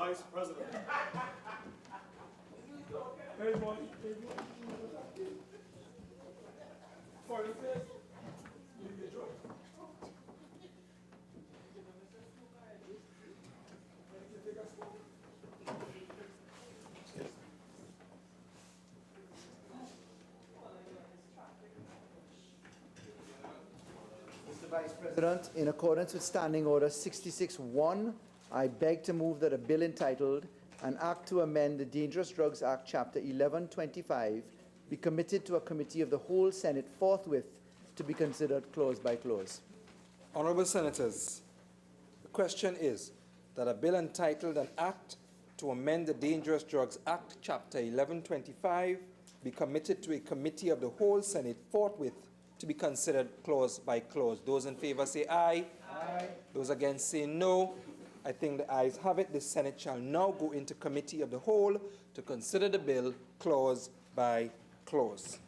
Vice President. Hey, boy. For the fifth, you get joy. Mr. Vice President, in accordance with Standing Order 66-1, I beg to move that a bill entitled An Act to Amend the Dangerous Drugs Act, Chapter 1125, be committed to a committee of the whole Senate forthwith to be considered clause by clause. Honourable Senators, the question is that a bill entitled An Act to Amend the Dangerous Drugs Act, Chapter 1125, be committed to a committee of the whole Senate forthwith to be considered clause by clause. Those in favour say aye. Aye. Those against say no. I think the ayes have it. The Senate shall now go into committee of the whole to consider the bill clause by clause.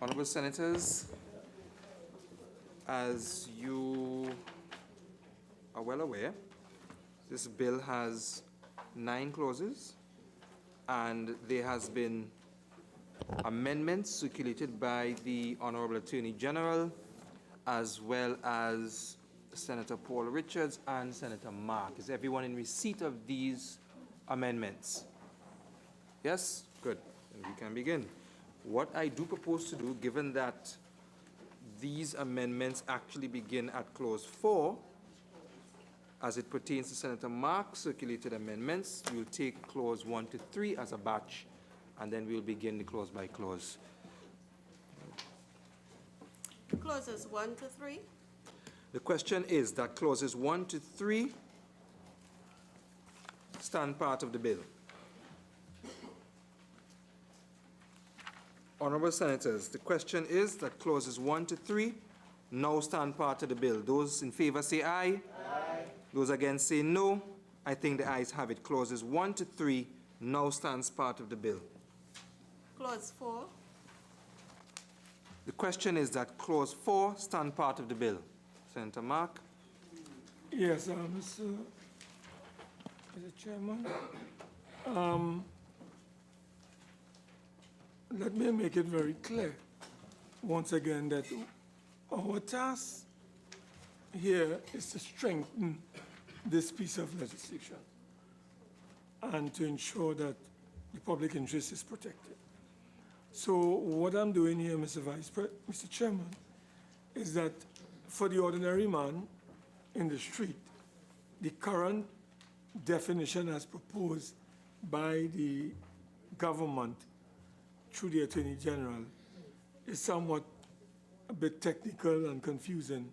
Honourable Senators, as you are well aware, this bill has 9 clauses and there has been amendments circulated by the Honourable Attorney General as well as Senator Paul Richards and Senator Mark. Is everyone in receipt of these amendments? Yes? Good. Then we can begin. What I do propose to do, given that these amendments actually begin at clause 4, as it pertains to Senator Mark's circulated amendments, we'll take clause 1 to 3 as a batch, and then we'll begin the clause by clause. Clauses 1 to 3. The question is that clauses 1 to 3 stand part of the bill. Honourable Senators, the question is that clauses 1 to 3 now stand part of the bill. Those in favour say aye. Aye. Those against say no. I think the ayes have it. Clauses 1 to 3 now stands part of the bill. Clause 4. The question is that clause 4 stand part of the bill. Senator Mark. Yes, Mr. Chairman. Let me make it very clear once again that our task here is to strengthen this piece of legislation and to ensure that the public interest is protected. So what I'm doing here, Mr. Chairman, is that for the ordinary man in the street, the current definition as proposed by the government through the Attorney General is somewhat a bit technical and confusing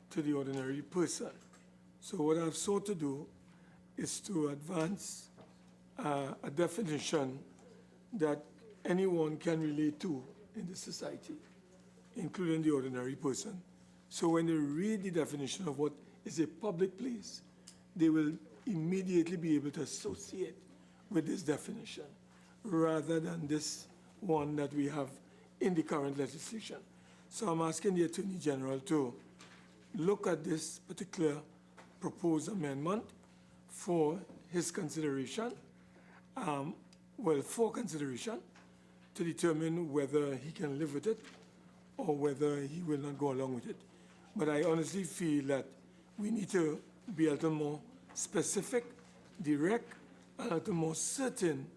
to the ordinary person. So what I've sought to do is to advance a definition that anyone can relate to in the society, including the ordinary person. So when they read the definition of what is a public place, they will immediately be able to associate with this definition, rather than this one that we have in the current legislation. So I'm asking the Attorney General to look at this particular proposed amendment for his consideration, for consideration, to determine whether he can live with it or whether he will not go along with it. But I honestly feel that we need to be a little more specific, direct, and a little more certain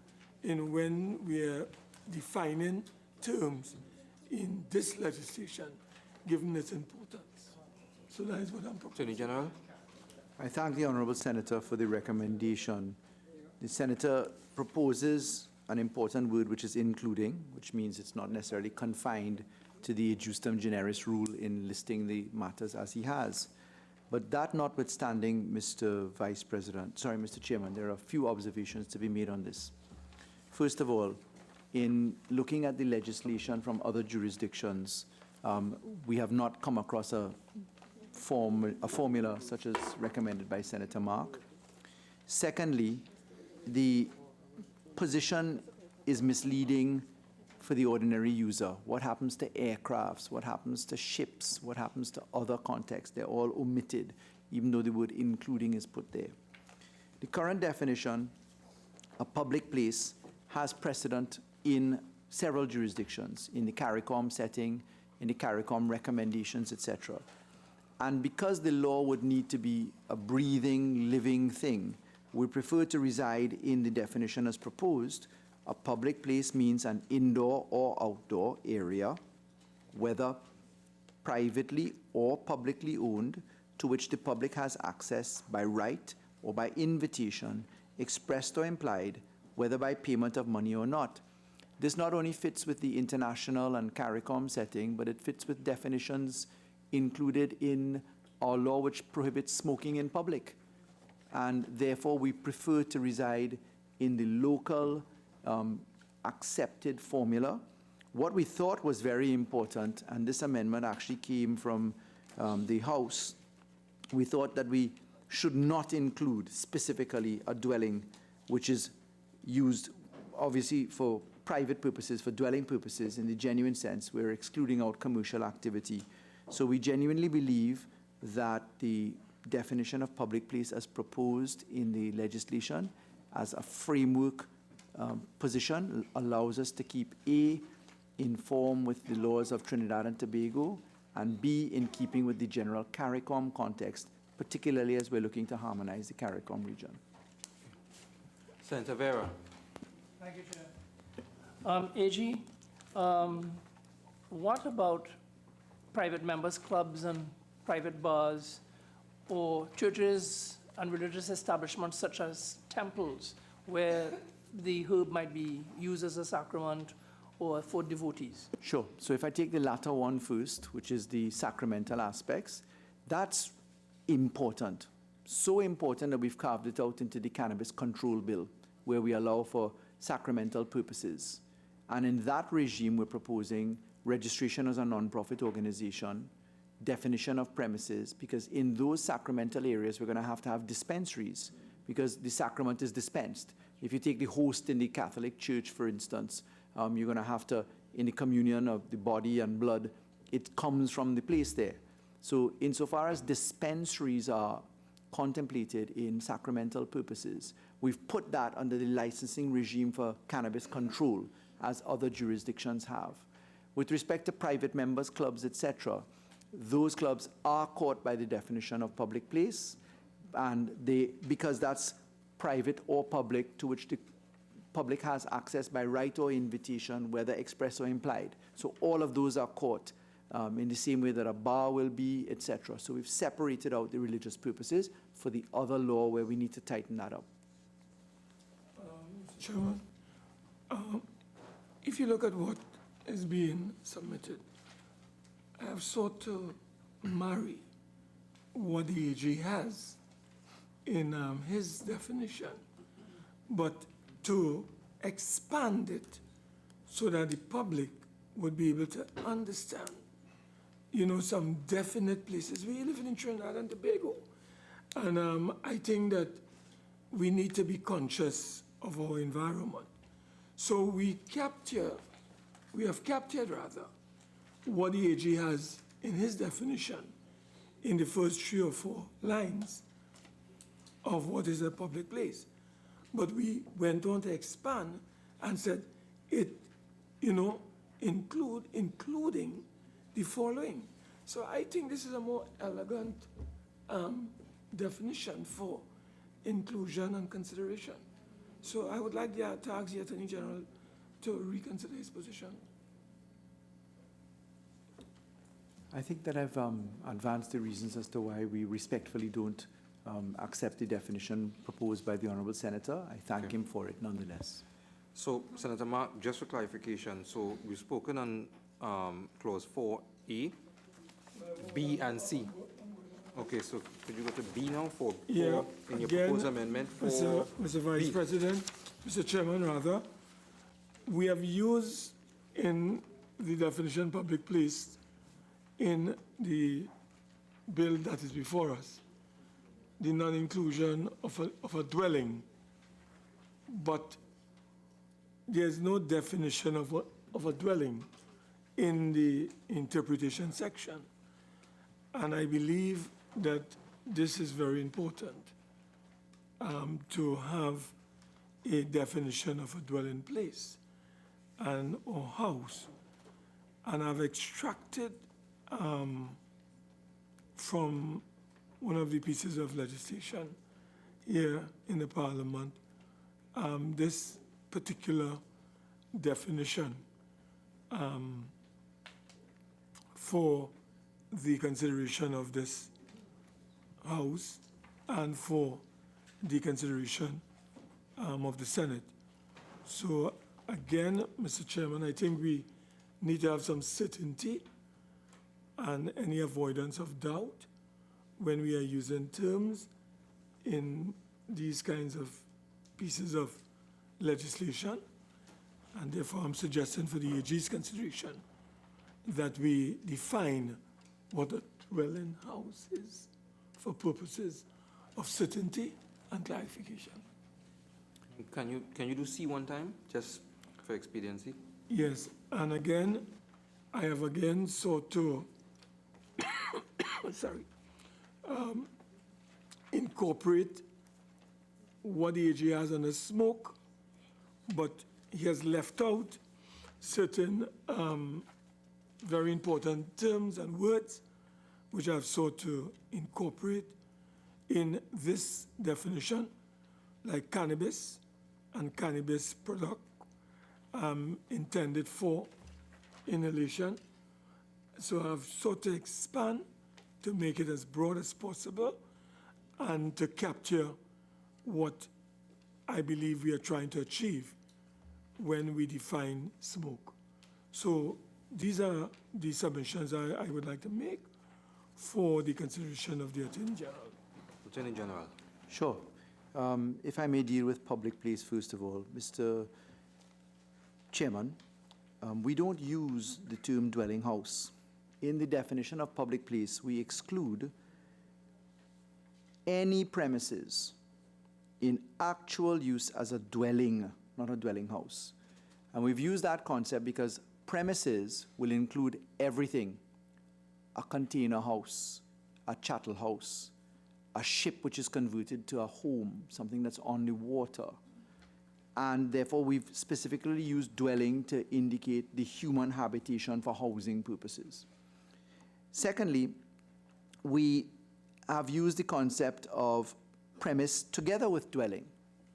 in when we are defining terms in this legislation, given its importance. So that is what I'm proposing. Attorney General. I thank the Honourable Senator for the recommendation. The Senator proposes an important word, which is including, which means it's not necessarily confined to the justum generis rule in listing the matters as he has. But that notwithstanding, Mr. Chairman, there are a few observations to be made on this. First of all, in looking at the legislation from other jurisdictions, we have not come across a formula such as recommended by Senator Mark. Secondly, the position is misleading for the ordinary user. What happens to aircrafts? What happens to ships? What happens to other contexts? They're all omitted, even though the word including is put there. The current definition, a public place, has precedent in several jurisdictions, in the CARICOM setting, in the CARICOM recommendations, etc. And because the law would need to be a breathing, living thing, we prefer to reside in the definition as proposed. A public place means an indoor or outdoor area, whether privately or publicly owned, to which the public has access by right or by invitation, expressed or implied, whether by payment of money or not. This not only fits with the international and CARICOM setting, but it fits with definitions included in our law which prohibits smoking in public. And therefore, we prefer to reside in the local accepted formula. What we thought was very important, and this amendment actually came from the House, we thought that we should not include specifically a dwelling which is used obviously for private purposes, for dwelling purposes in the genuine sense. We're excluding out commercial activity. So we genuinely believe that the definition of public place as proposed in the legislation as a framework position allows us to keep A, in form with the laws of Trinidad and Tobago, and B, in keeping with the general CARICOM context, particularly as we're looking to harmonize the CARICOM region. Senator Vera. Thank you, Chair. AG, what about private members' clubs and private bars, or churches and religious establishments such as temples, where the herb might be used as a sacrament or for devotees? Sure. So if I take the latter one first, which is the sacramental aspects, that's important. So important that we've carved it out into the Cannabis Control Bill, where we allow for sacramental purposes. And in that regime, we're proposing registration as a non-profit organization, definition of premises, because in those sacramental areas, we're going to have dispensaries because the sacrament is dispensed. If you take the host in the Catholic Church, for instance, you're going to have to, in the communion of the body and blood, it comes from the place there. So insofar as dispensaries are contemplated in sacramental purposes, we've put that under the licensing regime for cannabis control, as other jurisdictions have. With respect to private members, clubs, etc., those clubs are caught by the definition of public place, and because that's private or public, to which the public has access by right or invitation, whether express or implied. So all of those are caught in the same way that a bar will be, etc. So we've separated out the religious purposes for the other law where we need to tighten that up. Mr. Chairman, if you look at what is being submitted, I have sought to marry what the AG has in his definition, but to expand it so that the public would be able to understand, some definite places. We live in Trinidad and Tobago, and I think that we need to be conscious of our environment. So we have captured what the AG has in his definition in the first 3 or 4 lines of what is a public place. But we went on to expand and said including the following. So I think this is a more elegant definition for inclusion and consideration. So I would like to ask the Attorney General to reconsider his position. I think that I've advanced the reasons as to why we respectfully don't accept the definition proposed by the Honourable Senator. I thank him for it nonetheless. So, Senator Mark, just for clarification, so we've spoken on clause 4A, B and C. Okay, so could you go to B now for in your proposed amendment for Mr. Vice B. President, Mr. Chairman, we have used in the definition public place in the bill that is before us the non-inclusion of a dwelling, but there's no definition of a dwelling in the interpretation section. And I believe that this is very important to have a definition of a dwelling place or house. And I've extracted from one of the pieces of legislation here in the Parliament this particular definition for the consideration of this House and for the consideration of the Senate. So again, Mr. Chairman, I think we need to have some certainty and any avoidance of doubt when we are using terms in these kinds of pieces of legislation. And therefore, I'm suggesting for the AG's consideration that we define what a dwelling house is for purposes of certainty and clarification. Can you do C one time, just for expediency? Yes, and again, I have again sought to incorporate what the AG has on the smoke, but he has left out certain very important terms and words which I've sought to incorporate in this definition, like cannabis and cannabis product intended for inhalation. So I've sought to expand to make it as broad as possible and to capture what I believe we are trying to achieve when we define smoke. So these are the submissions I would like to make for the consideration of the Attorney General. Attorney General. Sure. If I may deal with public place first of all, Mr. Chairman, we don't use the term dwelling house. In the definition of public place, we exclude any premises in actual use as a dwelling, not a dwelling house. And we've used that concept because premises will include everything: a container house, a chattel house, a ship which is converted to a home, something that's on the water. And therefore, we've specifically used dwelling to indicate the human habitation for housing purposes. Secondly, we have used the concept of premise together with dwelling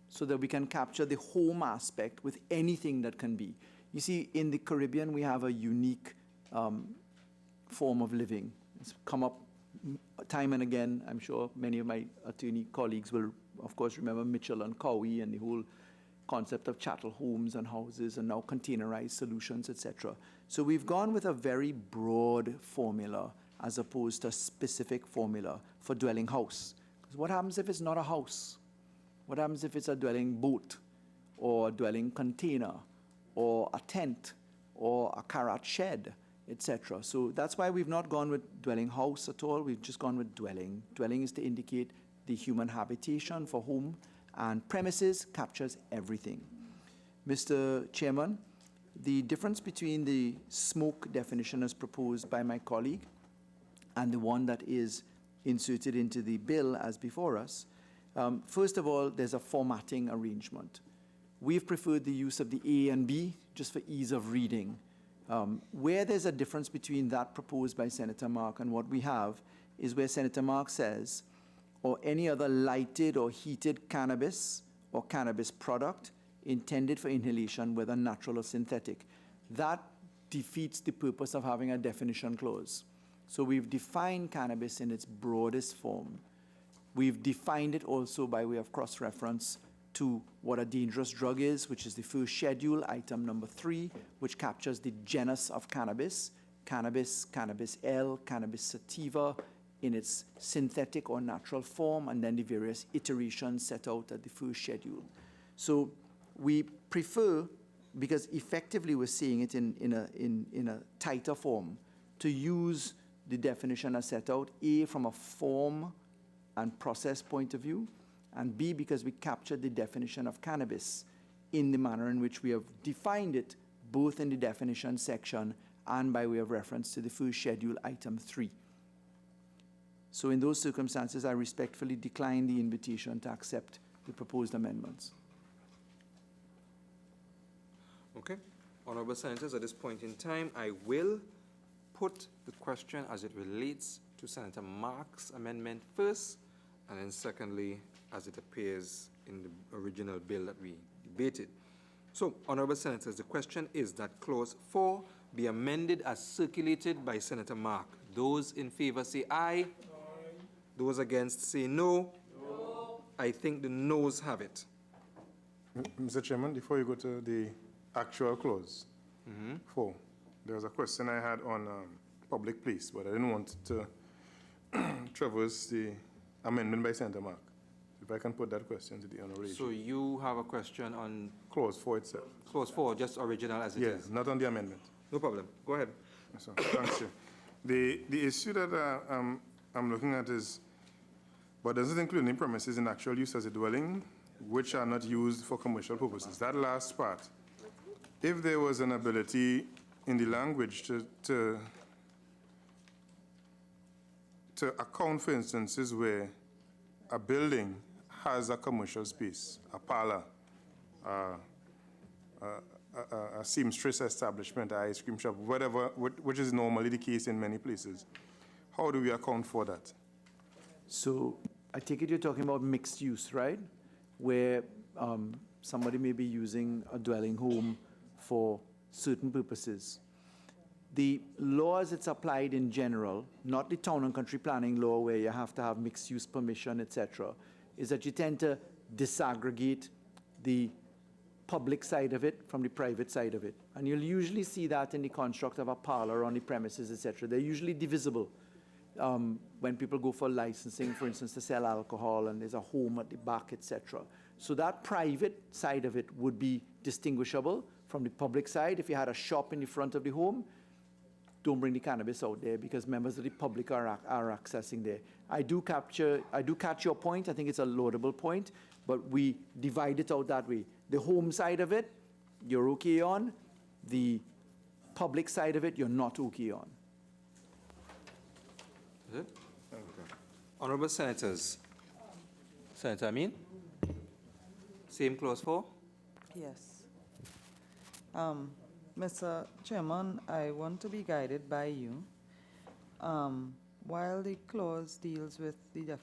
so that we can capture the home aspect with anything that can be. You see, in the Caribbean, we have a unique form of living. It's come up time and again. I'm sure many of my attorney colleagues will, of course, remember Mitchell and Cowie and the whole concept of chattel homes and houses and now containerized solutions, etc. So we've gone with a very broad formula as opposed to a specific formula for dwelling house. Because what happens if it's not a house? What happens if it's a dwelling boat or a dwelling container or a tent or a carrot shed, etc.? So that's why we've not gone with dwelling house at all. We've just gone with dwelling. Dwelling is to indicate the human habitation for home, and premises captures everything. Mr. Chairman, the difference between the smoke definition as proposed by my colleague and the one that is inserted into the bill as before us, first of all, there's a formatting arrangement. We've preferred the use of the A and B just for ease of reading. Where there's a difference between that proposed by Senator Mark and what we have is where Senator Mark says, or any other lighted or heated cannabis or cannabis product intended for inhalation, whether natural or synthetic. That defeats the purpose of having a definition clause. So we've defined cannabis in its broadest form. We've defined it also by way of cross-reference to what a dangerous drug is, which is the first schedule, item number 3, which captures the genus of cannabis, cannabis, cannabis L, cannabis sativa, in its synthetic or natural form, and then the various iterations set out at the first schedule. So we prefer, because effectively we're seeing it in a tighter form, to use the definition as set out, A, from a form and process point of view, and B, because we captured the definition of cannabis in the manner in which we have defined it, both in the definition section and by way of reference to the first schedule, item 3. So in those circumstances, I respectfully decline the invitation to accept the proposed amendments. Okay. Honorable Senators, at this point in time, I will put the question as it relates to Senator Mark's amendment first, and then secondly, as it appears in the original bill that we debated. So, Honorable Senators, the question is that Clause 4 be amended as circulated by Senator Mark. Those in favor say aye. Those against say no. No. I think the noes have it. Mr. Chairman, before you go to the actual clause 4, there was a question I had on public place, but I didn't want to traverse the amendment by Senator Mark. If I can put that question to the honorable. So you have a question on Clause 4 itself. Clause 4, just original as it is? Yes, not on the amendment. No problem. Go ahead. Yes, sir. Thanks, Chair. The issue that I'm looking at is, but does it include any premises in actual use as a dwelling, which are not used for commercial purposes? That last part, if there was an ability in the language to account for instances where a building has a commercial space, a parlor, a seamstress establishment, an ice cream shop, whatever, which is normally the case in many places, how do we account for that? So I take it you're talking about mixed use, right? Where somebody may be using a dwelling home for certain purposes. The law as it's applied in general, not the town and country planning law where you have to have mixed use permission, etc., is that you tend to disaggregate the public side of it from the private side of it. And you'll usually see that in the construct of a parlor on the premises, etc. They're usually divisible. When people go for licensing, for instance, to sell alcohol, and there's a home at the back, etc. So that private side of it would be distinguishable from the public side. If you had a shop in the front of the home, don't bring the cannabis out there because members of the public are accessing there. I do catch your point. I think it's a laudable point, But we divide it out that way. The home side of it, you're okay on. The public side of it, you're not okay on. Is it? Honorable Senators. Senator Amin? Same clause 4? Yes. Mr. Chairman, I want to be guided by you. While the clause deals with the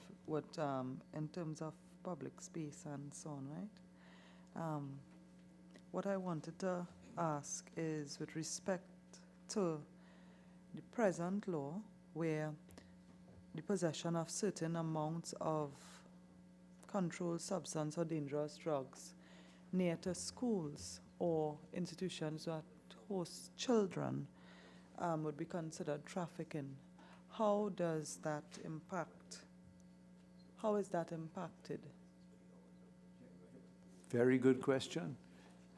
in terms of public space and so on, right? What I wanted to ask is with respect to the present law, where the possession of certain amounts of controlled substance or dangerous drugs near to schools or institutions that host children would be considered trafficking. How does that impact? How is that impacted? Very good question.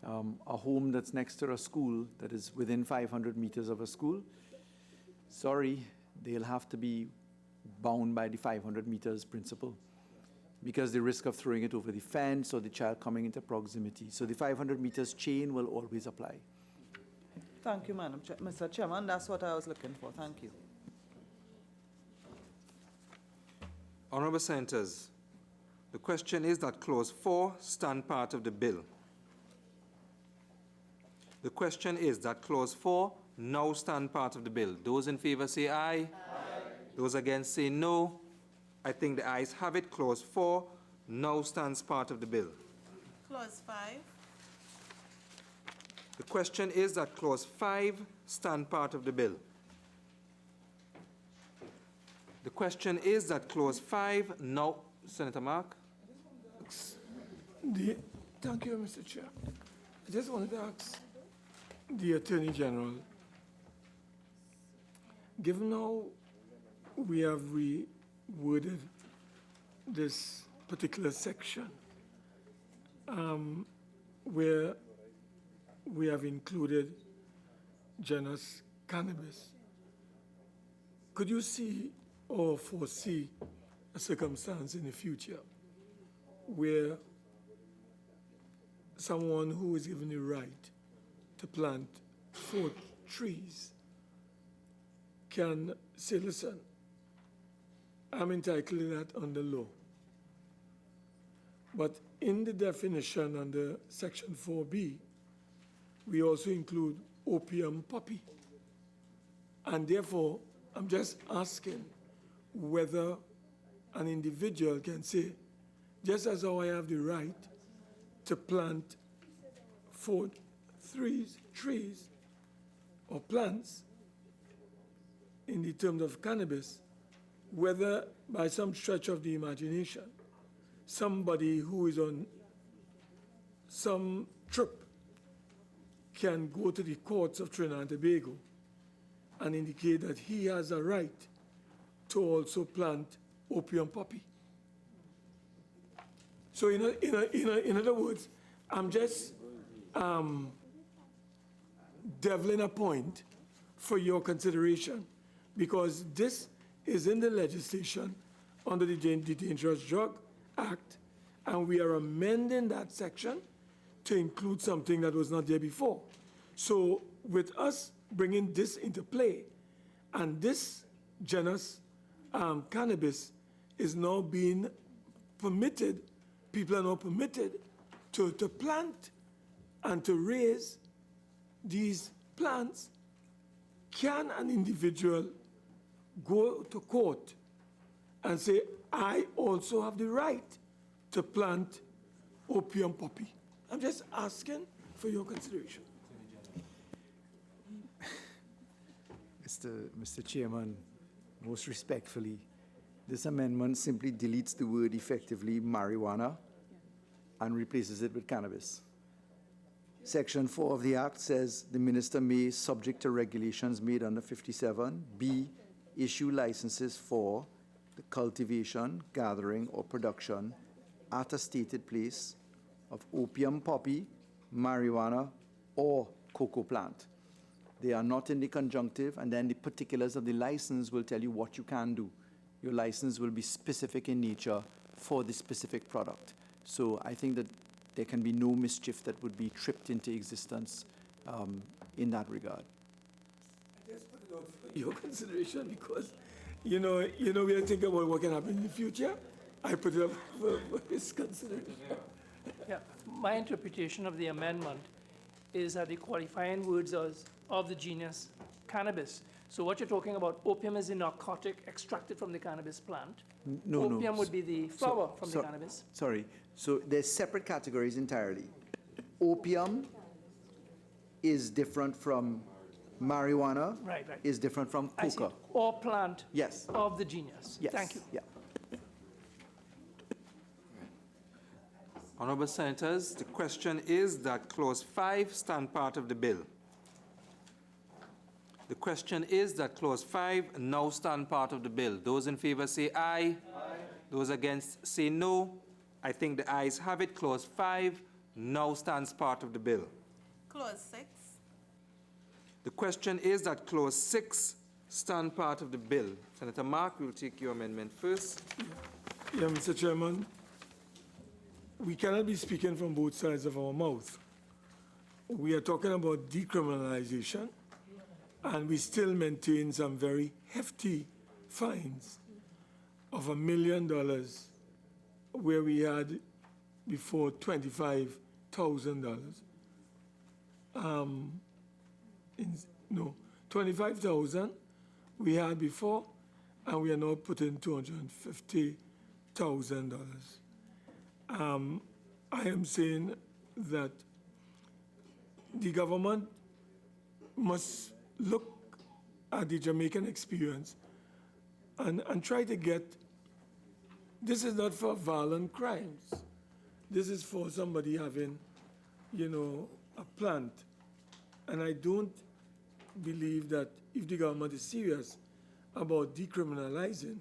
A home that's next to a school that is within 500 meters of a school, sorry, they'll have to be bound by the 500 meters principle because the risk of throwing it over the fence or the child coming into proximity. So the 500 meters chain will always apply. Thank you, Mr. Chairman. That's what I was looking for. Thank you. Honorable Senators, the question is that clause 4 stand part of the bill. The question is that clause 4 now stand part of the bill. Those in favor say aye. Aye. Those against say no. I think the ayes have it. Clause 4 now stands part of the bill. Clause 5. The question is that clause 5 stand part of the bill. The question is that clause 5 now, Senator Mark? Thank you, Mr. Chair. I just wanted to ask the Attorney General, given how we have reworded this particular section, where we have included genus cannabis, could you see or foresee a circumstance in the future where someone who is given the right to plant 4 trees can say, listen, I'm entitled to that under law. But in the definition under section 4B, we also include opium poppy. And therefore, I'm just asking whether an individual can say, just as how I have the right to plant 4 trees or plants in the terms of cannabis, whether by some stretch of the imagination, somebody who is on some trip can go to the courts of Trinidad and Tobago and indicate that he has a right to also plant opium poppy. So in other words, I'm just deviling a point for your consideration, because this is in the legislation under the Dangerous Drug Act, and we are amending that section to include something that was not there before. So with us bringing this into play, and this genus cannabis is now being permitted, people are now permitted to plant and to raise these plants, can an individual go to court and say, I also have the right to plant opium poppy? I'm just asking for your consideration. Mr. Chairman, most respectfully, this amendment simply deletes the word effectively marijuana and replaces it with cannabis. Section 4 of the Act says the minister may, subject to regulations made under 57, B, issue licenses for the cultivation, gathering, or production at a stated place of opium poppy, marijuana, or cocoa plant. They are not in the conjunctive, and then the particulars of the license will tell you what you can do. Your license will be specific in nature for the specific product. So I think that there can be no mischief that would be tripped into existence in that regard. I just put it out for your consideration because, we are thinking about what can happen in the future. I put it up for his consideration. Yeah, my interpretation of the amendment is that the qualifying words of the genus cannabis. So what you're talking about, opium is a narcotic extracted from the cannabis plant. No. Opium would be the flower from the So- cannabis. Sorry. So there's separate categories entirely. Opium is different from marijuana. Right. Is different from I see. coca. Or plant Yes. of the genus. Yes. Thank you. Yeah. Honorable Senators, the question is that Clause 5 stand part of the bill. The question is that Clause 5 now stand part of the bill. Those in favor say aye. Those against say no. I think the ayes have it. Clause 5 now stands part of the bill. Clause 6. The question is that Clause 6 stand part of the bill. Senator Mark, we will take your amendment first. Yeah, Mr. Chairman, we cannot be speaking from both sides of our mouth. We are talking about decriminalization, and we still maintain some very hefty fines of $1 million, where we had before $25,000. 25,000 we had before, and we are now putting $250,000. I am saying that the government must look at the Jamaican experience and try to get, this is not for violent crimes. This is for somebody having, a plant. And I don't believe that if the government is serious about decriminalizing,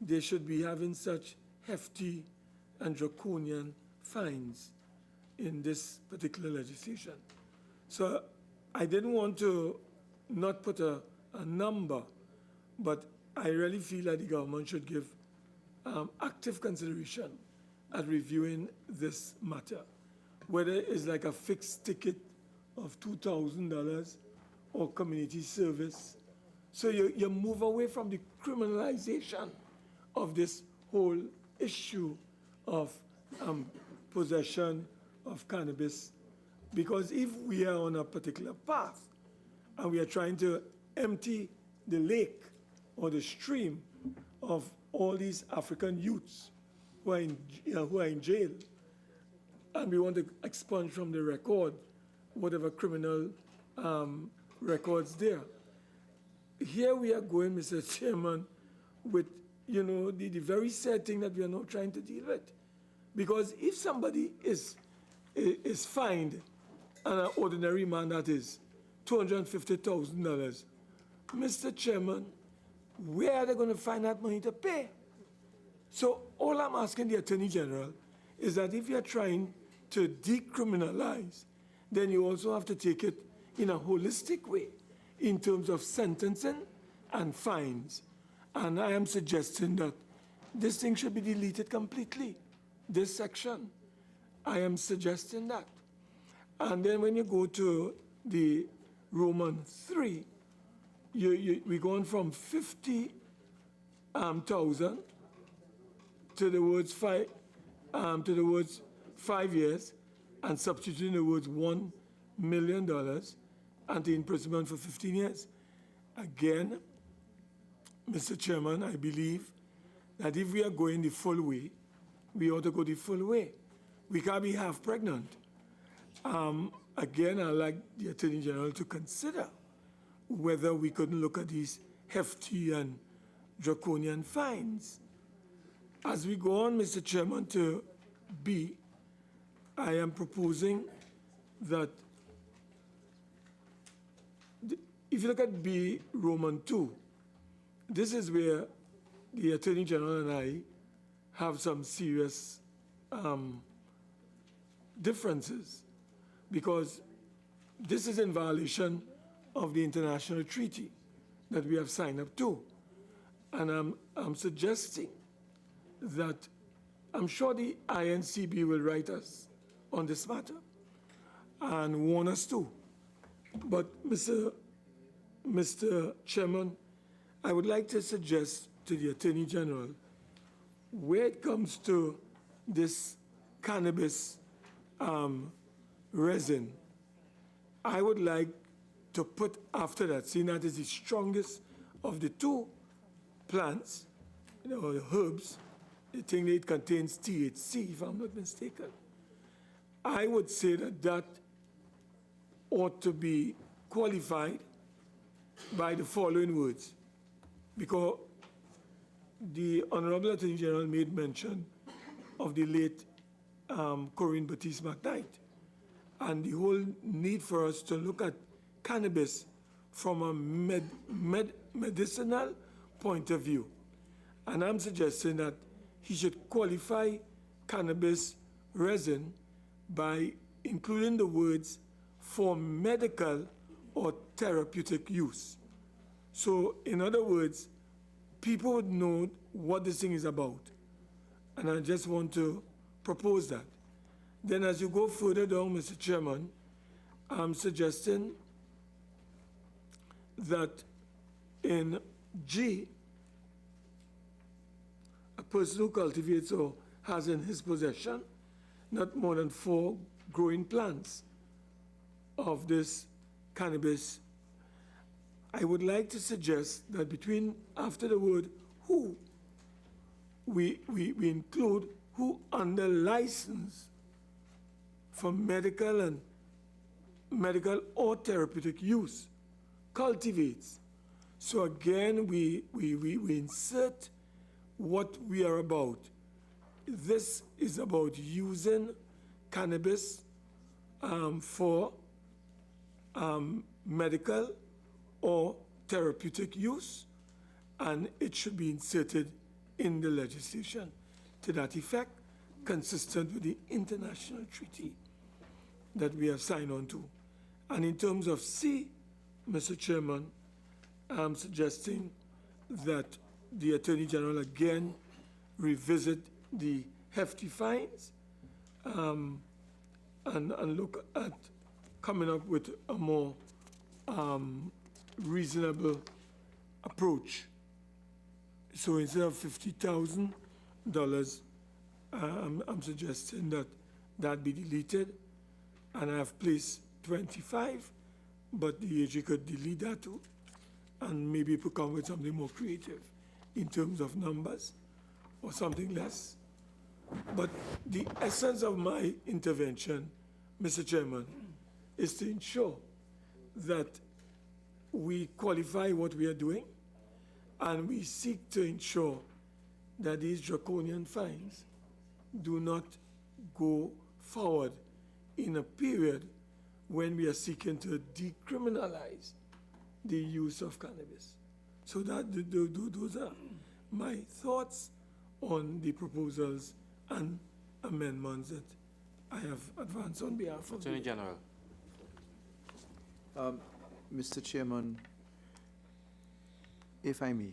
they should be having such hefty and draconian fines in this particular legislation. So I didn't want to not put a number, but I really feel that the government should give active consideration at reviewing this matter, whether it's like a fixed ticket of $2,000 or community service. So you move away from the criminalization of this whole issue of possession of cannabis. Because if we are on a particular path and we are trying to empty the lake or the stream of all these African youths who are in jail, and we want to expunge from the record whatever criminal records there. Here we are going, Mr. Chairman, with the very sad thing that we are now trying to deal with. Because if somebody is fined, and an ordinary man that is, $250,000, Mr. Chairman, where are they going to find that money to pay? So all I'm asking the Attorney General is that if you're trying to decriminalize, then you also have to take it in a holistic way in terms of sentencing and fines. And I am suggesting that this thing should be deleted completely, this section. I am suggesting that. And then when you go to the Roman 3, we're going from 50,000 to the words 5 years, and substituting the words $1 million and the imprisonment for 15 years. Again, Mr. Chairman, I believe that if we are going the full way, we ought to go the full way. We can't be half pregnant. Again, I'd like the Attorney General to consider whether we couldn't look at these hefty and draconian fines. As we go on, Mr. Chairman, to B, I am proposing that if you look at B, Roman 2, this is where the Attorney General and I have some serious differences, because this is in violation of the international treaty that we have signed up to. And I'm suggesting that I'm sure the INCB will write us on this matter and warn us too. But Mr. Chairman, I would like to suggest to the Attorney General, where it comes to this cannabis resin, I would like to put after that, seeing that is the strongest of the two plants, the herbs, I think it contains THC, if I'm not mistaken. I would say that that ought to be qualified by the following words, because the Honorable Attorney General made mention of the late Corinne Baptiste McKnight, and the whole need for us to look at cannabis from a medicinal point of view. And I'm suggesting that he should qualify cannabis resin by including the words for medical or therapeutic use. So, in other words, people would know what this thing is about. And I just want to propose that. Then as you go further down, Mr. Chairman, I'm suggesting that in G, a person who cultivates or has in his possession not more than 4 growing plants of this cannabis. I would like to suggest that after the word who, we include who under license for medical or therapeutic use cultivates. So again, we insert what we are about. This is about using cannabis for medical or therapeutic use, and it should be inserted in the legislation to that effect, consistent with the international treaty that we have signed on to. And in terms of C, Mr. Chairman, I'm suggesting that the Attorney General again revisit the hefty fines and look at coming up with a more reasonable approach. So instead of $50,000, I'm suggesting that that be deleted, and I have placed 25, but the AG could delete that too, and maybe come with something more creative in terms of numbers or something less. But the essence of my intervention, Mr. Chairman, is to ensure that we qualify what we are doing, and we seek to ensure that these draconian fines do not go forward in a period when we are seeking to decriminalize the use of cannabis. So that those are my thoughts on the proposals and amendments that I have advanced on behalf of Attorney General. Mr. Chairman, if I may,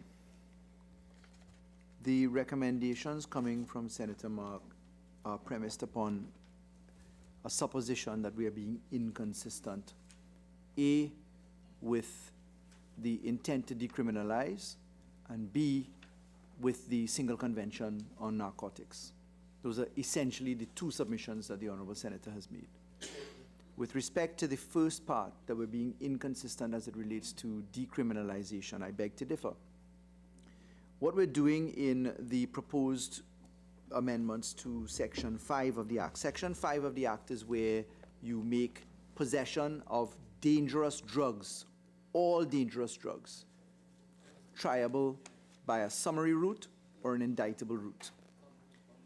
the recommendations coming from Senator Mark are premised upon a supposition that we are being inconsistent, A, with the intent to decriminalize, and B, with the single convention on narcotics. Those are essentially the two submissions that the Honourable Senator has made. With respect to the first part, that we're being inconsistent as it relates to decriminalization, I beg to differ. What we're doing in the proposed amendments to Section 5 of the Act. Section 5 of the Act is where you make possession of dangerous drugs, all dangerous drugs, triable by a summary route or an indictable route.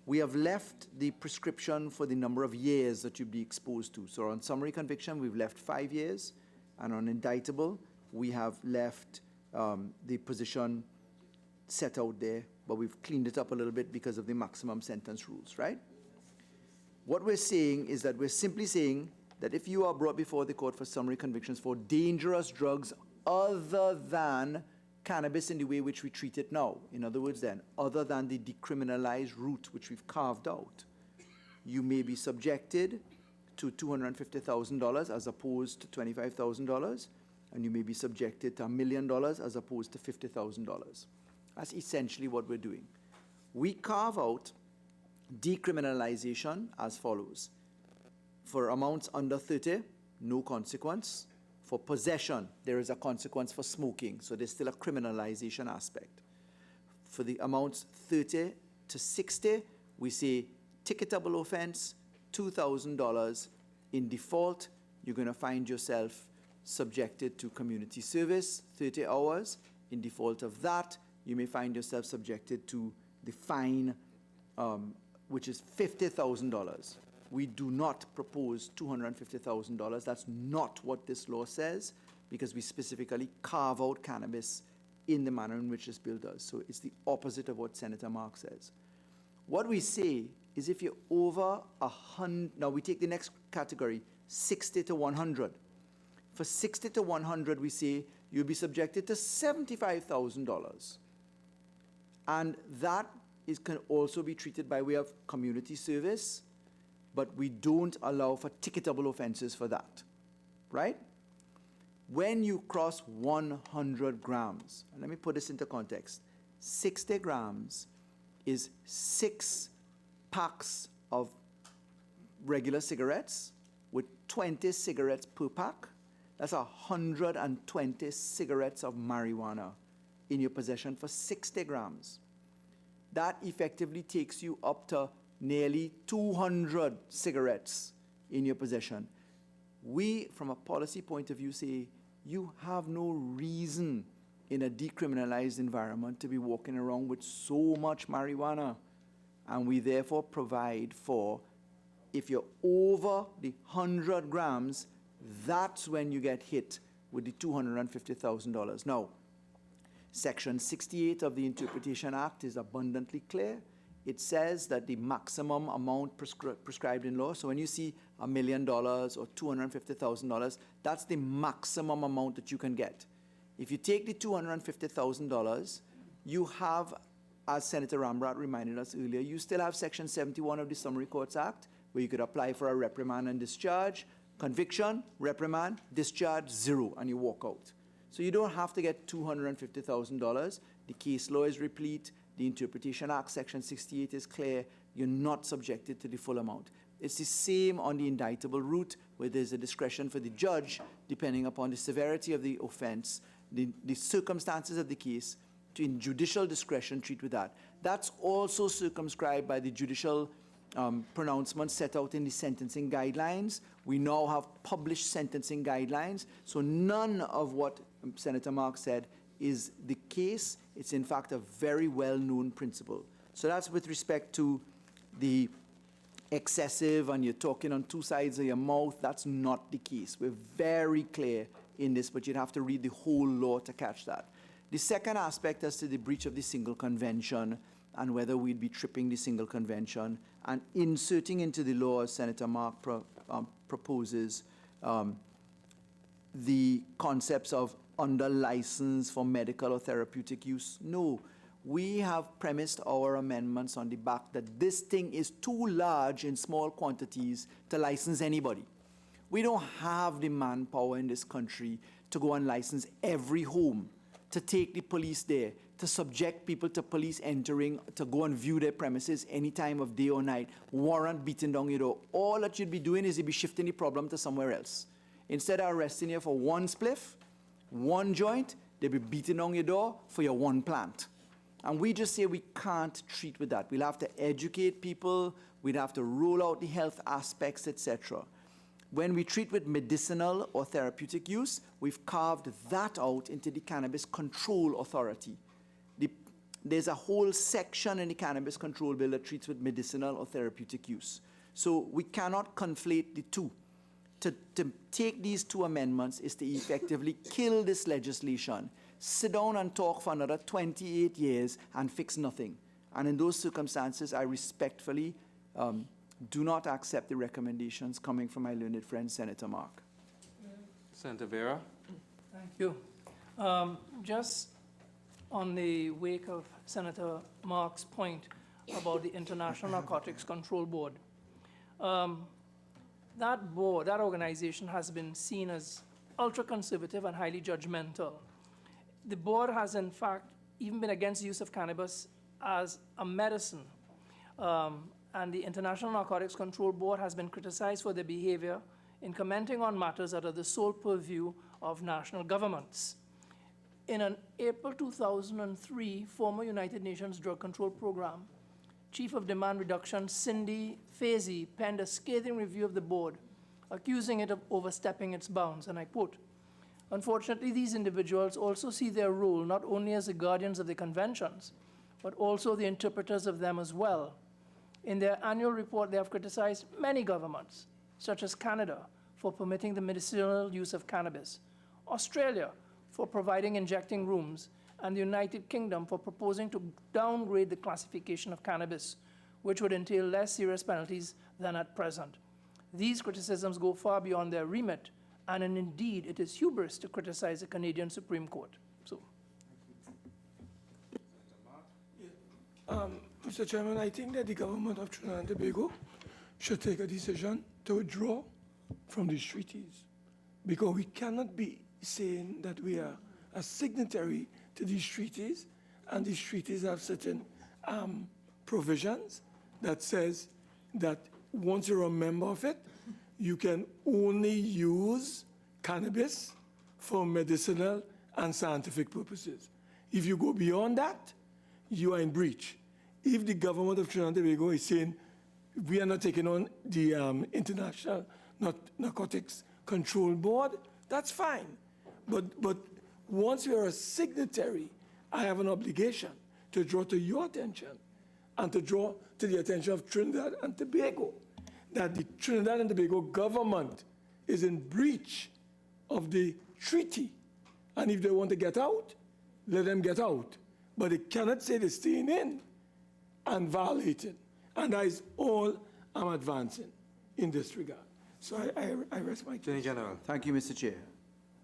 We have left the prescription for the number of years that you'd be exposed to. So on summary conviction, we've left 5 years, and on indictable, we have left the position set out there, but we've cleaned it up a little bit because of the maximum sentence rules, right? What we're saying is that we're simply saying that if you are brought before the court for summary convictions for dangerous drugs other than cannabis in the way which we treat it now. In other words then, other than the decriminalized route which we've carved out, you may be subjected to $250,000 as opposed to $25,000, and you may be subjected to $1 million as opposed to $50,000. That's essentially what we're doing. We carve out decriminalization as follows. For amounts under 30, no consequence. For possession, there is a consequence for smoking, so there's still a criminalization aspect. For the amounts 30 to 60, we say ticketable offense, $2,000. In default, you're going to find yourself subjected to community service, 30 hours. In default of that, you may find yourself subjected to the fine, which is $50,000. We do not propose $250,000. That's not what this law says, because we specifically carve out cannabis in the manner in which this bill does. So it's the opposite of what Senator Mark says. What we say is if you're over 100, now we take the next category, 60 to 100. For 60 to 100, we say you'll be subjected to $75,000. And that can also be treated by way of community service, but we don't allow for ticketable offenses for that, right? When you cross 100 grams, and let me put this into context, 60 grams is 6 packs of regular cigarettes with 20 cigarettes per pack. That's 120 cigarettes of marijuana in your possession for 60 grams. That effectively takes you up to nearly 200 cigarettes in your possession. We, from a policy point of view, say you have no reason in a decriminalized environment to be walking around with so much marijuana. And we therefore provide for, if you're over the 100 grams, that's when you get hit with the $250,000. Now, Section 68 of the Interpretation Act is abundantly clear. It says that the maximum amount prescribed in law, so when you see $1 million or $250,000, that's the maximum amount that you can get. If you take the $250,000, you have, as Senator Rambrat reminded us earlier, you still have Section 71 of the Summary Courts Act, where you could apply for a reprimand and discharge, conviction, reprimand, discharge, 0, and you walk out. So you don't have to get $250,000. The case law is replete. The Interpretation Act, Section 68 is clear. You're not subjected to the full amount. It's the same on the indictable route, where there's a discretion for the judge, depending upon the severity of the offense, the circumstances of the case, to, in judicial discretion, treat with that. That's also circumscribed by the judicial pronouncements set out in the sentencing guidelines. We now have published sentencing guidelines, so none of what Senator Mark said is the case. It's in fact a very well-known principle. So that's with respect to the excessive and you're talking on two sides of your mouth. That's not the case. We're very clear in this, but you'd have to read the whole law to catch that. The second aspect as to the breach of the single convention and whether we'd be tripping the single convention and inserting into the law, as Senator Mark proposes, the concepts of under license for medical or therapeutic use. No, we have premised our amendments on the back that this thing is too large in small quantities to license anybody. We don't have the manpower in this country to go and license every home, to take the police there, to subject people to police entering, to go and view their premises any time of day or night, warrant beating down your door. All that you'd be doing is you'd be shifting the problem to somewhere else. Instead of arresting you for one spliff, one joint, they'll be beating on your door for your one plant. And we just say we can't treat with that. We'll have to educate people, we'd have to roll out the health aspects, etc. When we treat with medicinal or therapeutic use, we've carved that out into the Cannabis Control Authority. There's a whole section in the Cannabis Control Bill that treats with medicinal or therapeutic use. So we cannot conflate the two. To take these two amendments is to effectively kill this legislation, sit down and talk for another 28 years and fix nothing. And in those circumstances, I respectfully do not accept the recommendations coming from my learned friend, Senator Mark. Senator Vera? Thank you. Just on the wake of Senator Mark's point about the International Narcotics Control Board. That board, that organization has been seen as ultra-conservative and highly judgmental. The board has, in fact, even been against the use of cannabis as a medicine. And the International Narcotics Control Board has been criticized for their behavior in commenting on matters that are the sole purview of national governments. In an April 2003 former United Nations Drug Control Program, Chief of Demand Reduction Cindy Fazy penned a scathing review of the board, accusing it of overstepping its bounds, and I quote, "Unfortunately, these individuals also see their role not only as the guardians of the conventions, but also the interpreters of them as well. In their annual report, they have criticized many governments, such as Canada, for permitting the medicinal use of cannabis, Australia for providing injecting rooms, and the United Kingdom for proposing to downgrade the classification of cannabis, which would entail less serious penalties than at present. These criticisms go far beyond their remit, and indeed it is hubris to criticize the Canadian Supreme Court." So, Mr. Chairman, I think that the government of Trinidad and Tobago should take a decision to withdraw from these treaties, because we cannot be saying that we are a signatory to these treaties, and these treaties have certain provisions that says that once you're a member of it, you can only use cannabis for medicinal and scientific purposes. If you go beyond that, you are in breach. If the government of Trinidad and Tobago is saying, we are not taking on the International Narcotics Control Board, that's fine. But once we are a signatory, I have an obligation to draw to your attention and to draw to the attention of Trinidad and Tobago that the Trinidad and Tobago government is in breach of the treaty. And if they want to get out, let them get out. But they cannot say they're staying in and violating. And that is all I'm advancing in this regard. So I rest my case. Attorney General. Thank you, Mr. Chair.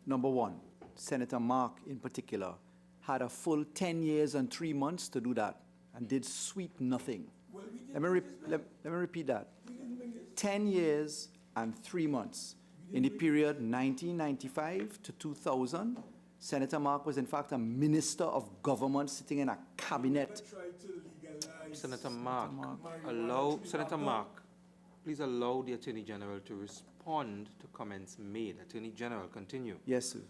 Number one, Senator Mark in particular had a full 10 years and 3 months to do that and did sweet nothing. Well, Let me repeat that. 10 years and 3 months. In the period 1995 to 2000, Senator Mark was in fact a minister of government sitting in a cabinet. Senator Mark, please allow the Attorney General to respond to comments made. Attorney General, continue. Yes, sir.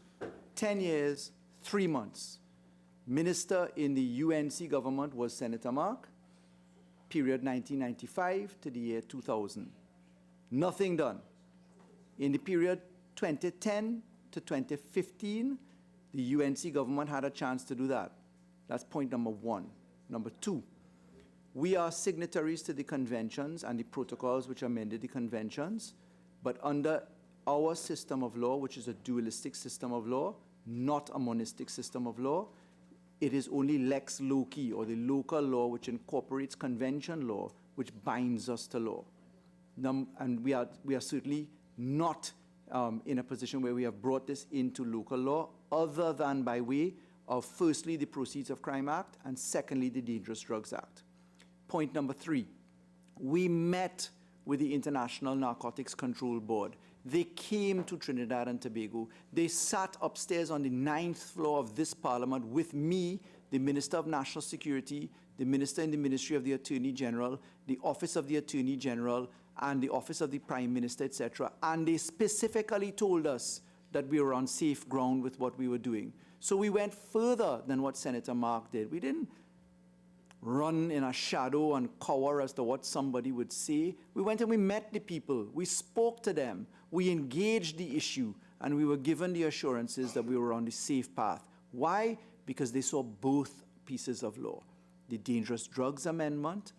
10 years, 3 months. Minister in the UNC government was Senator Mark, period 1995 to the year 2000. Nothing done. In the period 2010 to 2015, the UNC government had a chance to do that. That's point number one. Number two, we are signatories to the conventions and the protocols which amended the conventions, but under our system of law, which is a dualistic system of law, not a monistic system of law, it is only lex loci, or the local law which incorporates convention law, which binds us to law. And we are certainly not in a position where we have brought this into local law, other than by way of, firstly, the Proceeds of Crime Act, and secondly, the Dangerous Drugs Act. Point number three, we met with the International Narcotics Control Board. They came to Trinidad and Tobago. They sat upstairs on the 9th floor of this parliament with me, the Minister of National Security, the Minister in the Ministry of the Attorney General, the Office of the Attorney General, and the Office of the Prime Minister, etc. And they specifically told us that we were on safe ground with what we were doing. So we went further than what Senator Mark did. We didn't run in a shadow and cower as to what somebody would say. We went and we met the people. We spoke to them. We engaged the issue, and we were given the assurances that we were on the safe path. Why? Because they saw both pieces of law. The Dangerous Drugs Amendment,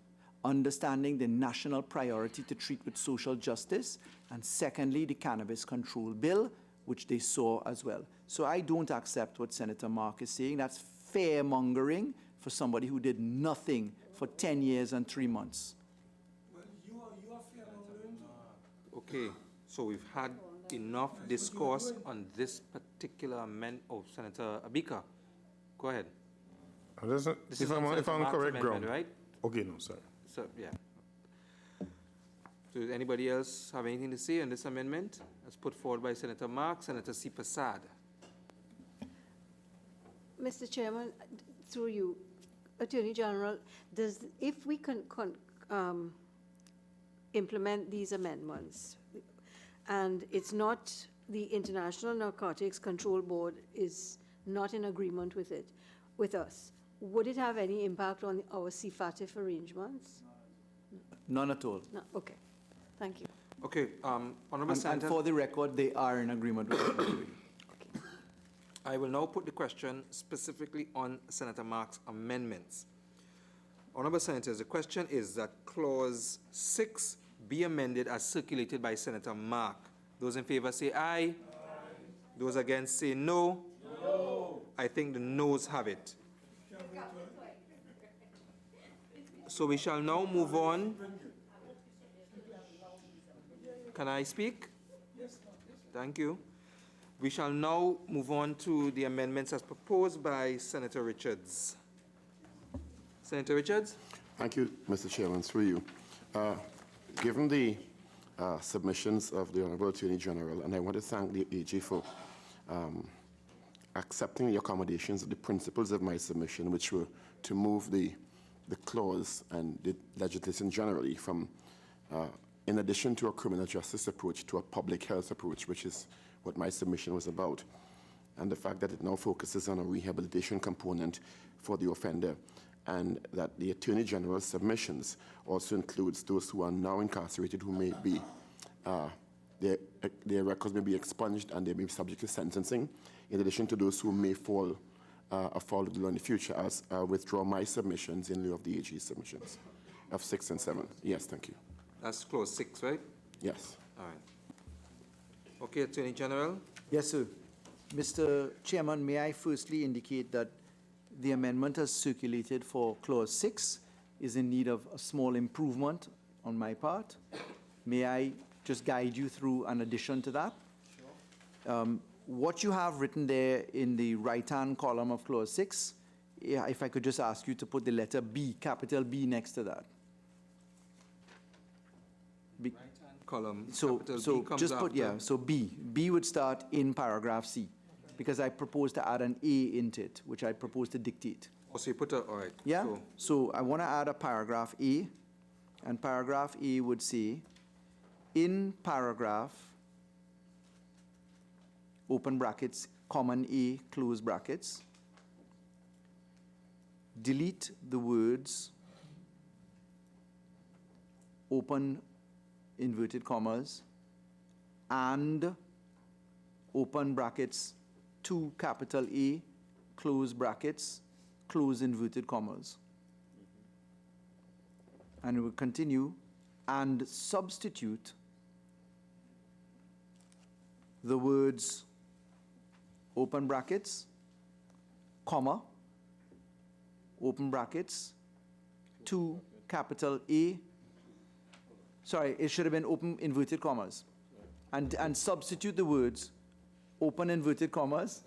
understanding the national priority to treat with social justice, and secondly, the Cannabis Control Bill, which they saw as well. So I don't accept what Senator Mark is saying. That's fear-mongering for somebody who did nothing for 10 years and 3 months. Well, you are fear-mongering. Okay, so we've had enough discourse on this particular amendment. Oh, Senator Abika, go ahead. This This if is on I'm Senator Mark's correct amendment, ground. right? Okay, no, sorry. So, yeah. So does anybody else have anything to say on this amendment as put forward by Senator Mark, Senator C. Prasad? Mr. Chairman, through you, Attorney General, if we can implement these amendments, and it's not, the International Narcotics Control Board is not in agreement with it, with us, would it have any impact on our CFATIF arrangements? None at all. No, okay, thank you. Okay, Honorable And Senator. for the record, they are in agreement with it. I will now put the question specifically on Senator Mark's amendments. Honorable Senators, the question is that Clause 6 be amended as circulated by Senator Mark. Those in favor say aye. Aye. Those against say no. No. I think the noes have it. So we shall now move on. Can I speak? Yes. Thank you. We shall now move on to the amendments as proposed by Senator Richards. Senator Richards? Thank you, Mr. Chairman, through you. Given the submissions of the Honorable Attorney General, and I want to thank the AG for accepting the accommodations of the principles of my submission, which were to move the clause and the legislation generally from, in addition to a criminal justice approach, to a public health approach, which is what my submission was about, and the fact that it now focuses on a rehabilitation component for the offender, and that the Attorney General's submissions also includes those who are now incarcerated who may be, their records may be expunged and they may be subject to sentencing, in addition to those who may fall afoul of the law in the future. As withdraw my submissions in lieu of the AG's submissions of 6 and 7. Yes, thank you. That's Clause 6, right? Yes. All right. Okay, Attorney General. Yes, sir. Mr. Chairman, may I firstly indicate that the amendment as circulated for Clause 6 is in need of a small improvement on my part. May I just guide you through an addition to that? Sure. What you have written there in the right-hand column of Clause 6, if I could just ask you to put the letter B, capital B, next to that. Column. So B comes just put, after. yeah, so B. B would start in paragraph C, because I propose to add an A into it, which I propose to dictate. Oh, so you put a, all right. Yeah? So I want to add a paragraph A, and paragraph A would say, in paragraph, open brackets, common A, close brackets, delete the words, open inverted commas, and open brackets, 2 capital A, close brackets, close inverted commas. And it will continue, and substitute the words open brackets, comma, open brackets, 2 capital A, sorry, it should have been open inverted commas, and substitute the words open inverted commas,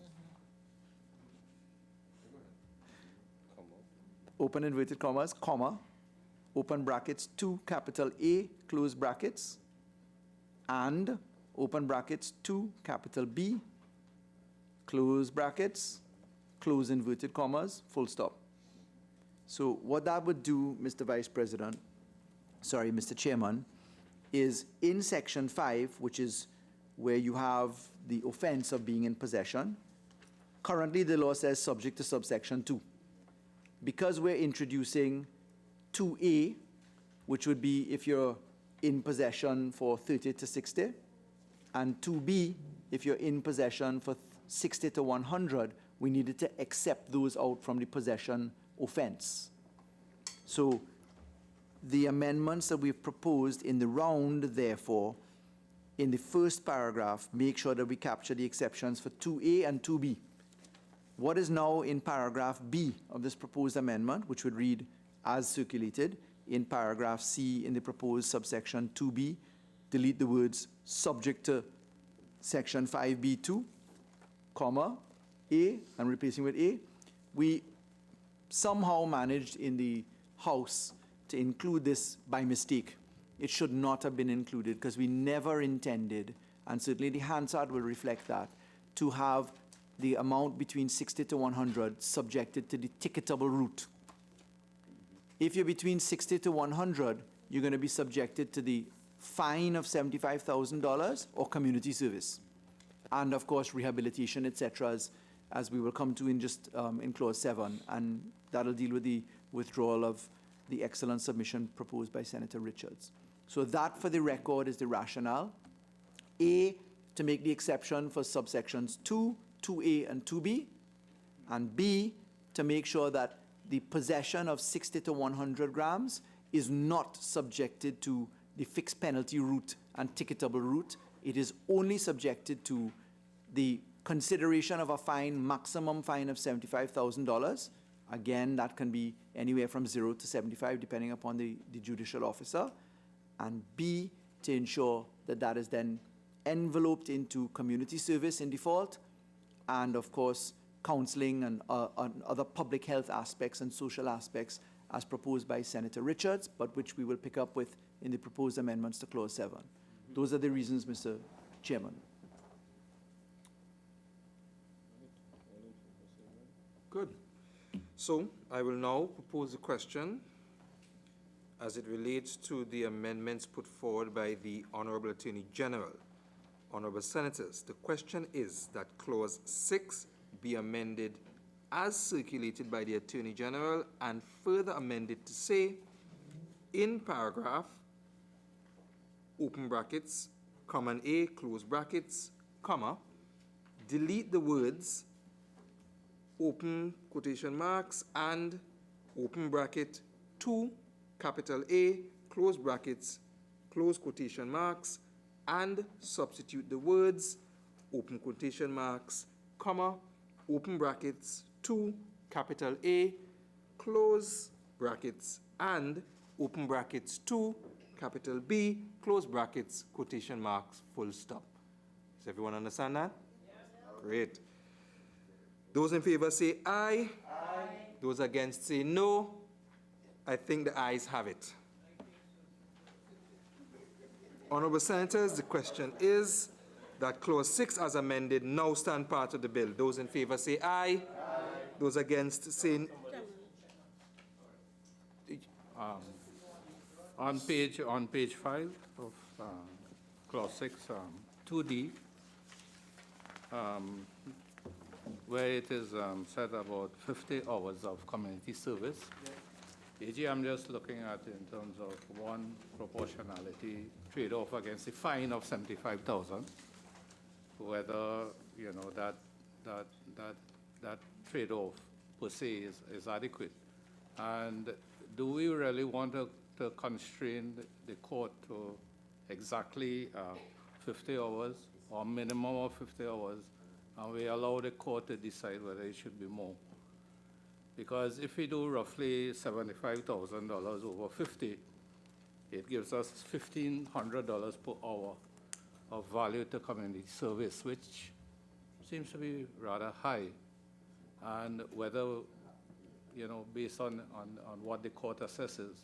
open inverted commas, comma, open brackets, 2 capital A, close brackets, and open brackets, 2 capital B, close brackets, close inverted commas, full stop. So what that would do, Mr. Vice President, sorry, Mr. Chairman, is in Section 5, which is where you have the offense of being in possession, currently the law says subject to subsection 2. Because we're introducing 2A, which would be if you're in possession for 30 to 60, and 2B, if you're in possession for 60 to 100, we needed to accept those out from the possession offense. So the amendments that we've proposed in the round, therefore, in the first paragraph, make sure that we capture the exceptions for 2A and 2B. What is now in paragraph B of this proposed amendment, which would read as circulated, in paragraph C in the proposed subsection 2B, delete the words subject to section 5B2, comma, A, and replacing with A. We somehow managed in the House to include this by mistake. It should not have been included because we never intended, and certainly the Hansard will reflect that, to have the amount between 60 to 100 subjected to the ticketable route. If you're between 60 to 100, you're going to be subjected to the fine of $75,000 or community service. And of course, rehabilitation, etc., as we will come to in just in clause 7. And that'll deal with the withdrawal of the excellent submission proposed by Senator Richards. So that, for the record, is the rationale. A, to make the exception for subsections 2, 2A, and 2B. And B, to make sure that the possession of 60 to 100 grams is not subjected to the fixed penalty route and ticketable route. It is only subjected to the consideration of a fine, maximum fine of $75,000. Again, that can be anywhere from 0 to 75, depending upon the judicial officer. And B, to ensure that that is then enveloped into community service in default, and of course, counseling and other public health aspects and social aspects as proposed by Senator Richards, but which we will pick up with in the proposed amendments to clause 7. Those are the reasons, Mr. Chairman. Good. So I will now propose a question as it relates to the amendments put forward by the Honorable Attorney General. Honorable Senators, the question is that clause 6 be amended as circulated by the Attorney General and further amended to say, in paragraph, open brackets, common A, close brackets, comma, delete the words open quotation marks and open bracket 2, capital A, close brackets, close quotation marks, and substitute the words open quotation marks, comma, open brackets 2, capital A, close brackets, and open brackets 2, capital B, close brackets, quotation marks, full stop. Does everyone understand that? Yes. Great. Those in favor say aye. Aye. Those against say no. I think the ayes have it. Honorable Senators, the question is that clause 6 as amended now stand part of the bill. Those in favor say aye. Aye. Those against say on page 5 of clause 6, 2D, where it is said about 50 hours of community service. AG, I'm just looking at in terms of one proportionality trade-off against the fine of 75,000. Whether that trade-off per se is adequate, and do we really want to constrain the court to exactly 50 hours or minimum of 50 hours, and we allow the court to decide whether it should be more? Because if we do roughly $75,000 over 50, it gives us $1,500 per hour of value to community service, which seems to be rather high. And whether, based on what the court assesses,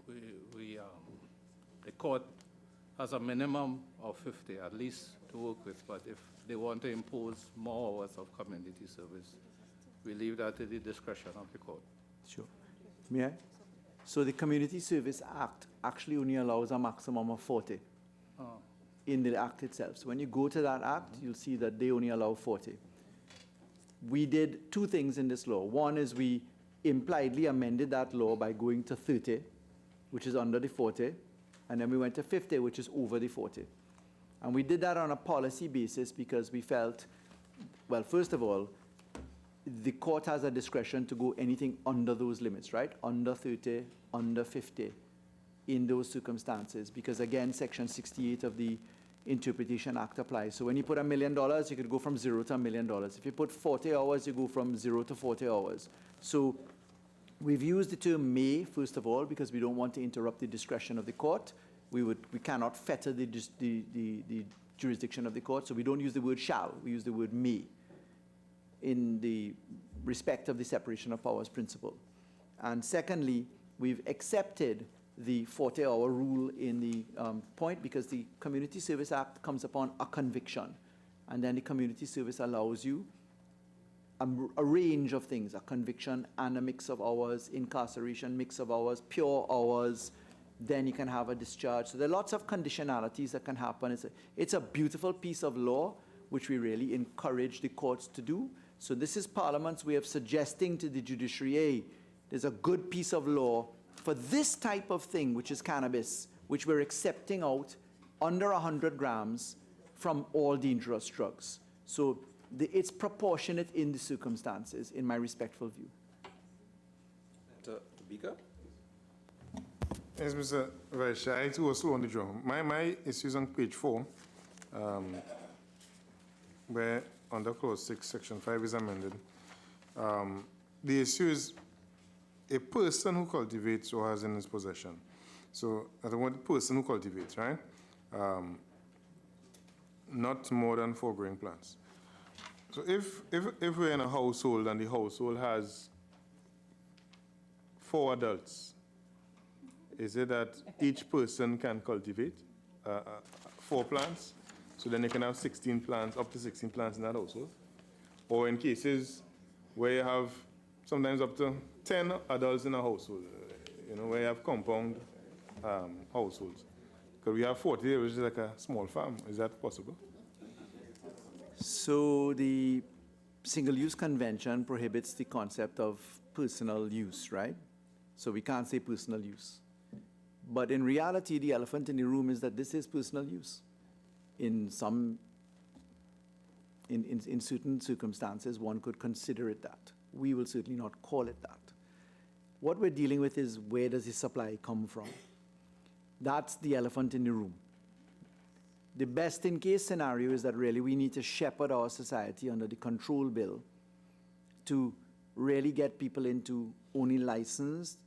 the court has a minimum of 50 at least to work with, but if they want to impose more hours of community service, we leave that to the discretion of the court. Sure. May I? So the Community Service Act actually only allows a maximum of 40 in the act itself. So when you go to that act, you'll see that they only allow 40. We did two things in this law. One is we impliedly amended that law by going to 30, which is under the 40, and then we went to 50, which is over the 40. And we did that on a policy basis because we felt, well, first of all, the court has a discretion to go anything under those limits, right? Under 30, under 50, in those circumstances. Because again, Section 68 of the Interpretation Act applies. So when you put $1 million, you could go from 0 to $1 million. If you put 40 hours, you go from 0 to 40 hours. So we've used the term may, first of all, because we don't want to interrupt the discretion of the court. We cannot fetter the jurisdiction of the court, so we don't use the word shall, we use the word may in the respect of the separation of powers principle. And secondly, we've accepted the 40-hour rule in the point because the Community Service Act comes upon a conviction. And then the community service allows you a range of things, a conviction and a mix of hours, incarceration, mix of hours, pure hours, then you can have a discharge. So there are lots of conditionalities that can happen. It's a beautiful piece of law, which we really encourage the courts to do. So this is Parliament's way of suggesting to the judiciary, hey, there's a good piece of law for this type of thing, which is cannabis, which we're accepting out under 100 grams from all dangerous drugs. So it's proportionate in the circumstances, in my respectful view. Beaker? Yes, Mr. Vice Chair, I too was slow on the draw. My issue is on page 4, where under clause 6, section 5 is amended. The issue is a person who cultivates or has in his possession. So I don't want the person who cultivates, right? Not more than 4 growing plants. So if we're in a household and the household has 4 adults, is it that each person can cultivate 4 plants? So then they can have 16 plants, up to 16 plants in that household? Or in cases where you have sometimes up to 10 adults in a household, where you have compound households. Because we have 40, which is like a small farm. Is that possible? So the Single-Use Convention prohibits the concept of personal use, right? So we can't say personal use. But in reality, the elephant in the room is that this is personal use. In certain circumstances, one could consider it that. We will certainly not call it that. What we're dealing with is where does the supply come from? That's the elephant in the room. The best in case scenario is that really we need to shepherd our society under the control bill to really get people into only licensed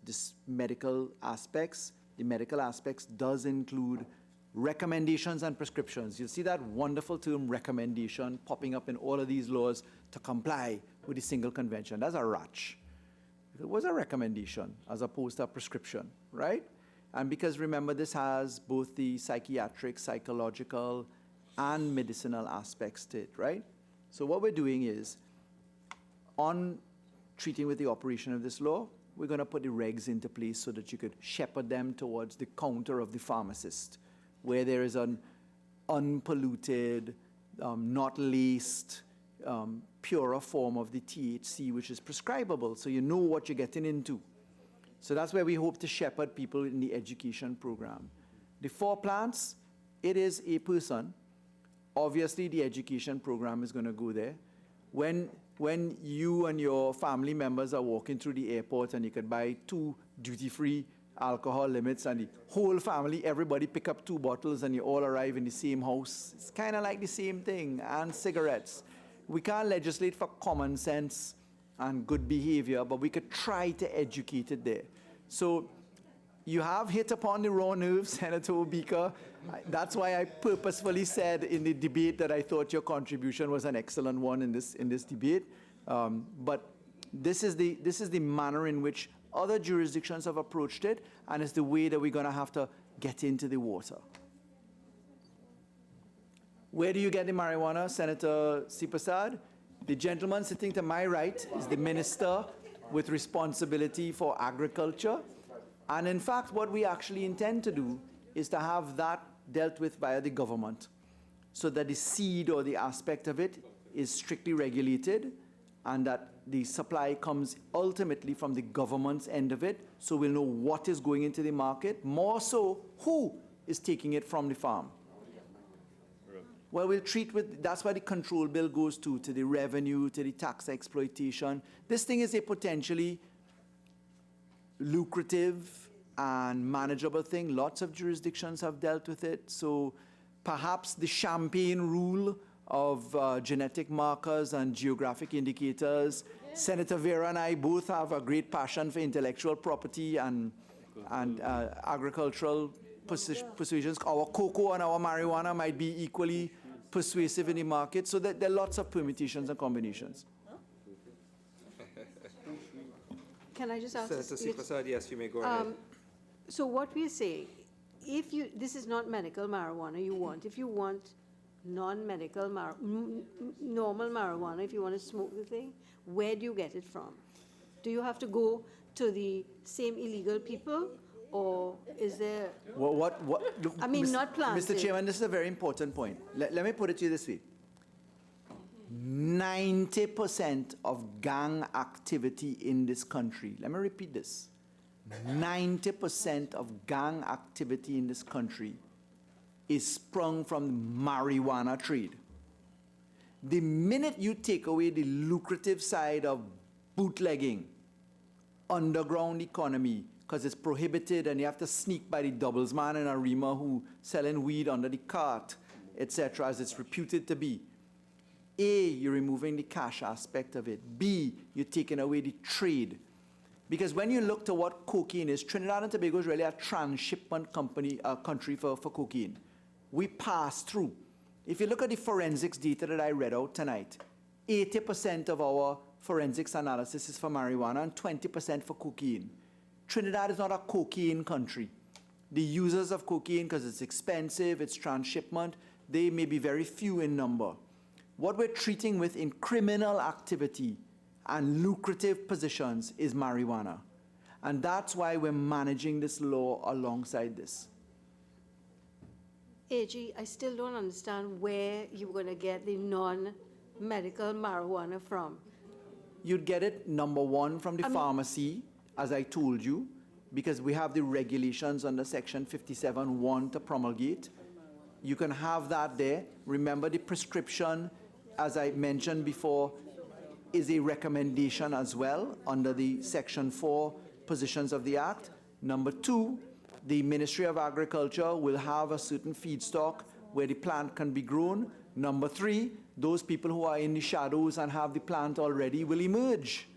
medical aspects. The medical aspects does include recommendations and prescriptions. You'll see that wonderful term recommendation popping up in all of these laws to comply with the single convention. That's a ratch. It was a recommendation as opposed to a prescription, right? And because remember, this has both the psychiatric, psychological, and medicinal aspects to it, right? So what we're doing is, on treating with the operation of this law, we're going to put the regs into place so that you could shepherd them towards the counter of the pharmacist, where there is an unpolluted, not laced, purer form of the THC, which is prescribable, so you know what you're getting into. So that's where we hope to shepherd people in the education program. The 4 plants, it is a person. Obviously, the education program is going to go there. When you and your family members are walking through the airport and you could buy 2 duty-free alcohol limits and the whole family, everybody pick up 2 bottles and you all arrive in the same house, it's kind of like the same thing, and cigarettes. We can't legislate for common sense and good behavior, but we could try to educate it there. So you have hit upon the raw nerves, Senator Beaker. That's why I purposefully said in the debate that I thought your contribution was an excellent one in this debate. But this is the manner in which other jurisdictions have approached it, and it's the way that we're going to have to get into the water. Where do you get the marijuana, Senator Sipasad? The gentleman sitting to my right is the minister with responsibility for agriculture. And in fact, what we actually intend to do is to have that dealt with via the government, so that the seed or the aspect of it is strictly regulated, and that the supply comes ultimately from the government's end of it, so we'll know what is going into the market, more so who is taking it from the farm. Well, we'll treat with, that's why the control bill goes to the revenue, to the tax exploitation. This thing is a potentially lucrative and manageable thing. Lots of jurisdictions have dealt with it. So perhaps the champagne rule of genetic markers and geographic indicators. Senator Vera and I both have a great passion for intellectual property and agricultural persuasions. Our cocoa and our marijuana might be equally persuasive in the market, so that there are lots of permutations and combinations. Can I just ask? Senator this? Prasad, yes, you may go ahead. So what we're saying, this is not medical marijuana you want. If you want non-medical, normal marijuana, if you want to smoke the thing, where do you get it from? Do you have to go to the same illegal people, or is there? I mean, not planted. Mr. Chairman, this is a very important point. Let me put it to you this way. 90% of gang activity in this country, let me repeat this, 90% of gang activity in this country is sprung from the marijuana trade. The minute you take away the lucrative side of bootlegging, underground economy, because it's prohibited and you have to sneak by the doubles man in a Rima who selling weed under the cart, etc., as it's reputed to be. A, you're removing the cash aspect of it. B, you're taking away the trade. Because when you look to what cocaine is, Trinidad and Tobago is really a transshipment country for cocaine. We pass through. If you look at the forensics data that I read out tonight, 80% of our forensics analysis is for marijuana and 20% for cocaine. Trinidad is not a cocaine country. The users of cocaine, because it's expensive, it's transshipment, they may be very few in number. What we're treating with in criminal activity and lucrative positions is marijuana. And that's why we're managing this law alongside this. AG, I still don't understand where you're going to get the non-medical marijuana from. You'd get it, number one, from the pharmacy, as I told you, because we have the regulations under Section 57(1) to promulgate. You can have that there. Remember, the prescription, as I mentioned before, is a recommendation as well under the Section 4 positions of the Act. Number two, the Ministry of Agriculture will have a certain feedstock where the plant can be grown. Number three, those people who are in the shadows and have the plant already will emerge.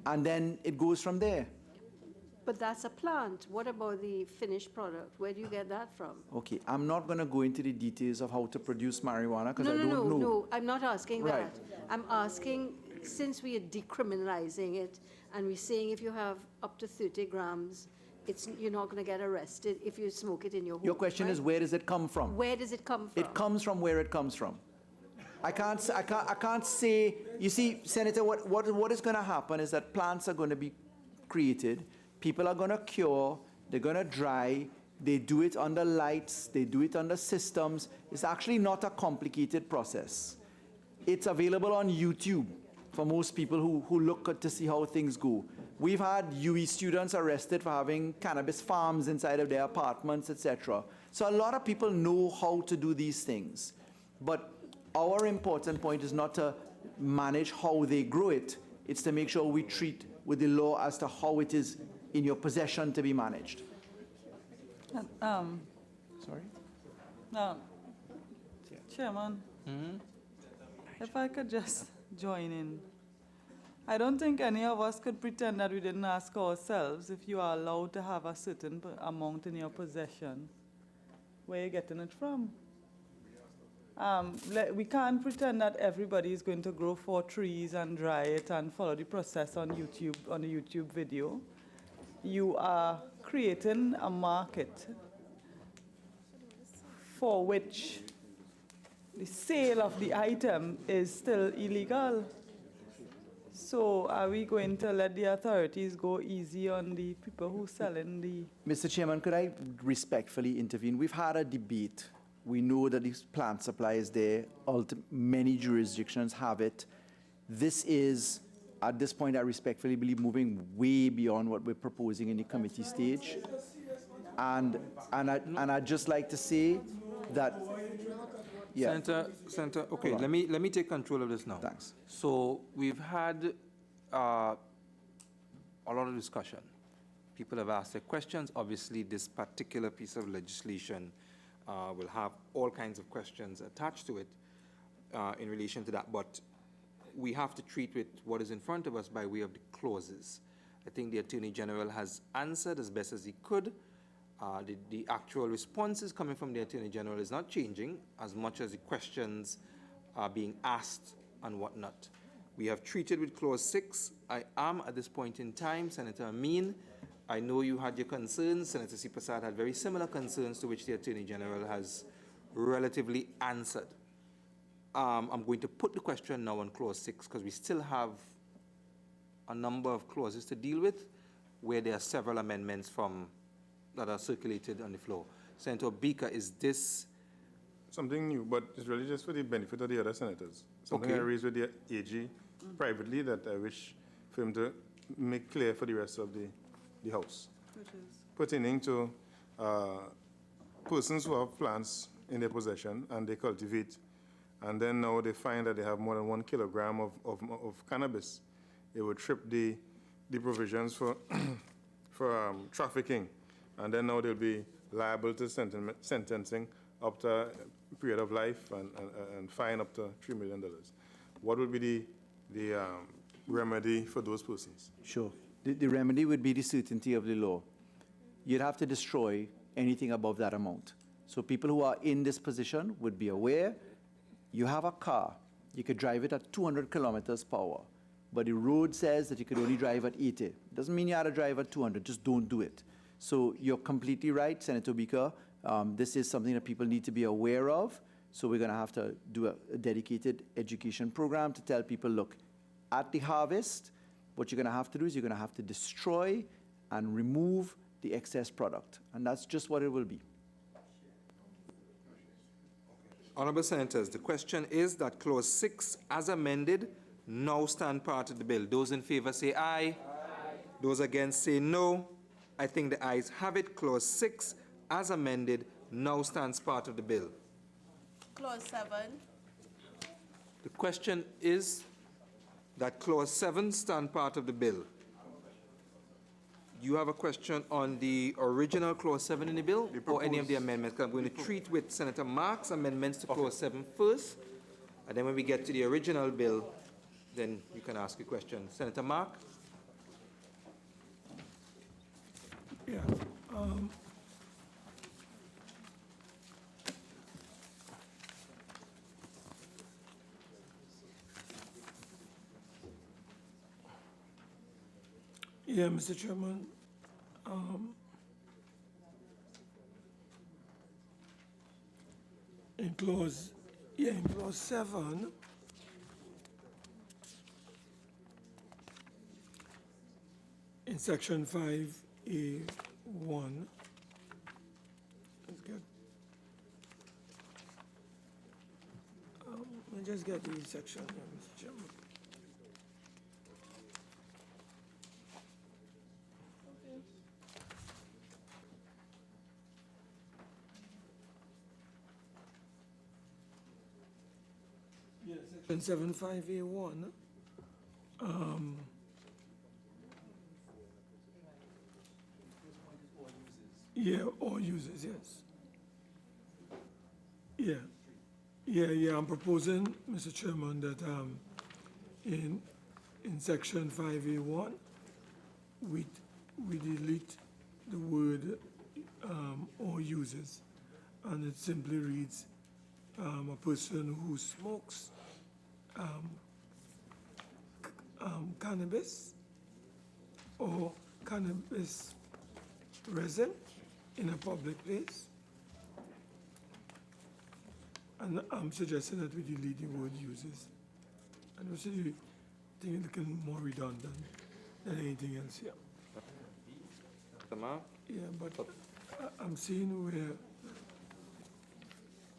And then it goes from there. But that's a plant. What about the finished product? Where do you get that from? Okay, I'm not going to go into the details of how to produce marijuana because I don't know. No, I'm not asking Right. that. I'm asking, since we are decriminalizing it, and we're saying if you have up to 30 grams, you're not going to get arrested if you smoke it in your home. Your question right? is, where does it come from? Where does it come from? It comes from where it comes from. I can't say, you see, Senator, what is going to happen is that plants are going to be created, people are going to cure, they're going to dry, they do it under lights, they do it under systems. It's actually not a complicated process. It's available on YouTube for most people who look to see how things go. We've had UE students arrested for having cannabis farms inside of their apartments, etc. So a lot of people know how to do these things. But our important point is not to manage how they grow it. It's to make sure we treat with the law as to how it is in your possession to be managed. Sorry? Chairman, if I could just join in. I don't think any of us could pretend that we didn't ask ourselves if you are allowed to have a certain amount in your possession, where you're getting it from. We can't pretend that everybody is going to grow 4 trees and dry it and follow the process on YouTube, on a YouTube video. You are creating a market for which the sale of the item is still illegal. So are we going to let the authorities go easy on the people who selling the... Mr. Chairman, could I respectfully intervene? We've had a debate. We know that the plant supply is there. Many jurisdictions have it. This is, at this point, I respectfully believe, moving way beyond what we're proposing in the committee stage. And I'd just like to say that... Yeah. Senator, okay, let me take control of this now. Thanks. So we've had a lot of discussion. People have asked their questions. Obviously, this particular piece of legislation will have all kinds of questions attached to it in relation to that. But we have to treat with what is in front of us by way of the clauses. I think the Attorney General has answered as best as he could. The actual responses coming from the Attorney General is not changing as much as the questions are being asked and whatnot. We have treated with clause 6. I am, at this point in time, Senator Amin, I know you had your concerns. Senator Sipasad had very similar concerns to which the Attorney General has relatively answered. I'm going to put the question now on clause 6 because we still have a number of clauses to deal with where there are several amendments that are circulated on the floor. Senator Beaker, is this Something new, but it's really just for the benefit of the other senators. Something Okay. I raised with the AG privately that I wish for him to make clear for the rest of the House. Which is? Pertaining to persons who have plants in their possession and they cultivate, and then now they find that they have more than 1 kilogram of cannabis. It would trip the provisions for trafficking, and then now they'll be liable to sentencing up to a period of life and fine up to $3 million. What would be the remedy for those persons? Sure. The remedy would be the certainty of the law. You'd have to destroy anything above that amount. So people who are in this position would be aware. You have a car, you could drive it at 200 kilometers per hour, but the road says that you could only drive at 80. Doesn't mean you have to drive at 200, just don't do it. So you're completely right, Senator Beaker. This is something that people need to be aware of. So we're going to have to do a dedicated education program to tell people, look, at the harvest, what you're going to have to do is you're going to have to destroy and remove the excess product. And that's just what it will be. Honourable Senators, the question is that clause 6, as amended, now stand part of the bill. Those in favour say aye. Aye. Those against say no. I think the ayes have it. Clause 6, as amended, now stands part of the bill. Clause 7. The question is that clause 7 stand part of the bill. You have a question on the original clause 7 in the bill or any of the amendments? 'Cause I'm going to treat with Senator Mark's amendments to clause 7 first, and then when we get to the original bill, then you can ask a question. Senator Mark? Yeah. Yeah, Mr. Chairman. In clause 7, in section 5A1, let's get, let me just get the section here, Mr. Chairman. Section 75A1. Yeah, all users, yes. Yeah, I'm proposing, Mr. Chairman, that in section 5A1, we delete the word all users, and it simply reads a person who smokes cannabis or cannabis resin in a public place. And I'm suggesting that we delete the word users. And also I think it's looking more redundant than anything else here. Senator Mark? Yeah, but I'm seeing where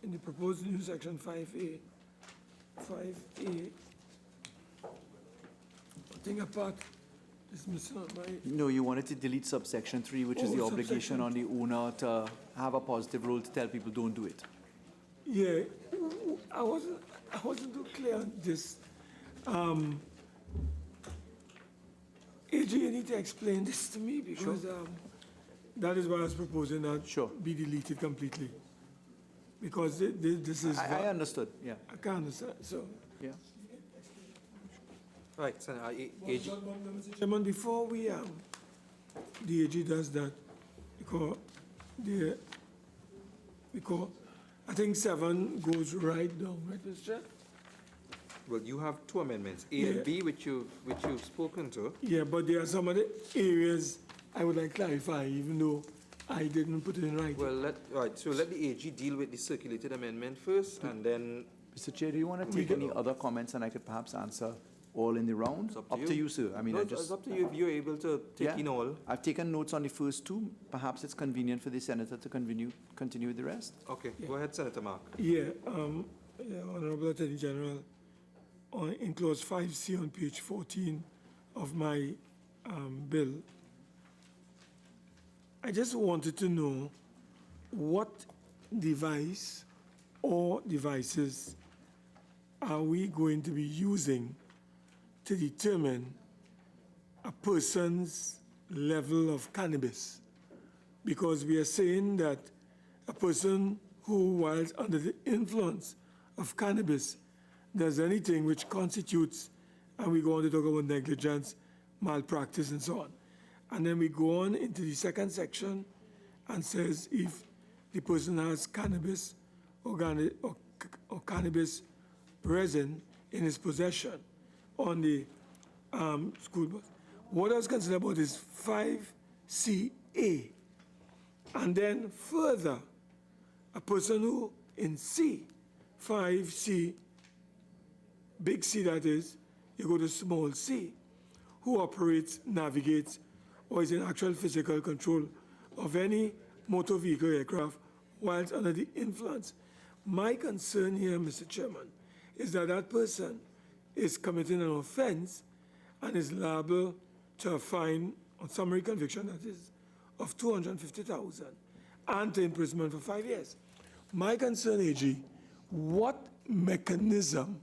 in the proposed new section 5A, I think a part is missing on my, No, you wanted to delete subsection 3, which is the Oh, obligation on the owner to have a positive role to tell people don't do it. yeah, I wasn't too clear on this. AG, you need to explain this to me because that is why I was proposing that Sure. be deleted completely. Because this is. I understood, yeah. I can't understand, so. Yeah. Right, Senator AG. Mr. Chairman, before we, the AG does that, because I think 7 goes right down, right, Mr. Chair? Well, you have two amendments, A and B, which you've spoken to. Yeah, but there are some other areas I would like to clarify, even though I didn't put it in writing. Well, so let the AG deal with the circulated amendment first, and then Mr. Chair, do you want to take any other comments and I could perhaps answer all in the round? It's up to to you. you, sir. I mean, no, I it's just. up to you if you're able to take in all. I've taken notes on the first two. Perhaps it's convenient for the senator to continue with the rest. Okay, go ahead, Senator Mark. Yeah, Honorable Attorney General, in clause 5C on page 14 of my bill, I just wanted to know what device or devices are we going to be using to determine a person's level of cannabis? Because we are saying that a person who, while under the influence of cannabis, does anything which constitutes, and we go on to talk about negligence, malpractice, and so on. And then we go on into the second section and says if the person has cannabis or cannabis resin in his possession on the school bus. What I was concerned about is 5CA. And then further, a person who in C, 5C, big C that is, you go to small c, who operates, navigates, or is in actual physical control of any motor vehicle aircraft whilst under the influence. My concern here, Mr. Chairman, is that that person is committing an offense and is liable to a fine on summary conviction that is of 250,000 and to imprisonment for 5 years. My concern, AG, what mechanism,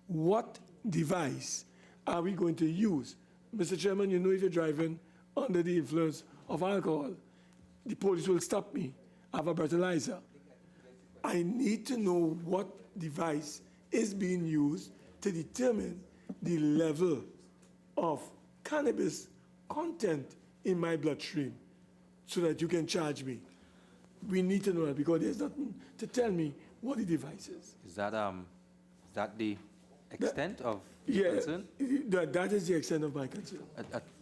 what device are we going to use? Mr. Chairman, you know if you're driving under the influence of alcohol, the police will stop me. I have a breathalyzer. I need to know what device is being used to determine the level of cannabis content in my bloodstream so that you can charge me. We need to know that because there's nothing to tell me what the device is. Is that the extent of Yeah, concern? that is the extent of my concern.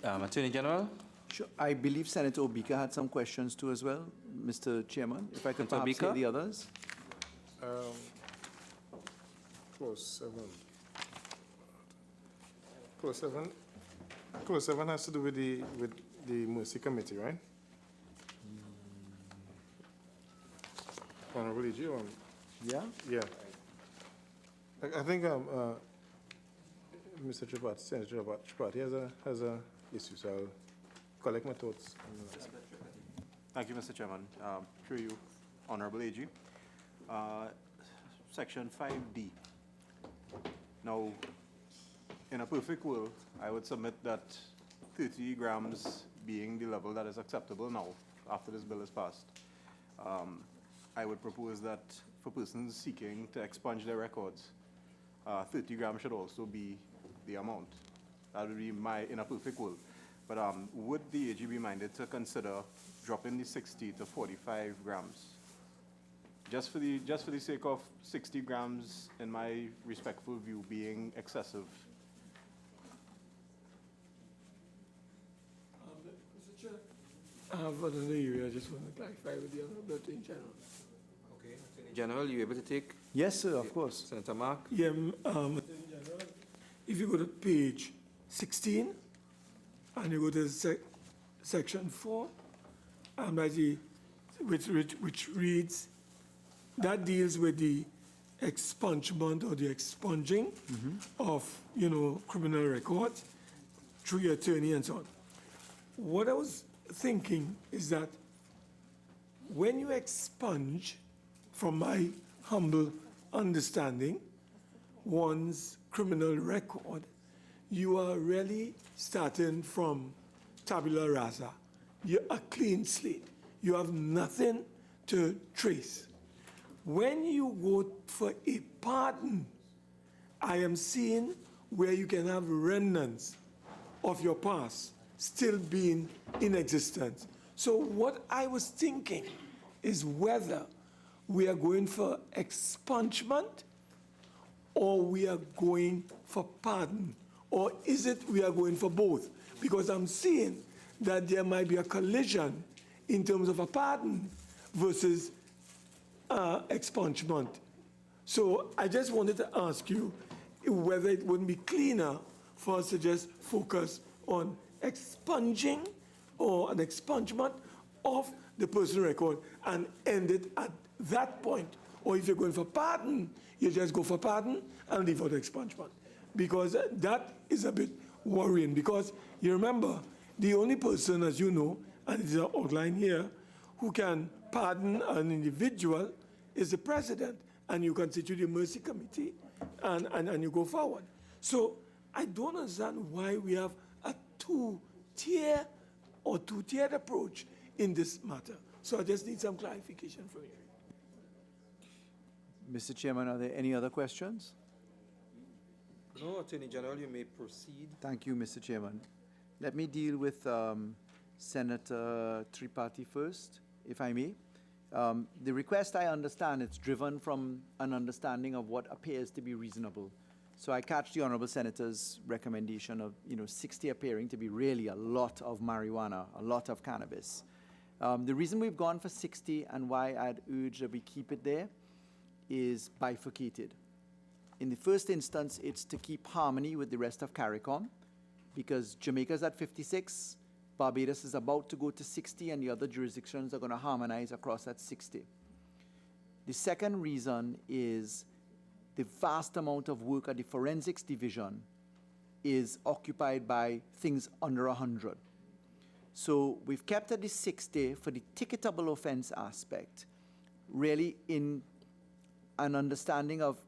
Attorney General? Sure. I believe Senator Obika had some questions too as well, Mr. Chairman. If I could Senator perhaps Obika? take the others. Clause 7. Clause 7 has to do with the Mercy Committee, right? Honorable AG, Yeah? yeah. I think Mr. Tripathi, Senator Tripathi has a issue, so I'll collect my thoughts. Thank you, Mr. Chairman. Through you, Honorable AG. Section 5D. Now, in a perfect world, I would submit that 30 grams being the level that is acceptable now, after this bill is passed. I would propose that for persons seeking to expunge their records, 30 grams should also be the amount. That would be in a perfect world. But would the AG be minded to consider dropping the 60 to 45 grams? Just for the sake of 60 grams, in my respectful view, being excessive. Mr. Chair, I have another area I just want to clarify with the Honorable Attorney General. Okay, Attorney General, you able to take? Yes, sir, of course. Senator Mark? Yeah, Attorney General, if you go to page 16 and you go to section 4, which reads, that deals with the expungement or the expunging of, criminal records through your attorney and so on. What I was thinking is that when you expunge, from my humble understanding, one's criminal record, you are really starting from tabula rasa. You're a clean slate. You have nothing to trace. When you go for a pardon, I am seeing where you can have remnants of your past still being in existence. So what I was thinking is whether we are going for expungement or we are going for pardon? Or is it we are going for both? Because I'm seeing that there might be a collision in terms of a pardon versus expungement. So I just wanted to ask you whether it wouldn't be cleaner for us to just focus on expunging or an expungement of the personal record and end it at that point. Or if you're going for pardon, you just go for pardon and leave out the expungement. Because that is a bit worrying. Because you remember, the only person, as you know, and it is outlined here, who can pardon an individual is the president. And you constitute the mercy committee and you go forward. So I don't understand why we have a two-tiered approach in this matter. So I just need some clarification from you. Mr. Chairman, are there any other questions? No, Attorney General, you may proceed. Thank you, Mr. Chairman. Let me deal with Senator Tripathi first, if I may. The request, I understand, it's driven from an understanding of what appears to be reasonable. So I catch the Honourable Senator's recommendation of 60 appearing to be really a lot of marijuana, a lot of cannabis. The reason we've gone for 60 and why I'd urge that we keep it there is bifurcated. In the first instance, it's to keep harmony with the rest of CARICOM, because Jamaica's at 56, Barbados is about to go to 60, and the other jurisdictions are going to harmonize across at 60. The second reason is the vast amount of work at the forensics division is occupied by things under 100. So we've kept at the 60 for the ticketable offense aspect, really in an understanding of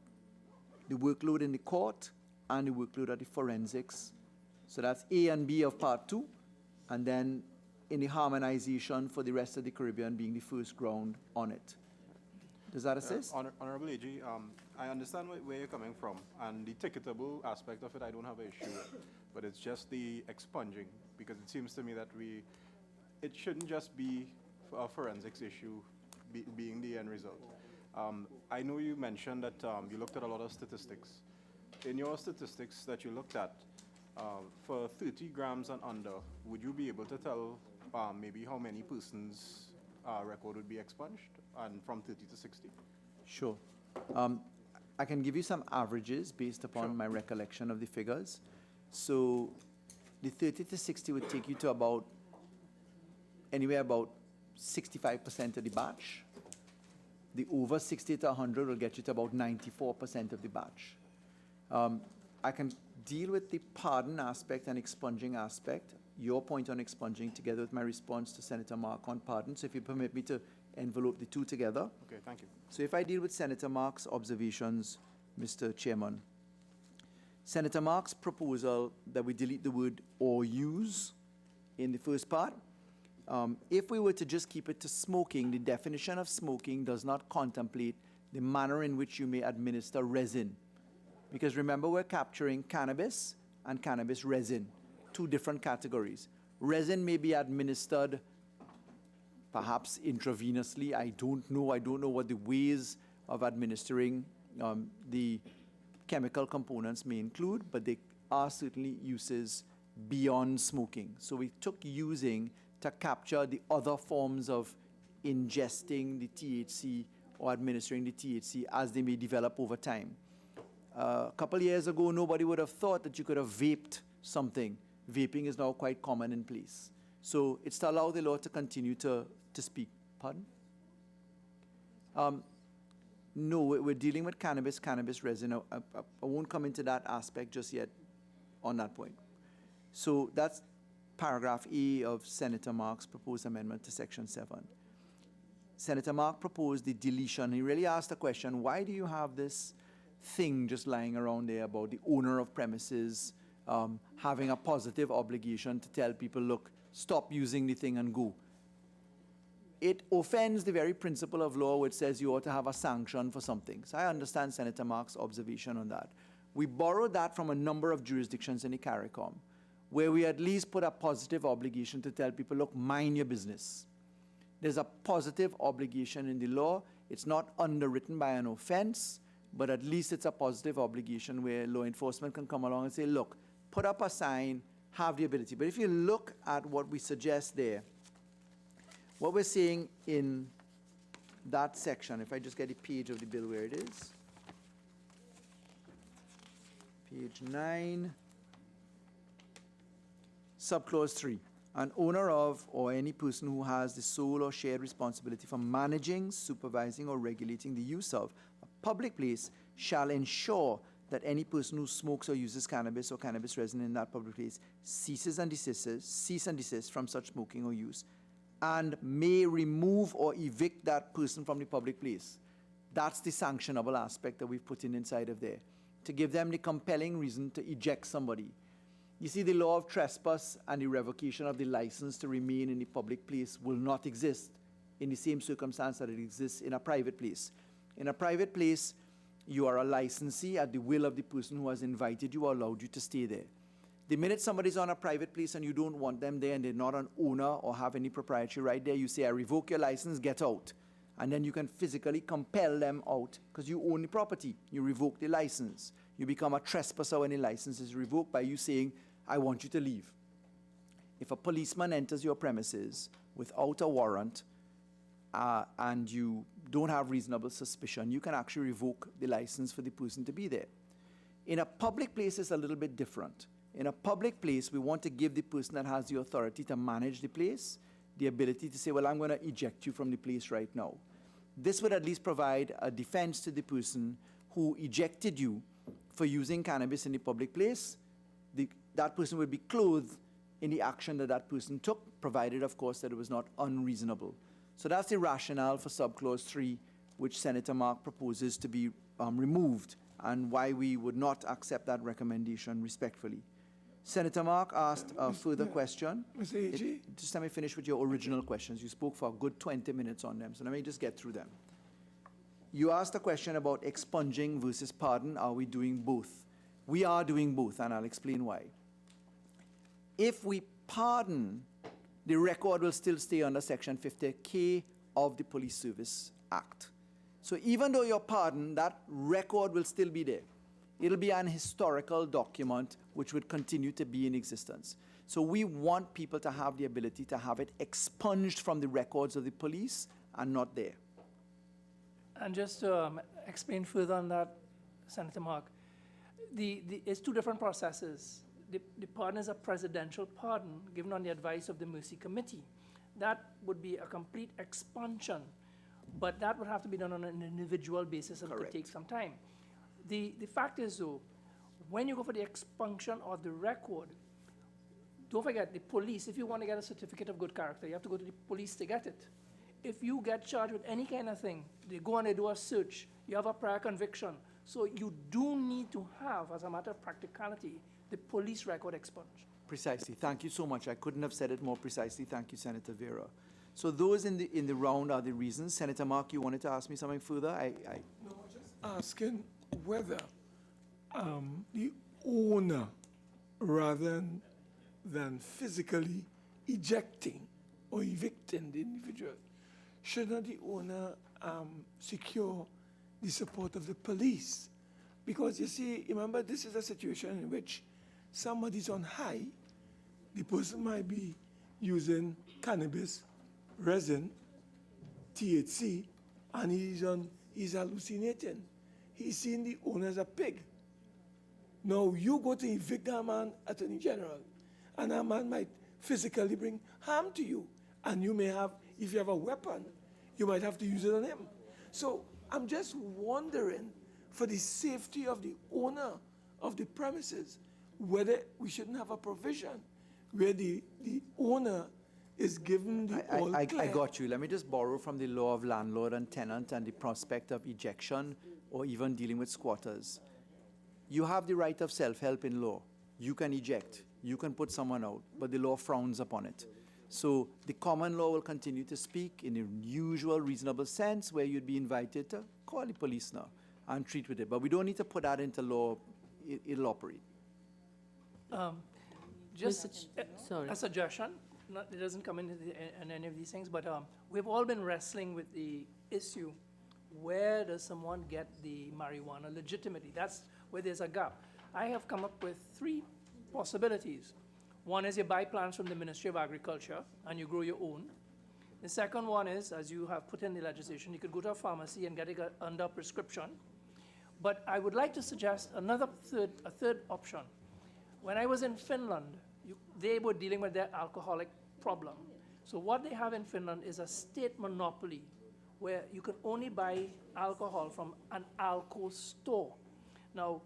the workload in the court and the workload at the forensics. So that's A and B of part 2, and then in the harmonization for the rest of the Caribbean being the first ground on it. Does that assist? Honorable AG, I understand where you're coming from, and the ticketable aspect of it I don't have an issue with, but it's just the expunging, because it seems to me that it shouldn't just be a forensics issue being the end result. I know you mentioned that you looked at a lot of statistics. In your statistics that you looked at, for 30 grams and under, would you be able to tell maybe how many persons' record would be expunged, and from 30 to 60? Sure. I can give you some averages based upon my recollection of the figures. So the 30 to 60 would take you to anywhere about 65% of the batch. The over 60 to 100 will get you to about 94% of the batch. I can deal with the pardon aspect and expunging aspect, your point on expunging, together with my response to Senator Mark on pardon. So if you permit me to envelope the two together. Okay, thank you. So if I deal with Senator Mark's observations, Mr. Chairman. Senator Mark's proposal that we delete the word or use in the first part. If we were to just keep it to smoking, the definition of smoking does not contemplate the manner in which you may administer resin. Because remember, we're capturing cannabis and cannabis resin, two different categories. Resin may be administered perhaps intravenously. I don't know what the ways of administering the chemical components may include, but there are certainly uses beyond smoking. So we took using to capture the other forms of ingesting the THC or administering the THC as they may develop over time. A couple years ago, nobody would have thought that you could have vaped something. Vaping is now quite common in place. So it's to allow the law to continue to speak. Pardon? No, we're dealing with cannabis resin. I won't come into that aspect just yet on that point. So that's paragraph A of Senator Mark's proposed amendment to Section 7. Senator Mark proposed the deletion. He really asked the question, why do you have this thing just lying around there about the owner of premises having a positive obligation to tell people, look, stop using the thing and go? It offends the very principle of law which says you ought to have a sanction for something. So I understand Senator Mark's observation on that. We borrowed that from a number of jurisdictions in the CARICOM, where we at least put a positive obligation to tell people, look, mind your business. There's a positive obligation in the law. It's not underwritten by an offense, but at least it's a positive obligation where law enforcement can come along and say, look, put up a sign, have the ability. But if you look at what we suggest there, what we're saying in that section, if I just get the page of the bill where it is, page 9, subclause 3. An owner of or any person who has the sole or shared responsibility for managing, supervising, or regulating the use of a public place shall ensure that any person who smokes or uses cannabis or cannabis resin in that public place cease and desist from such smoking or use, and may remove or evict that person from the public place. That's the sanctionable aspect that we've put in inside of there, to give them the compelling reason to eject somebody. You see, the law of trespass and the revocation of the license to remain in the public place will not exist in the same circumstance that it exists in a private place. In a private place, you are a licensee at the will of the person who has invited you or allowed you to stay there. The minute somebody's on a private place and you don't want them there and they're not an owner or have any proprietary right there, you say, I revoke your license, get out. And then you can physically compel them out because you own the property. You revoke the license. You become a trespasser when the license is revoked by you saying, I want you to leave. If a policeman enters your premises without a warrant and you don't have reasonable suspicion, you can actually revoke the license for the person to be there. In a public place, it's a little bit different. In a public place, we want to give the person that has the authority to manage the place the ability to say, well, I'm going to eject you from the place right now. This would at least provide a defense to the person who ejected you for using cannabis in the public place. That person would be clothed in the action that that person took, provided, of course, that it was not unreasonable. So that's the rationale for subclause 3, which Senator Mark proposes to be removed, and why we would not accept that recommendation respectfully. Senator Mark asked a further question. Mr. A.G.? Just let me finish with your original questions. You spoke for a good 20 minutes on them, so let me just get through them. You asked a question about expunging versus pardon. Are we doing both? We are doing both, and I'll explain why. If we pardon, the record will still stay under Section 50K of the Police Service Act. So even though you're pardoned, that record will still be there. It'll be an historical document which would continue to be in existence. So we want people to have the ability to have it expunged from the records of the police and not there. And just to explain further on that, Senator Mark, it's two different processes. The pardon is a presidential pardon given on the advice of the Mercy Committee. That would be a complete expunction, but that would have to be done on an individual basis and it could take some time. The fact is, though, when you go for the expunction of the record, don't forget the police. If you want to get a certificate of good character, you have to go to the police to get it. If you get charged with any kind of thing, they go and they do a search, you have a prior conviction. So you do need to have, as a matter of practicality, the police record expunged. Precisely. Thank you so much. I couldn't have said it more precisely. Thank you, Senator Vera. So those in the round are the reasons. Senator Mark, you wanted to ask me something further? No, just asking whether the owner, rather than physically ejecting or evicting the individual, should not the owner secure the support of the police? Because you see, remember, this is a situation in which somebody's on high, the person might be using cannabis, resin, THC, and he's hallucinating. He's seeing the owner as a pig. Now you go to evict that man, Attorney General, and that man might physically bring harm to you. And you may have, if you have a weapon, you might have to use it on him. So I'm just wondering, for the safety of the owner of the premises, whether we shouldn't have a provision where the owner is given the all clear. I got you. Let me just borrow from the law of landlord and tenant and the prospect of ejection or even dealing with squatters. You have the right of self-help in law. You can eject. You can put someone out, but the law frowns upon it. So the common law will continue to speak in a usual reasonable sense where you'd be invited to call the police now and treat with it. But we don't need to put that into law. It'll operate. Just a suggestion, it doesn't come in any of these things, but we've all been wrestling with the issue where does someone get the marijuana legitimately? That's where there's a gap. I have come up with 3 possibilities. One is you buy plants from the Ministry of Agriculture and you grow your own. The second one is, as you have put in the legislation, you could go to a pharmacy and get it under prescription. But I would like to suggest a third option. When I was in Finland, they were dealing with their alcoholic problem. So what they have in Finland is a state monopoly where you can only buy alcohol from an alco store. Now,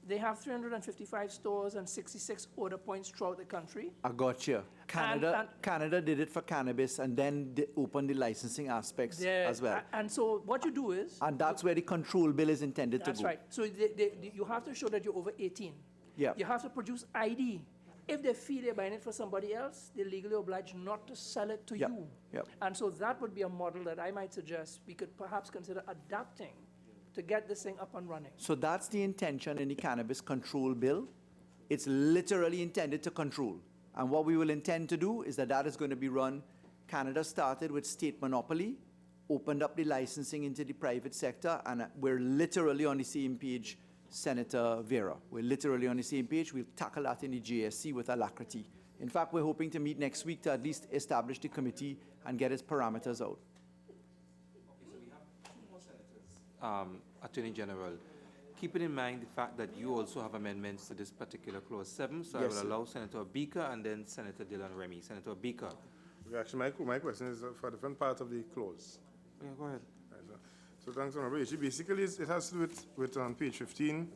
they have 355 stores and 66 order points throughout the country. I got you. Canada did it for cannabis and then they opened the licensing aspects as well. And so what you do is... And that's where the control bill is intended to go. That's right. So you have to show that you're over 18. Yeah. You have to produce ID. If they feel they're buying it for somebody else, they're legally obliged not to sell it to you. Yep. And so that would be a model that I might suggest we could perhaps consider adapting to get this thing up and running. So that's the intention in the cannabis control bill. It's literally intended to control. And what we will intend to do is that is going to be run. Canada started with state monopoly, opened up the licensing into the private sector, and we're literally on the same page, Senator Vera. We're literally on the same page. We'll tackle that in the JSC with alacrity. In fact, we're hoping to meet next week to at least establish the committee and get its parameters out. Attorney General, keeping in mind the fact that you also have amendments to this particular clause 7, so Yes, I sir. will allow Senator Beaker and then Senator Dylan Remy. Senator Beaker. Actually, my question is for a different part of the clause. Yeah, go ahead. Right, so thanks, Honorable H. Basically, it has to do with on page 15,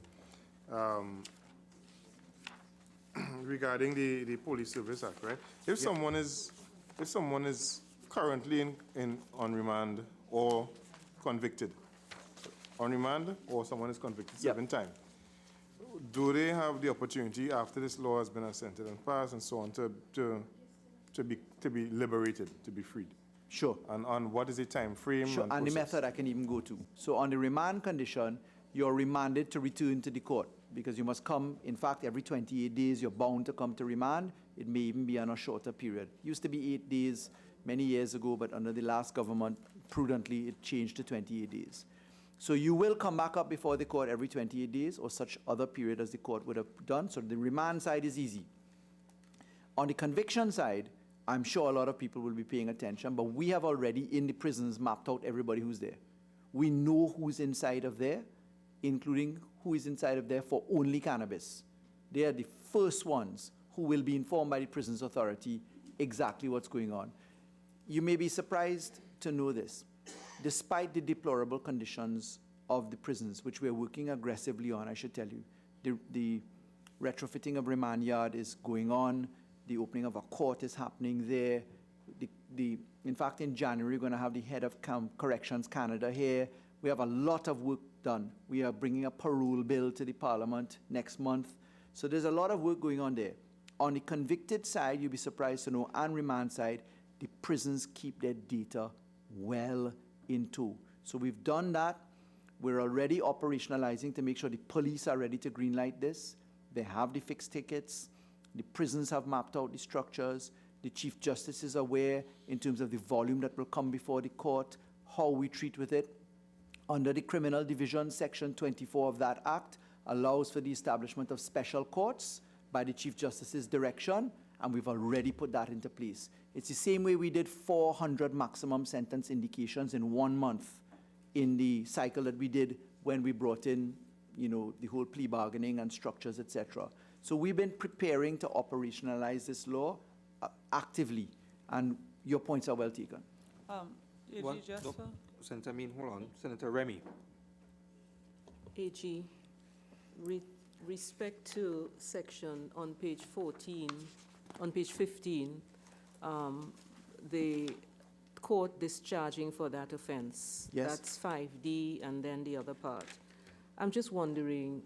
regarding the Police Service Act, right? If someone is currently on remand or convicted, on remand or someone is convicted serving time, do they have the opportunity after this law has been assented and passed and so on to be liberated, to be freed? Sure. And on what is the time frame? Sure, and the method I can even go to. So on the remand condition, you're remanded to return to the court because you must come, in fact, every 28 days, you're bound to come to remand. It may even be on a shorter period. Used to be 8 days many years ago, but under the last government, prudently, it changed to 28 days. So you will come back up before the court every 28 days or such other period as the court would have done. So the remand side is easy. On the conviction side, I'm sure a lot of people will be paying attention, but we have already in the prisons mapped out everybody who's there. We know who's inside of there, including who is inside of there for only cannabis. They are the first ones who will be informed by the Prisons Authority exactly what's going on. You may be surprised to know this. Despite the deplorable conditions of the prisons, which we're working aggressively on, I should tell you, the retrofitting of remand yard is going on. The opening of a court is happening there. In fact, in January, we're going to have the head of Corrections Canada here. We have a lot of work done. We are bringing a parole bill to the Parliament next month. So there's a lot of work going on there. On the convicted side, you'll be surprised to know, and remand side, the prisons keep their data well in tow. So we've done that. We're already operationalizing to make sure the police are ready to greenlight this. They have the fixed tickets. The prisons have mapped out the structures. The Chief Justice is aware in terms of the volume that will come before the court, how we treat with it. Under the Criminal Division, Section 24 of that Act allows for the establishment of special courts by the Chief Justice's direction, and we've already put that into place. It's the same way we did 400 maximum sentence indications in 1 month in the cycle that we did when we brought in, the whole plea bargaining and structures, etc. So we've been preparing to operationalize this law actively, and your points are well taken. One- no, Senator, hold on. Senator Remy. AG, respect to section on page 14, on page 15, the court discharging for that offense. Yes. That's 5D and then the other part. I'm just wondering,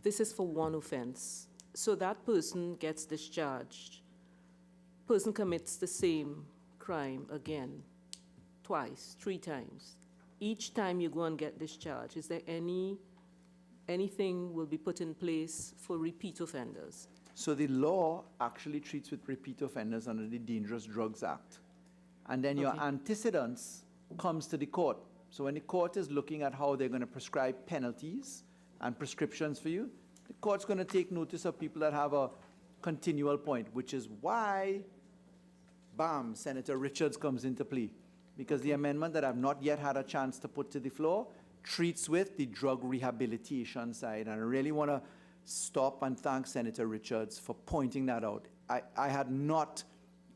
this is for one offense. So that person gets discharged. Person commits the same crime again, twice, 3 times. Each time you go and get discharged, is there anything will be put in place for repeat offenders? So the law actually treats with repeat offenders under the Dangerous Drugs Act. And then your Okay. antecedents comes to the court. So when the court is looking at how they're going to prescribe penalties and prescriptions for you, the court's going to take notice of people that have a continual point, which is why, bam, Senator Richards comes into play. Because the amendment that I've not yet had a chance to put to the floor treats with the drug rehabilitation side. And I really want to stop and thank Senator Richards for pointing that out. I had not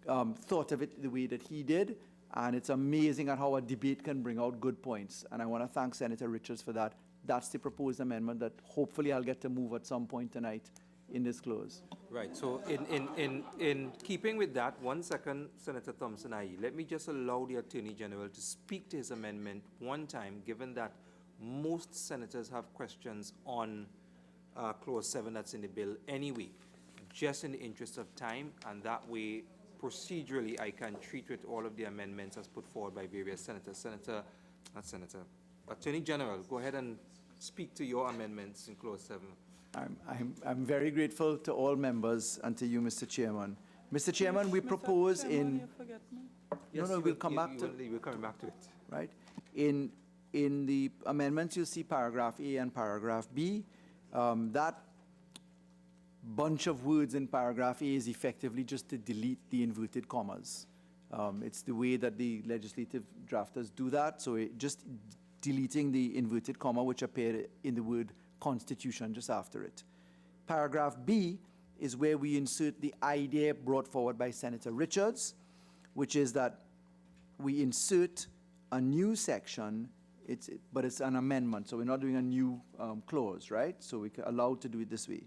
thought of it the way that he did, and it's amazing at how a debate can bring out good points. And I want to thank Senator Richards for that. That's the proposed amendment that hopefully I'll get to move at some point tonight in this close. Right, so in keeping with that, 1 second, Senator Thompson, let me just allow the Attorney General to speak to his amendment one time, given that most senators have questions on Clause 7 that's in the bill anyway, just in the interest of time, and that way, procedurally, I can treat with all of the amendments as put forward by various senators. Attorney General, go ahead and speak to your amendments in Clause 7. I'm very grateful to all members and to you, Mr. Chairman. Mr. Chairman, we propose in... Yes, we'll come back to... We're coming back to it. Right? In the amendments, you'll see paragraph A and paragraph B. That bunch of words in paragraph A is effectively just to delete the inverted commas. It's the way that the legislative drafters do that, so just deleting the inverted comma which appeared in the word Constitution just after it. Paragraph B is where we insert the idea brought forward by Senator Richards, which is that we insert a new section, but it's an amendment, so we're not doing a new clause, right? So we're allowed to do it this way.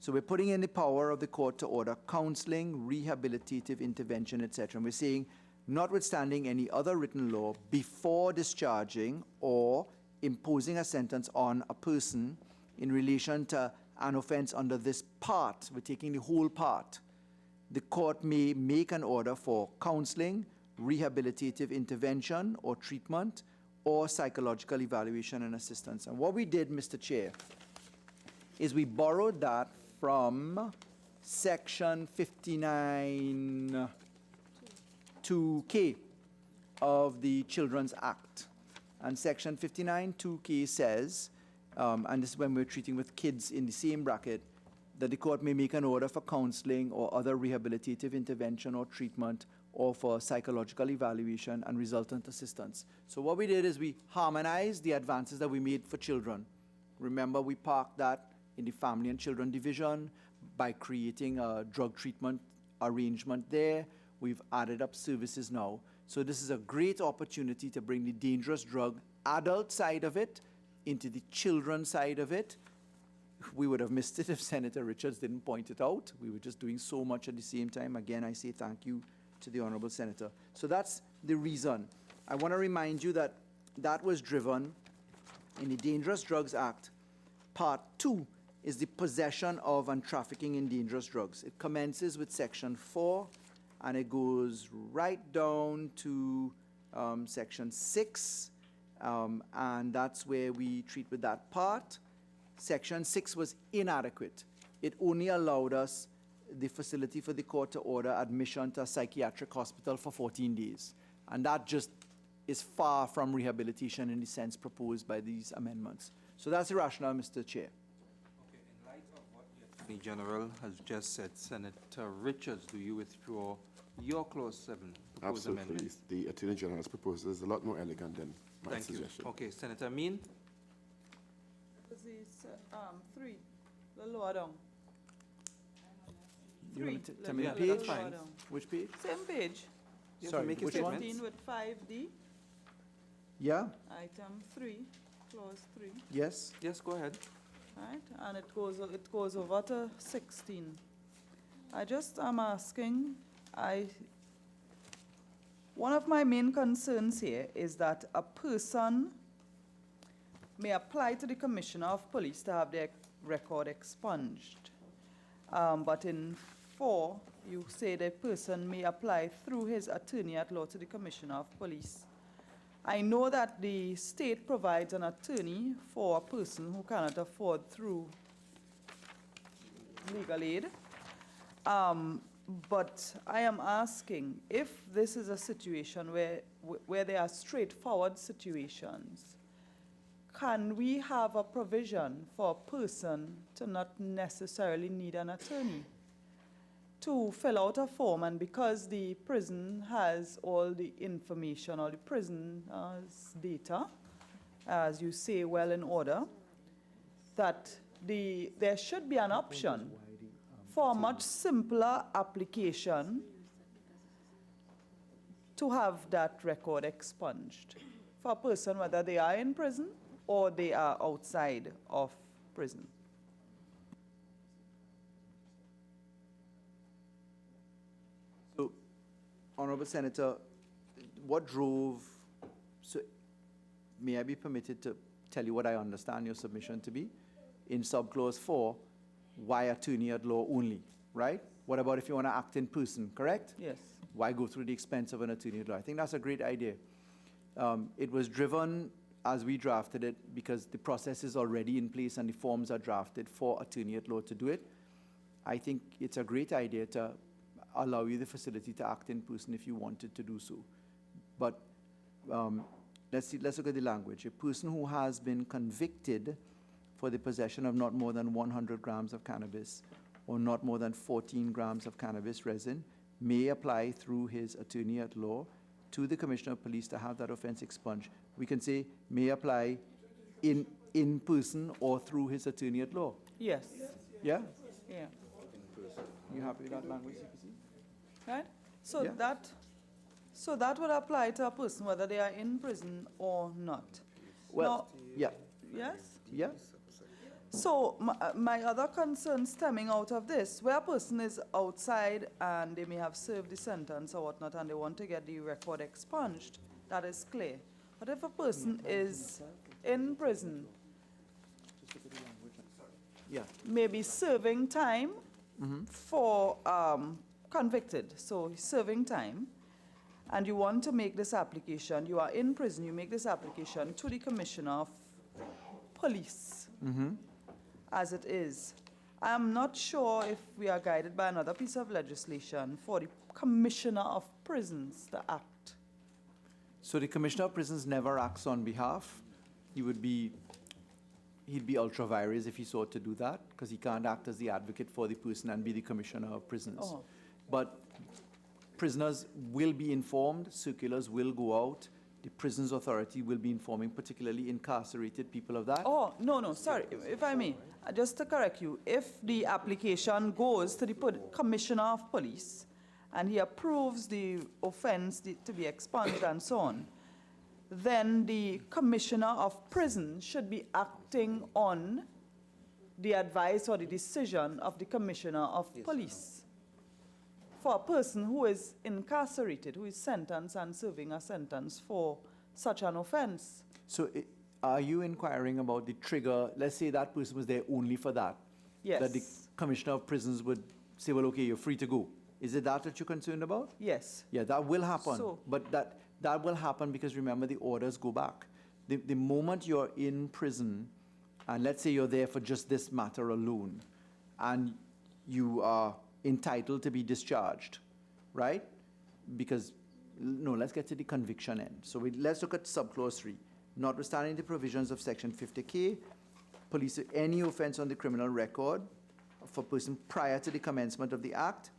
So we're putting in the power of the court to order counseling, rehabilitative intervention, etc. And we're saying, notwithstanding any other written law, before discharging or imposing a sentence on a person in relation to an offense under this part, we're taking the whole part, the court may make an order for counseling, rehabilitative intervention or treatment, or psychological evaluation and assistance. And what we did, Mr. Chair, is we borrowed that from section 59 2K of the Children's Act. And section 59 2K says, and this is when we're treating with kids in the same bracket, that the court may make an order for counseling or other rehabilitative intervention or treatment or for psychological evaluation and resultant assistance. So what we did is we harmonized the advances that we made for children. Remember, we parked that in the Family and Children Division by creating a drug treatment arrangement there. We've added up services now. So this is a great opportunity to bring the dangerous drug adult side of it into the children side of it. We would have missed it if Senator Richards didn't point it out. We were just doing so much at the same time. Again, I say thank you to the Honorable Senator. So that's the reason. I want to remind you that that was driven in the Dangerous Drugs Act. Part 2 is the possession of and trafficking in dangerous drugs. It commences with section 4, and it goes right down to section 6, and that's where we treat with that part. Section 6 was inadequate. It only allowed us the facility for the court to order admission to a psychiatric hospital for 14 days. And that just is far from rehabilitation in the sense proposed by these amendments. So that's the rationale, Mr. Chair. Okay, in light of what the Attorney General has just said, Senator Richards, do you withdraw your Clause 7 proposed Absolutely. amendment? The Attorney General's proposal is a lot more elegant than my Thank suggestion. you. Okay, Senator Amin? Three, the lower down. You Three. want to tell me Yeah, the that's page? fine. Which page? Same page. You have to Sorry, make your which one? statements. 15 with 5D, Yeah? item 3, clause 3, Yes? Yes, go ahead. right? And it goes over to 16. I'm asking, one of my main concerns here is that a person may apply to the Commissioner of Police to have their record expunged. But in 4, you say the person may apply through his attorney at law to the Commissioner of Police. I know that the state provides an attorney for a person who cannot afford through legal aid. But I am asking, if this is a situation where there are straightforward situations, can we have a provision for a person to not necessarily need an attorney to fill out a form, and because the prison has all the information or the prison's data, as you say, well in order, that there should be an option for a much simpler application to have that record expunged for a person, whether they are in prison or they are outside of prison. So, Honorable Senator, what drove, so may I be permitted to tell you what I understand your submission to be? In subclause 4, why attorney at law only, right? What about if you want to act in person, correct? Yes. Why go through the expense of an attorney at law? I think that's a great idea. It was driven, as we drafted it, because the process is already in place and the forms are drafted for attorney at law to do it. I think it's a great idea to allow you the facility to act in person if you wanted to do so. But let's look at the language. A person who has been convicted for the possession of not more than 100 grams of cannabis or not more than 14 grams of cannabis resin may apply through his attorney at law to the Commissioner of Police to have that offense expunged. We can say may apply in person or through his attorney at law. Yes. Yeah? Yeah. You happy with that language, CPC? Right? So Yeah. that would apply to a person whether they are in prison or not. Well, yeah. Yes? Yeah. So my other concern stemming out of this, where a person is outside and they may have served the sentence or whatnot and they want to get the record expunged, that is clear. But if a person is in prison, Yeah. maybe serving time for convicted, so he's serving time, and you want to make this application, you are in prison, you make this application to the Commissioner of Police, as it is. I'm not sure if we are guided by another piece of legislation for the Commissioner of Prisons to act. So the Commissioner of Prisons never acts on behalf. He'd be ultra vires if he sought to do that, because he can't act as the advocate for the person and be the Commissioner of Prisons. Oh. But prisoners will be informed, circulars will go out, the Prisons Authority will be informing particularly incarcerated people of that. Oh, no, sorry, if I may, just to correct you, if the application goes to the Commissioner of Police and he approves the offense to be expunged and so on, then the Commissioner of Prison should be acting on the advice or the decision of the Commissioner of Police for a person who is incarcerated, who is sentenced and serving a sentence for such an offense. So are you inquiring about the trigger? Let's say that person was there only for that. Yes. That the Commissioner of Prisons would say, well, okay, you're free to go. Is it that you're concerned about? Yes. Yeah, that will happen. So- But that will happen because, remember, the orders go back. The moment you're in prison, and let's say you're there for just this matter alone, and you are entitled to be discharged, right? Because, no, let's get to the conviction end. So let's look at subclause 3. Notwithstanding the provisions of Section 50K, police, any offense on the criminal record for person prior to the commencement of the act,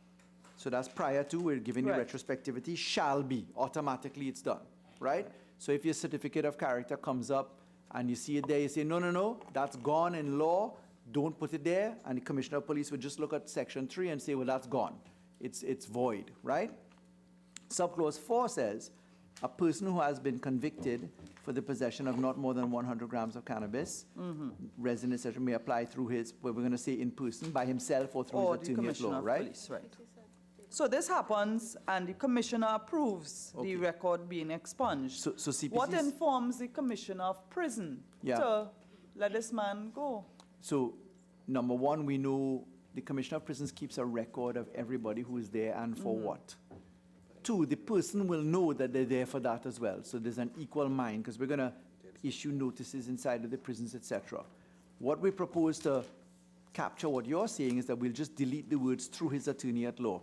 so that's prior to, we're giving you Right. retrospectivity, shall be, automatically it's done, right? So if your certificate of character comes up and you see it there, you say, no, that's gone in law, don't put it there, and the Commissioner of Police would just look at Section 3 and say, well, that's gone. It's void, right? Subclause 4 says, a person who has been convicted for the possession of not more than 100 grams of cannabis, resident, etc., may apply through his, what we're going to say in person, by himself or through Or his the attorney at Commissioner law, of right? Police, right. So this happens and the Commissioner approves the record being expunged. So CPC. What informs the Commissioner of Prison to let this man go? So, number one, we know the Commissioner of Prisons keeps a record of everybody who is there and for what. 2, the person will know that they're there for that as well. So there's an equal mind, because we're going to issue notices inside of the prisons, etc. What we propose to capture what you're saying is that we'll just delete the words through his attorney at law.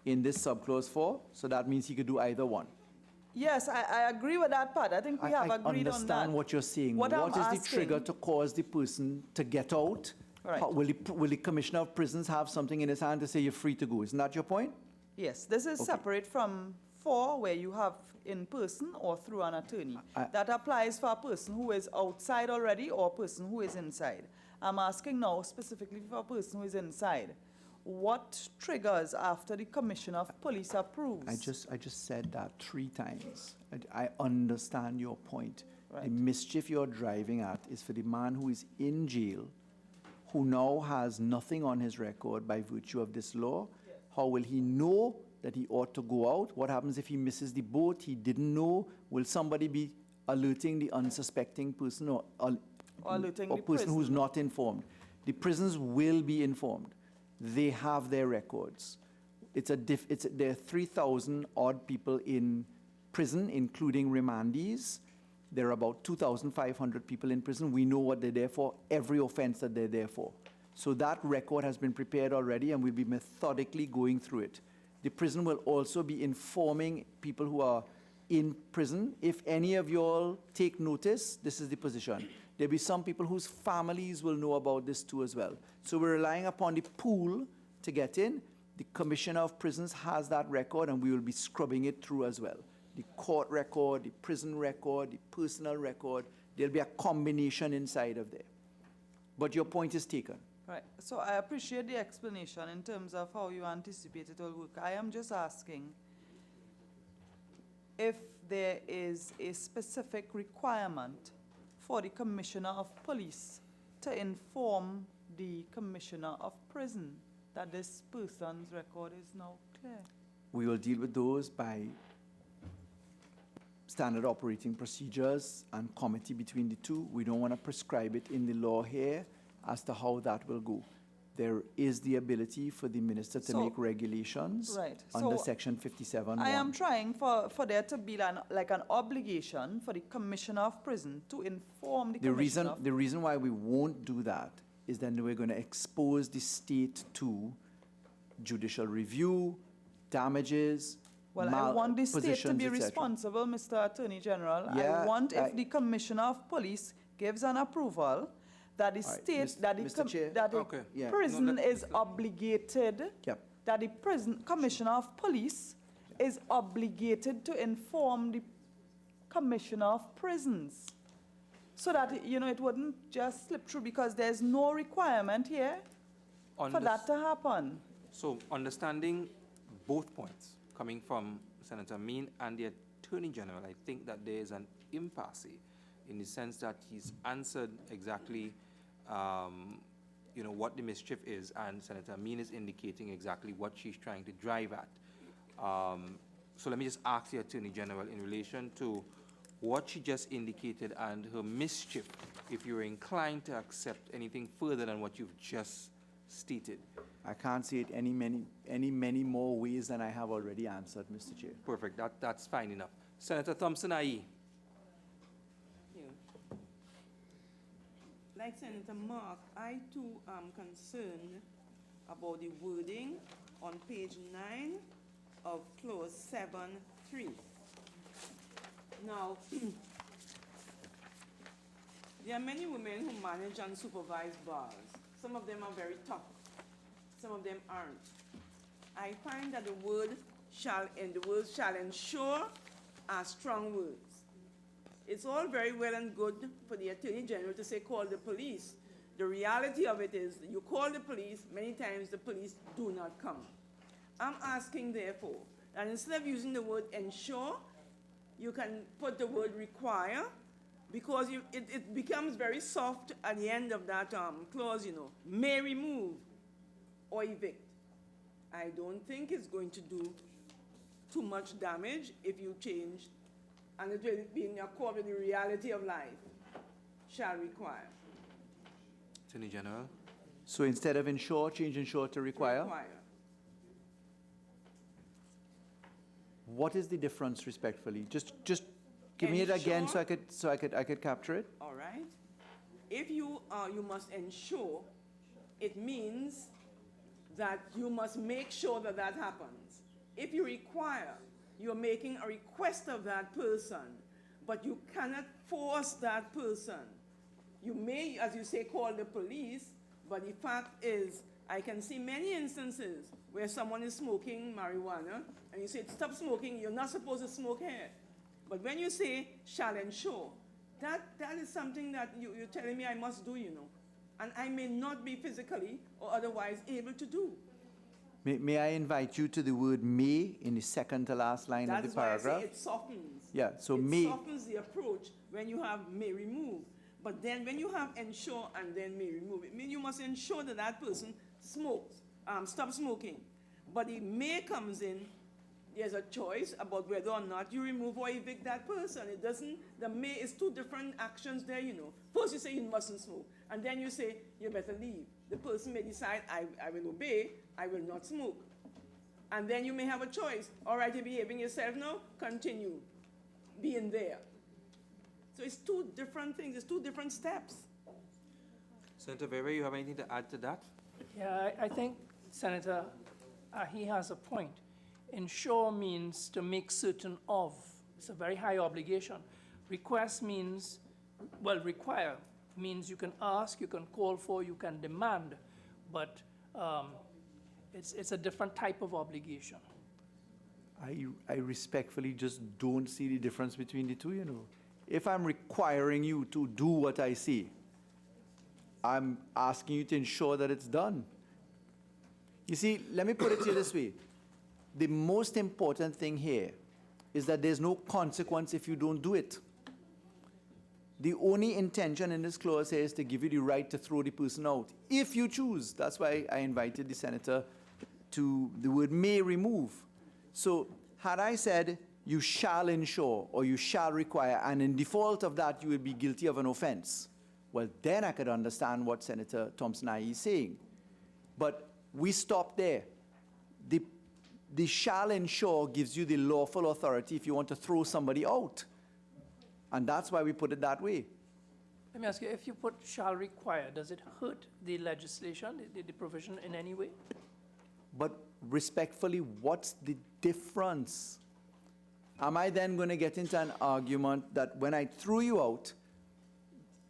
in this subclause 4, so that means he could do either one. Yes, I agree with that part. I think we have I agreed on that. understand what you're saying. What I'm What is the trigger asking- to cause the person to get out? Right. Will the Commissioner of Prisons have something in his hand to say you're free to go? Isn't that your point? Yes, this is Okay. separate from 4, where you have in person or through an attorney. I- That applies for a person who is outside already or a person who is inside. I'm asking now specifically for a person who is inside. What triggers after the Commissioner of Police approves? I just said that 3 times. I understand your point. Right. The mischief you're driving at is for the man who is in jail, who now has nothing on his record by virtue of this law. How will he know that he ought to go out? What happens if he misses the boat? He didn't know. Will somebody be alerting the unsuspecting person or alerting the person who's prison. not informed? The prisons will be informed. They have their records. There are 3,000 odd people in prison, including remandees. There are about 2,500 people in prison. We know what they're there for, every offense that they're there for. So that record has been prepared already, and we'll be methodically going through it. The prison will also be informing people who are in prison. If any of you all take notice, this is the position. There'll be some people whose families will know about this too as well. So we're relying upon the pool to get in. The Commissioner of Prisons has that record, and we will be scrubbing it through as well. The court record, the prison record, the personal record. There'll be a combination inside of there. But your point is taken. Right, so I appreciate the explanation in terms of how you anticipate it will work. I am just asking if there is a specific requirement for the Commissioner of Police to inform the Commissioner of Prison that this person's record is now clear. We will deal with those by standard operating procedures and committee between the two. We don't want to prescribe it in the law here as to how that will go. There is the ability for the minister to So- make regulations Right, under so section 57(1). I am trying for there to be an obligation for the Commissioner of Prison to inform the Commissioner of The reason why we won't do that is then we're going to expose the state to judicial review, damages, Well, I want the state to positions, be et cetera. responsible, Mr. Attorney General. Yeah, I want if the Commissioner of Police gives an approval, that the All right, state, that the, Mr. Chair. that the Okay. Yeah. prison No, is obligated, Yep. that the prison Commissioner of Police is obligated to inform the Commissioner of Prisons. So that, it wouldn't just slip through, because there's no requirement here for that to happen. So understanding both points coming from Senator Mean and the Attorney General, I think that there is an impasse in the sense that he's answered exactly what the mischief is, and Senator Mean is indicating exactly what she's trying to drive at. So let me just ask the Attorney General in relation to what she just indicated and her mischief, if you're inclined to accept anything further than what you've just stated. I can't see it any many more ways than I have already answered, Mr. Chair. Perfect, that's fine enough. Senator Thompson, aye. Like Senator Mark, I too am concerned about the wording on page 9 of clause 7(3). Now, there are many women who manage and supervise bars. Some of them are very tough. Some of them aren't. I find that the words shall ensure are strong words. It's all very well and good for the Attorney General to say call the police. The reality of it is you call the police, many times the police do not come. I'm asking therefore that instead of using the word ensure, you can put the word require, because it becomes very soft at the end of that clause, may remove or evict. I don't think it's going to do too much damage if you change, and it will be in accord with the reality of life, shall require. Attorney General. So instead of ensure, change ensure to require? Require. What is the difference, respectfully? Just give me it again so I could capture it. All right. If you must ensure, it means that you must make sure that that happens. If you require, you're making a request of that person, but you cannot force that person. You may, as you say, call the police, but the fact is, I can see many instances where someone is smoking marijuana, and you say, stop smoking, you're not supposed to smoke here. But when you say, shall ensure, that is something that you're telling me I must do, you know. And I may not be physically or otherwise able to do. May I invite you to the word may in the second to last line of the paragraph? That is why I say it softens. Yeah, so it may. It softens the approach when you have may remove. But then when you have ensure and then may remove, it means you must ensure that that person smokes, stop smoking. But the may comes in, there's a choice about whether or not you remove or evict that person. It doesn't, the may is two different actions there, you know. First you say you mustn't smoke, and then you say you better leave. The person may decide, I will obey, I will not smoke. And then you may have a choice. All right, you're behaving yourself now, continue being there. So it's two different things, it's two different steps. Senator Vera, you have anything to add to that? Yeah, I think, Senator, he has a point. Ensure means to make certain of. It's a very high obligation. Request means, well, require means you can ask, you can call for, you can demand, but it's a different type of obligation. I respectfully just don't see the difference between the two, you know. If I'm requiring you to do what I say, I'm asking you to ensure that it's done. You see, let me put it to you this way. The most important thing here is that there's no consequence if you don't do it. The only intention in this clause here is to give you the right to throw the person out, if you choose. That's why I invited the senator to the word may remove. So had I said you shall ensure or you shall require, and in default of that you will be guilty of an offense, well, then I could understand what Senator Thompson-Aye is saying. But we stop there. The shall ensure gives you the lawful authority if you want to throw somebody out. And that's why we put it that way. Let me ask you, if you put shall require, does it hurt the legislation, the provision in any way? But respectfully, what's the difference? Am I then going to get into an argument that when I threw you out,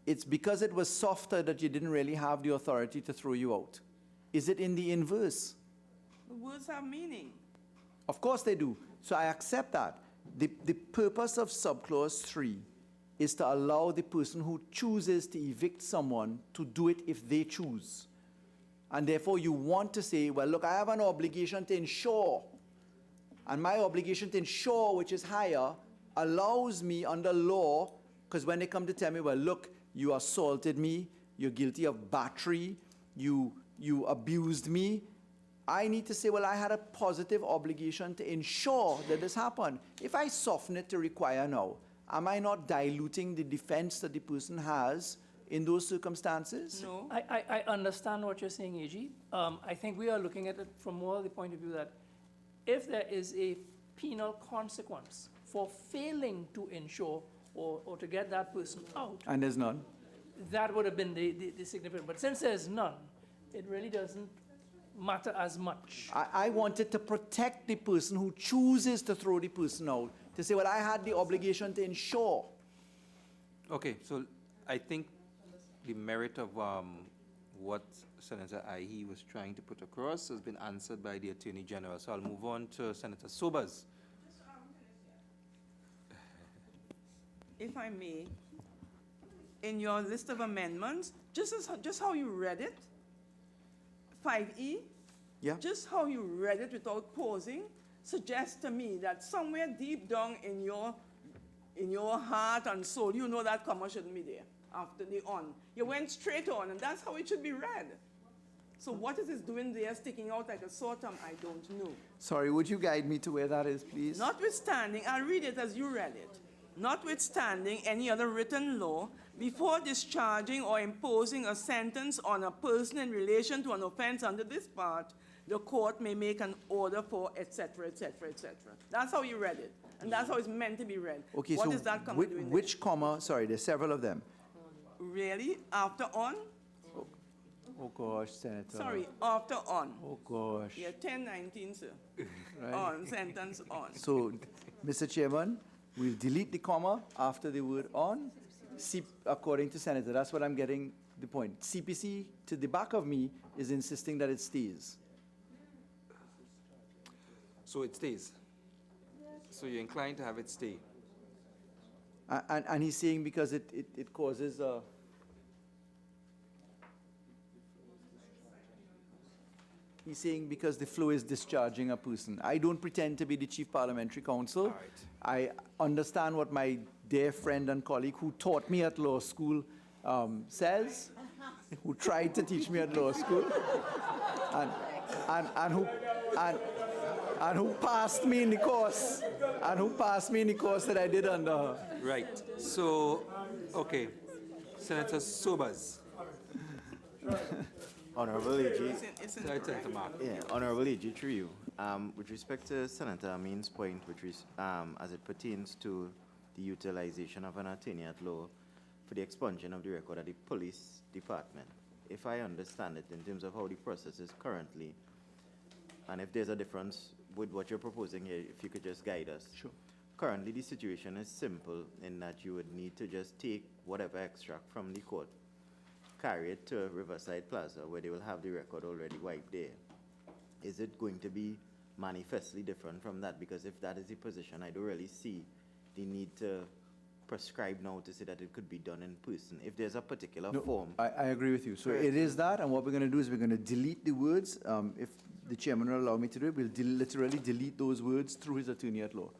it's because it was softer that you didn't really have the authority to throw you out? Is it in the inverse? The words have meaning. Of course they do. So I accept that. The purpose of subclause 3 is to allow the person who chooses to evict someone to do it if they choose. And therefore you want to say, well, look, I have an obligation to ensure. And my obligation to ensure, which is higher, allows me under law, because when they come to tell me, well, look, you assaulted me, you're guilty of battery, you abused me, I need to say, well, I had a positive obligation to ensure that this happened. If I soften it to require now, am I not diluting the defense that the person has in those circumstances? No. I understand what you're saying, AG. I think we are looking at it from more the point of view that if there is a penal consequence for failing to ensure or to get that person out. And there's none. That would have been the significant. But since there's none, it really doesn't matter as much. I wanted to protect the person who chooses to throw the person out, to say, well, I had the obligation to ensure. Okay, so I think the merit of what Senator Aye was trying to put across has been answered by the Attorney General. So I'll move on to Senator Sobers. If I may, in your list of amendments, just how you read it, 5E, Yeah. just how you read it without pausing, suggests to me that somewhere deep down in your heart and soul, you know that comma shouldn't be there after the on. You went straight on, and that's how it should be read. So what is it doing there, sticking out like a sore thumb? I don't know. Sorry, would you guide me to where that is, please? Notwithstanding, I'll read it as you read it. Notwithstanding any other written law, before discharging or imposing a sentence on a person in relation to an offense under this part, the court may make an order for et cetera, et cetera, et cetera. That's how you read it, and that's how it's meant to be read. Okay, what so is that comma doing which comma, sorry, there's several of them. there? Really? After on? Oh, gosh, Senator. Sorry, after on. Oh, gosh. Yeah, 1019, sir. Right. On, sentence on. So, Mr. Chairman, we'll delete the comma after the word on, according to Senator. That's what I'm getting the point. CPC, to the back of me, is insisting that it stays. So it stays. So you're inclined to have it stay. And he's saying because it causes a... He's saying because the flow is discharging a person. I don't pretend to be the Chief Parliamentary Counsel. All right. I understand what my dear friend and colleague who taught me at law school says, who tried to teach me at law school, and who passed me in the course, that I did under her. Right. So, okay. Senator Sobers. Honorable AG, Sorry, Senator Mark. yeah, Honorable AG, through you. With respect to Senator Amin's point, as it pertains to the utilization of an attorney at law for the expunging of the record at the police department, if I understand it in terms of how the process is currently, and if there's a difference with what you're proposing here, if you could just guide us. Sure. Currently, the situation is simple in that you would need to just take whatever extract from the court, carry it to Riverside Plaza, where they will have the record already wiped there. Is it going to be manifestly different from that? Because if that is the position, I don't really see the need to prescribe now to say that it could be done in person. If there's a particular form. I agree with you. So it is that, and what we're going to do is we're going to delete the words. If the chairman will allow me to do it, we'll literally delete those words through his attorney at law.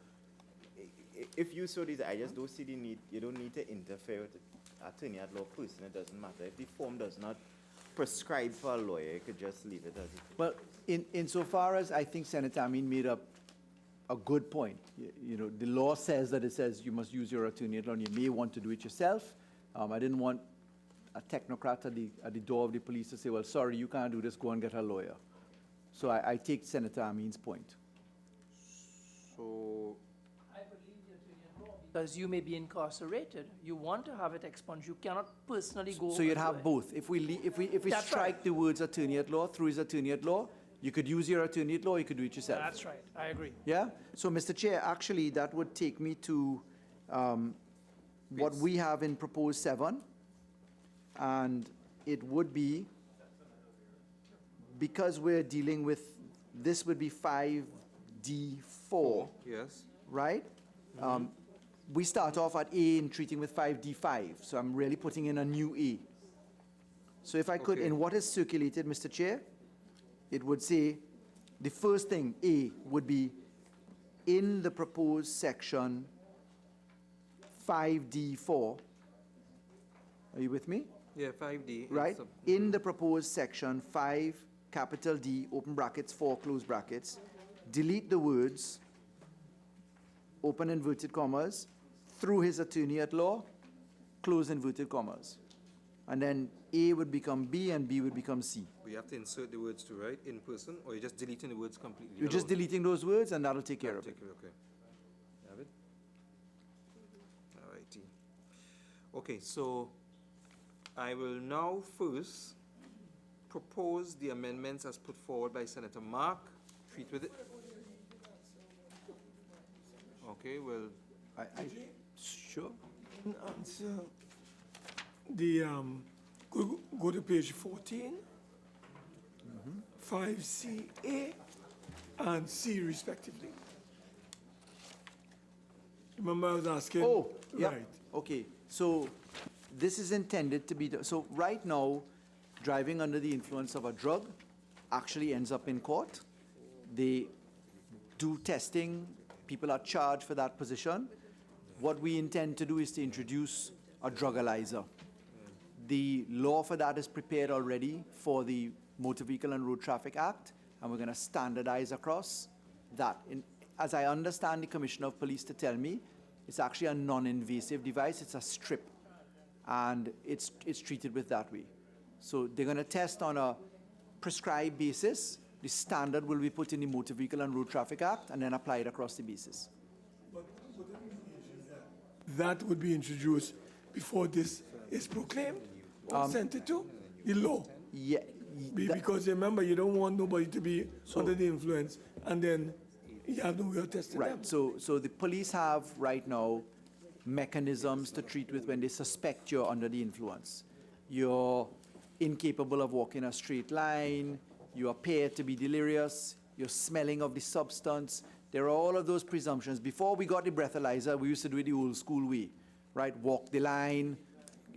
If you so desire, I just don't see the need. You don't need to interfere with the attorney at law person. It doesn't matter. If the form does not prescribe for a lawyer, you could just leave it as it is. Well, insofar as I think Senator Amin made up a good point. You know, the law says that it says you must use your attorney at law, and you may want to do it yourself. I didn't want a technocrat at the door of the police to say, well, sorry, you can't do this, go and get a lawyer. So I take Senator Amin's point. So, Because you may be incarcerated. You want to have it expunged. You cannot personally go. So you'd and do have it. both. If we That's strike right. the words attorney at law through his attorney at law, you could use your attorney at law, you could do it yourself. That's right. I agree. Yeah? So, Mr. Chair, actually, that would take me to what we have in proposed 7. And it would be, because we're dealing with, this would be 5D4, yes. right? We start off at A in treating with 5D5, so I'm really putting in a new A. So if I could, Okay. in what is circulated, Mr. Chair, it would say, the first thing, A, would be in the proposed section 5D4. Are you with me? Yeah, 5D. Right? In the proposed section 5, capital D, open brackets, 4, close brackets, delete the words, open inverted commas, through his attorney at law, close inverted commas. And then A would become B and B would become C. We have to insert the words to, right, in person, or you're just deleting the words completely? You're just deleting those words and that'll take care of it. Okay. Have it? All righty. Okay, so I will now first propose the amendments as put forward by Senator Mark. Treat with it. Okay, well. Sure. Answer the, go to page 14, 5CA and C respectively. Remember I was asking? Oh, yeah. Right. Okay, so this is intended to be, so right now, driving under the influence of a drug actually ends up in court. They do testing, people are charged for that position. What we intend to do is to introduce a drug-alyzer. The law for that is prepared already for the Motor Vehicle and Road Traffic Act, and we're going to standardize across that. As I understand the Commissioner of Police to tell me, it's actually a non-invasive device. It's a strip, and it's treated with that way. So they're going to test on a prescribed basis. The standard will be put in the Motor Vehicle and Road Traffic Act, and then applied across the basis. That would be introduced before this is proclaimed or sent it to the law. Yeah. Because remember, you don't want nobody to be under the influence, and then you have no way of testing them. Right, so the police have right now mechanisms to treat with when they suspect you're under the influence. You're incapable of walking a straight line, you appear to be delirious, you're smelling of the substance. There are all of those presumptions. Before we got the breathalyzer, we used to do it the old school way, right? Walk the line,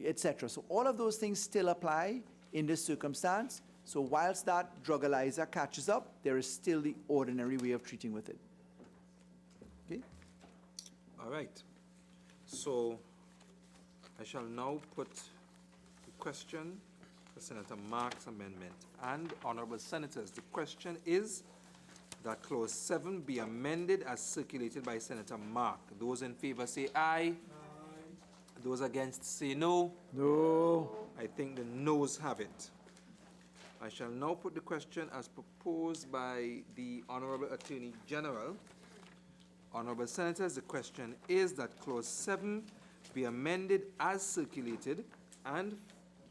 etc. So all of those things still apply in this circumstance. So whilst that drugalyzer catches up, there is still the ordinary way of treating with it. Okay? All right. So I shall now put the question for Senator Mark's amendment. And honorable senators, the question is that clause 7 be amended as circulated by Senator Mark. Those in favor say aye. Those against say no. No. I think the noes have it. I shall now put the question as proposed by the Honorable Attorney General. Honorable Senators, the question is that clause 7 be amended as circulated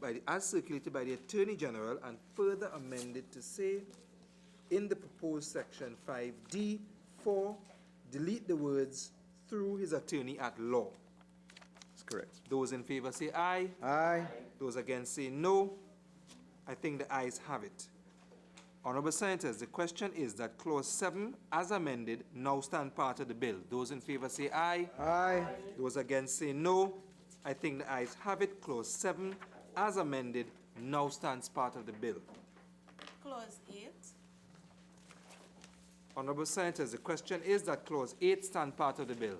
by the Attorney General and further amended to say, in the proposed section 5D, 4, delete the words through his attorney at law. That's correct. Those in favor say aye. Aye. Those against say no. I think the ayes have it. Honorable Senators, the question is that clause 7, as amended, now stand part of the bill. Those in favor say aye. Aye. Those against say no. I think the ayes have it. Clause 7, as amended, now stands part of the bill. Clause 8. Honorable Senators, the question is that clause 8 stand part of the bill.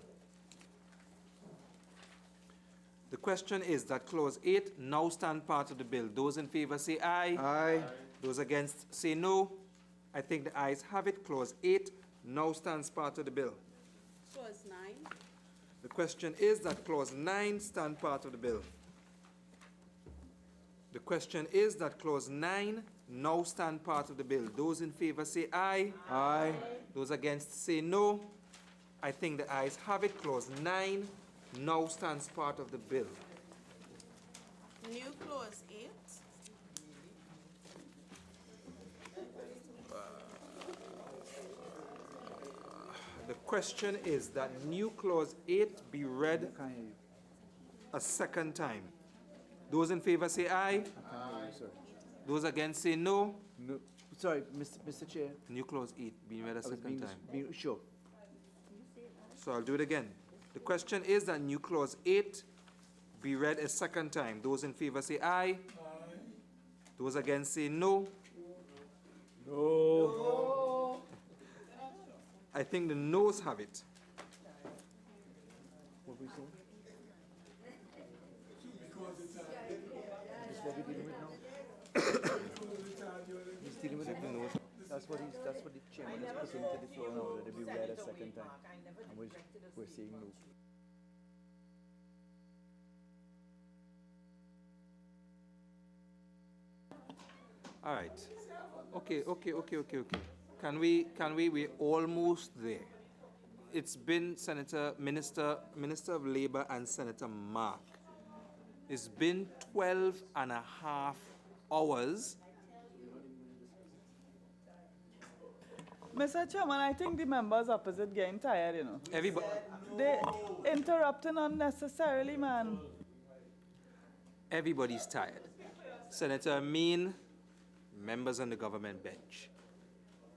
The question is that clause 8 now stand part of the bill. Those in favor say aye. Aye. Those against say no. I think the ayes have it. Clause 8 now stands part of the bill. Clause 9. The question is that clause 9 stand part of the bill. The question is that clause 9 now stand part of the bill. Those in favor say aye. Aye. Those against say no. I think the ayes have it. Clause 9 now stands part of the bill. New clause 8. The question is that new clause 8 be read a second time. Those in favor say aye. Those against say no. No. Sorry, Mr. Chair. New clause 8 being read a second time. Sure. So I'll do it again. The question is that new clause 8 be read a second time. Those in favor say aye. Those against say no. No. I think the noes have it. What we say? That's what we're dealing with now. He's dealing with it now. That's what the chairman is putting to the floor now, that it be read a second time. And we're saying no. All right. Okay. We're almost there. It's been Minister of Labor and Senator Mark. It's been 12 and a half hours. Mr. Chairman, I think the members opposite getting tired, you know. Everybody. They interrupting unnecessarily, man. Everybody's tired. Senator Amin, members on the government bench.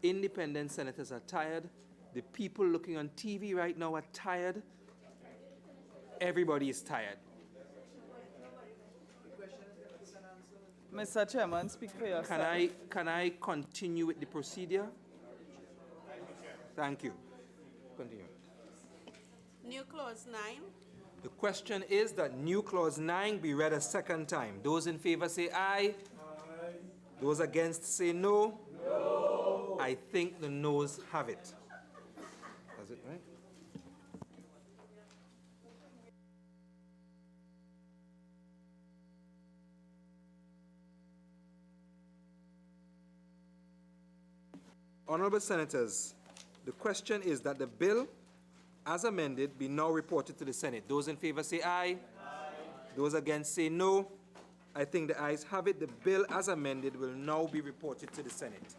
Independent senators are tired. The people looking on TV right now are tired. Everybody is tired. Mr. Chairman, speak for yourself. Can I continue with the procedure? Thank you. Continue. New clause 9. The question is that new clause 9 be read a second time. Those in favor say aye. Aye. Those against say no. No. I think the noes have it. That's it, right? Honorable Senators, the question is that the bill, as amended, be now reported to the Senate. Those in favor say aye. Aye. Those against say no. I think the ayes have it. The bill as amended will now be reported to the Senate.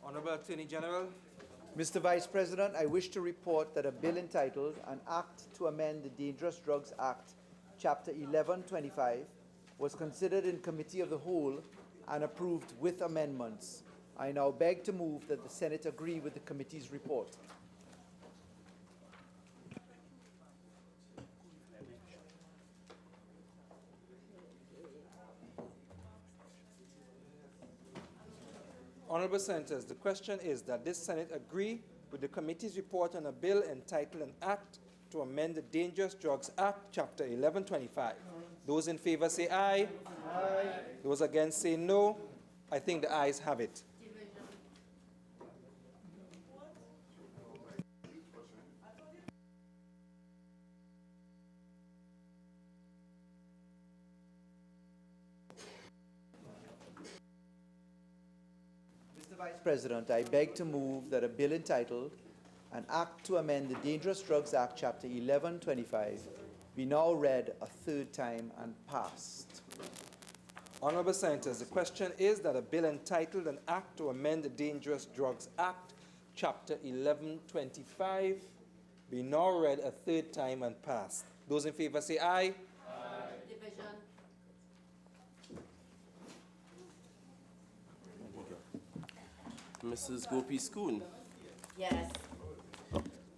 Honorable Attorney General. Mr. Vice President, I wish to report that a bill entitled An Act to Amend the Dangerous Drugs Act, Chapter 1125, was considered in Committee of the Whole and approved with amendments. I now beg to move that the Senate agree with the committee's report. Honorable Senators, the question is that this Senate agree with the committee's report on a bill entitled An Act to Amend the Dangerous Drugs Act, Chapter 1125. Those in favor say aye. Aye. Those against say no. I think the ayes have it. Vice President, I beg to move that a bill entitled An Act to Amend the Dangerous Drugs Act, Chapter 1125, be now read a third time and passed. Honorable Senators, the question is that a bill entitled An Act to Amend the Dangerous Drugs Act, Chapter 1125, be now read a third time and passed. Those in favor say aye. Mrs. Gopi Schoon. Yes.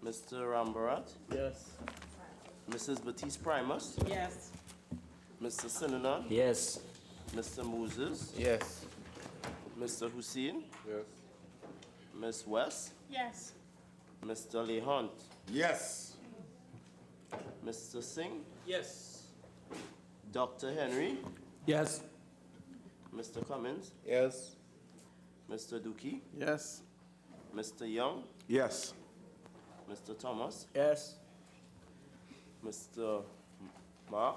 Mr. Rambarat. Yes. Mrs. Batiste Primus. Yes. Mr. Sinanan. Yes. Mr. Moses. Yes. Mr. Hussein. Yes. Ms. West. Yes. Mr. Lehunt. Yes. Mr. Singh. Yes. Dr. Henry. Yes. Mr. Cummins. Yes. Mr. Dookie. Yes. Mr. Young. Yes. Mr. Thomas. Yes. Mr. Mark.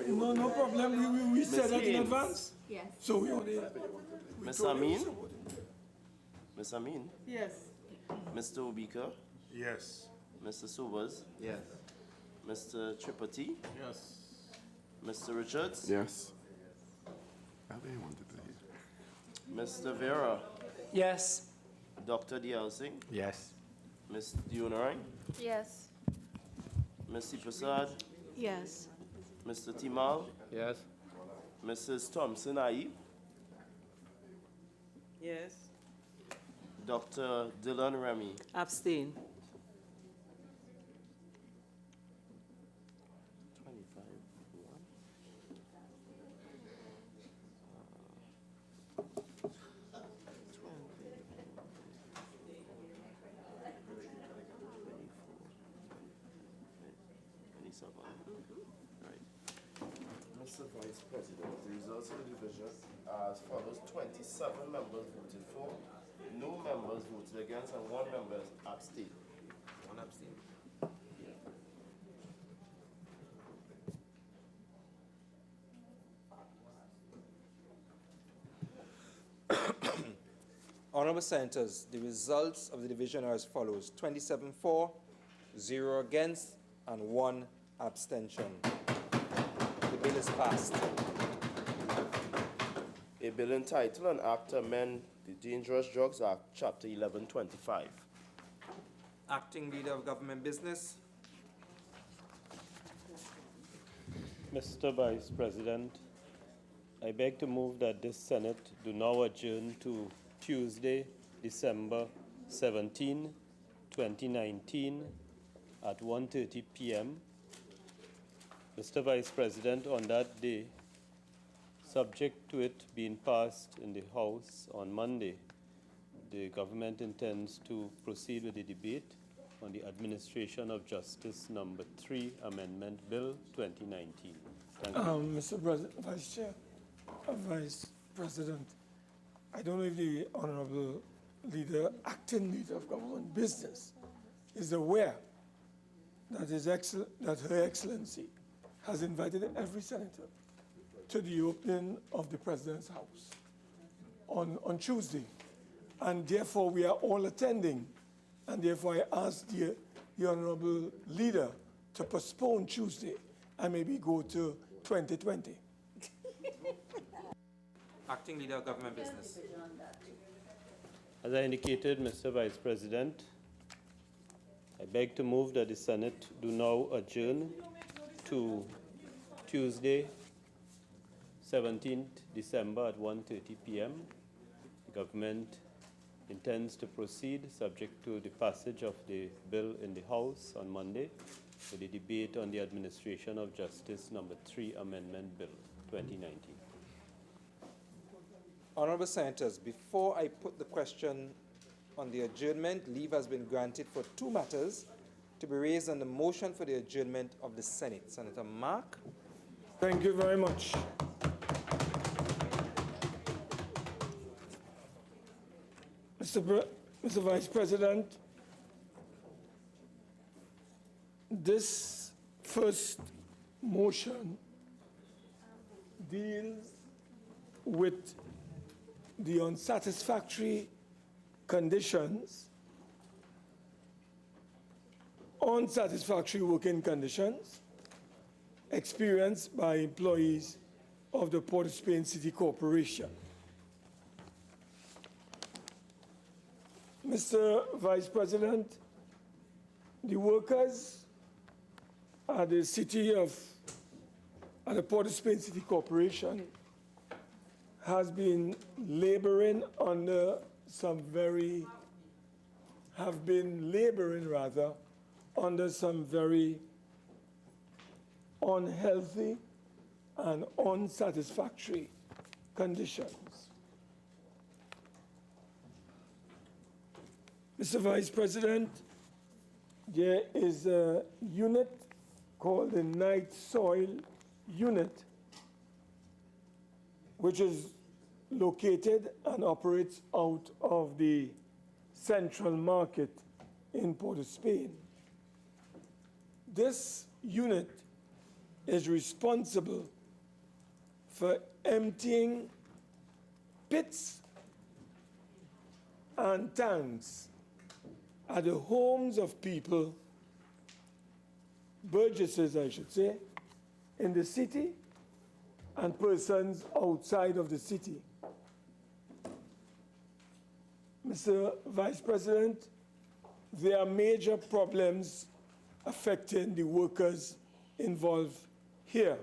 No problem. We said Ms. that in Haynes. advance. Yes. So we only. Ms. Amin. Ms. Amin. Yes. Mr. Obika. Yes. Mr. Sobers. Yes. Mr. Tripathi. Yes. Mr. Richards. Yes. I really wanted to hear. Mr. Vera. Yes. Dr. Dialsing. Yes. Ms. Dionarai. Yes. Ms. C. Prasad. Yes. Mr. Timal. Yes. Mrs. Thompson Aye. Yes. Dr. Dylan Remy. Abstain. 25. Mr. Vice President, the results of the division are as follows: 27 members voted for, no members voted against, and 1 member abstained. One abstain. Honorable Senators, the results of the division are as follows: 27 for, 0 against, and 1 abstention. The bill is passed. A bill entitled An Act to Amend the Dangerous Drugs Act, Chapter 1125. Acting Leader of Government Business. Mr. Vice President, I beg to move that this Senate do now adjourn to Tuesday, December 17, 2019 at 1:30 p.m. Mr. Vice President, on that day, subject to it being passed in the House on Monday, the government intends to proceed with the debate on the Administration of Justice Number 3 Amendment Bill 2019. Thank you. Mr. Vice Chair, Vice President, I don't know if the Honorable Leader, Acting Leader of Government Business, is aware that that Her Excellency has invited every senator to the opening of the President's House on Tuesday. And therefore, we are all attending. And therefore, I ask the Honorable Leader to postpone Tuesday and maybe go to 2020. Acting Leader of Government Business. As I indicated, Mr. Vice President, I beg to move that the Senate do now adjourn to Tuesday, 17th December at 1:30 p.m. The government intends to proceed, subject to the passage of the bill in the House on Monday, with the debate on the Administration of Justice Number 3 Amendment Bill 2019. Honorable Senators, before I put the question on the adjournment, leave has been granted for two matters to be raised on the motion for the adjournment of the Senate. Senator Mark. Thank you very much. Mr. Vice President, this first motion deals with the unsatisfactory conditions, unsatisfactory working conditions experienced by employees of the Port of Spain City Corporation. Mr. Vice President, the workers at the Port of Spain City Corporation have been laboring under some very unhealthy and unsatisfactory conditions. Mr. Vice President, there is a unit called the Night Soil Unit, which is located and operates out of the Central Market in Port of Spain. This unit is responsible for emptying pits and tanks at the homes of people, burgesses I should say, in the city and persons outside of the city. Mr. Vice President, there are major problems affecting the workers involved here.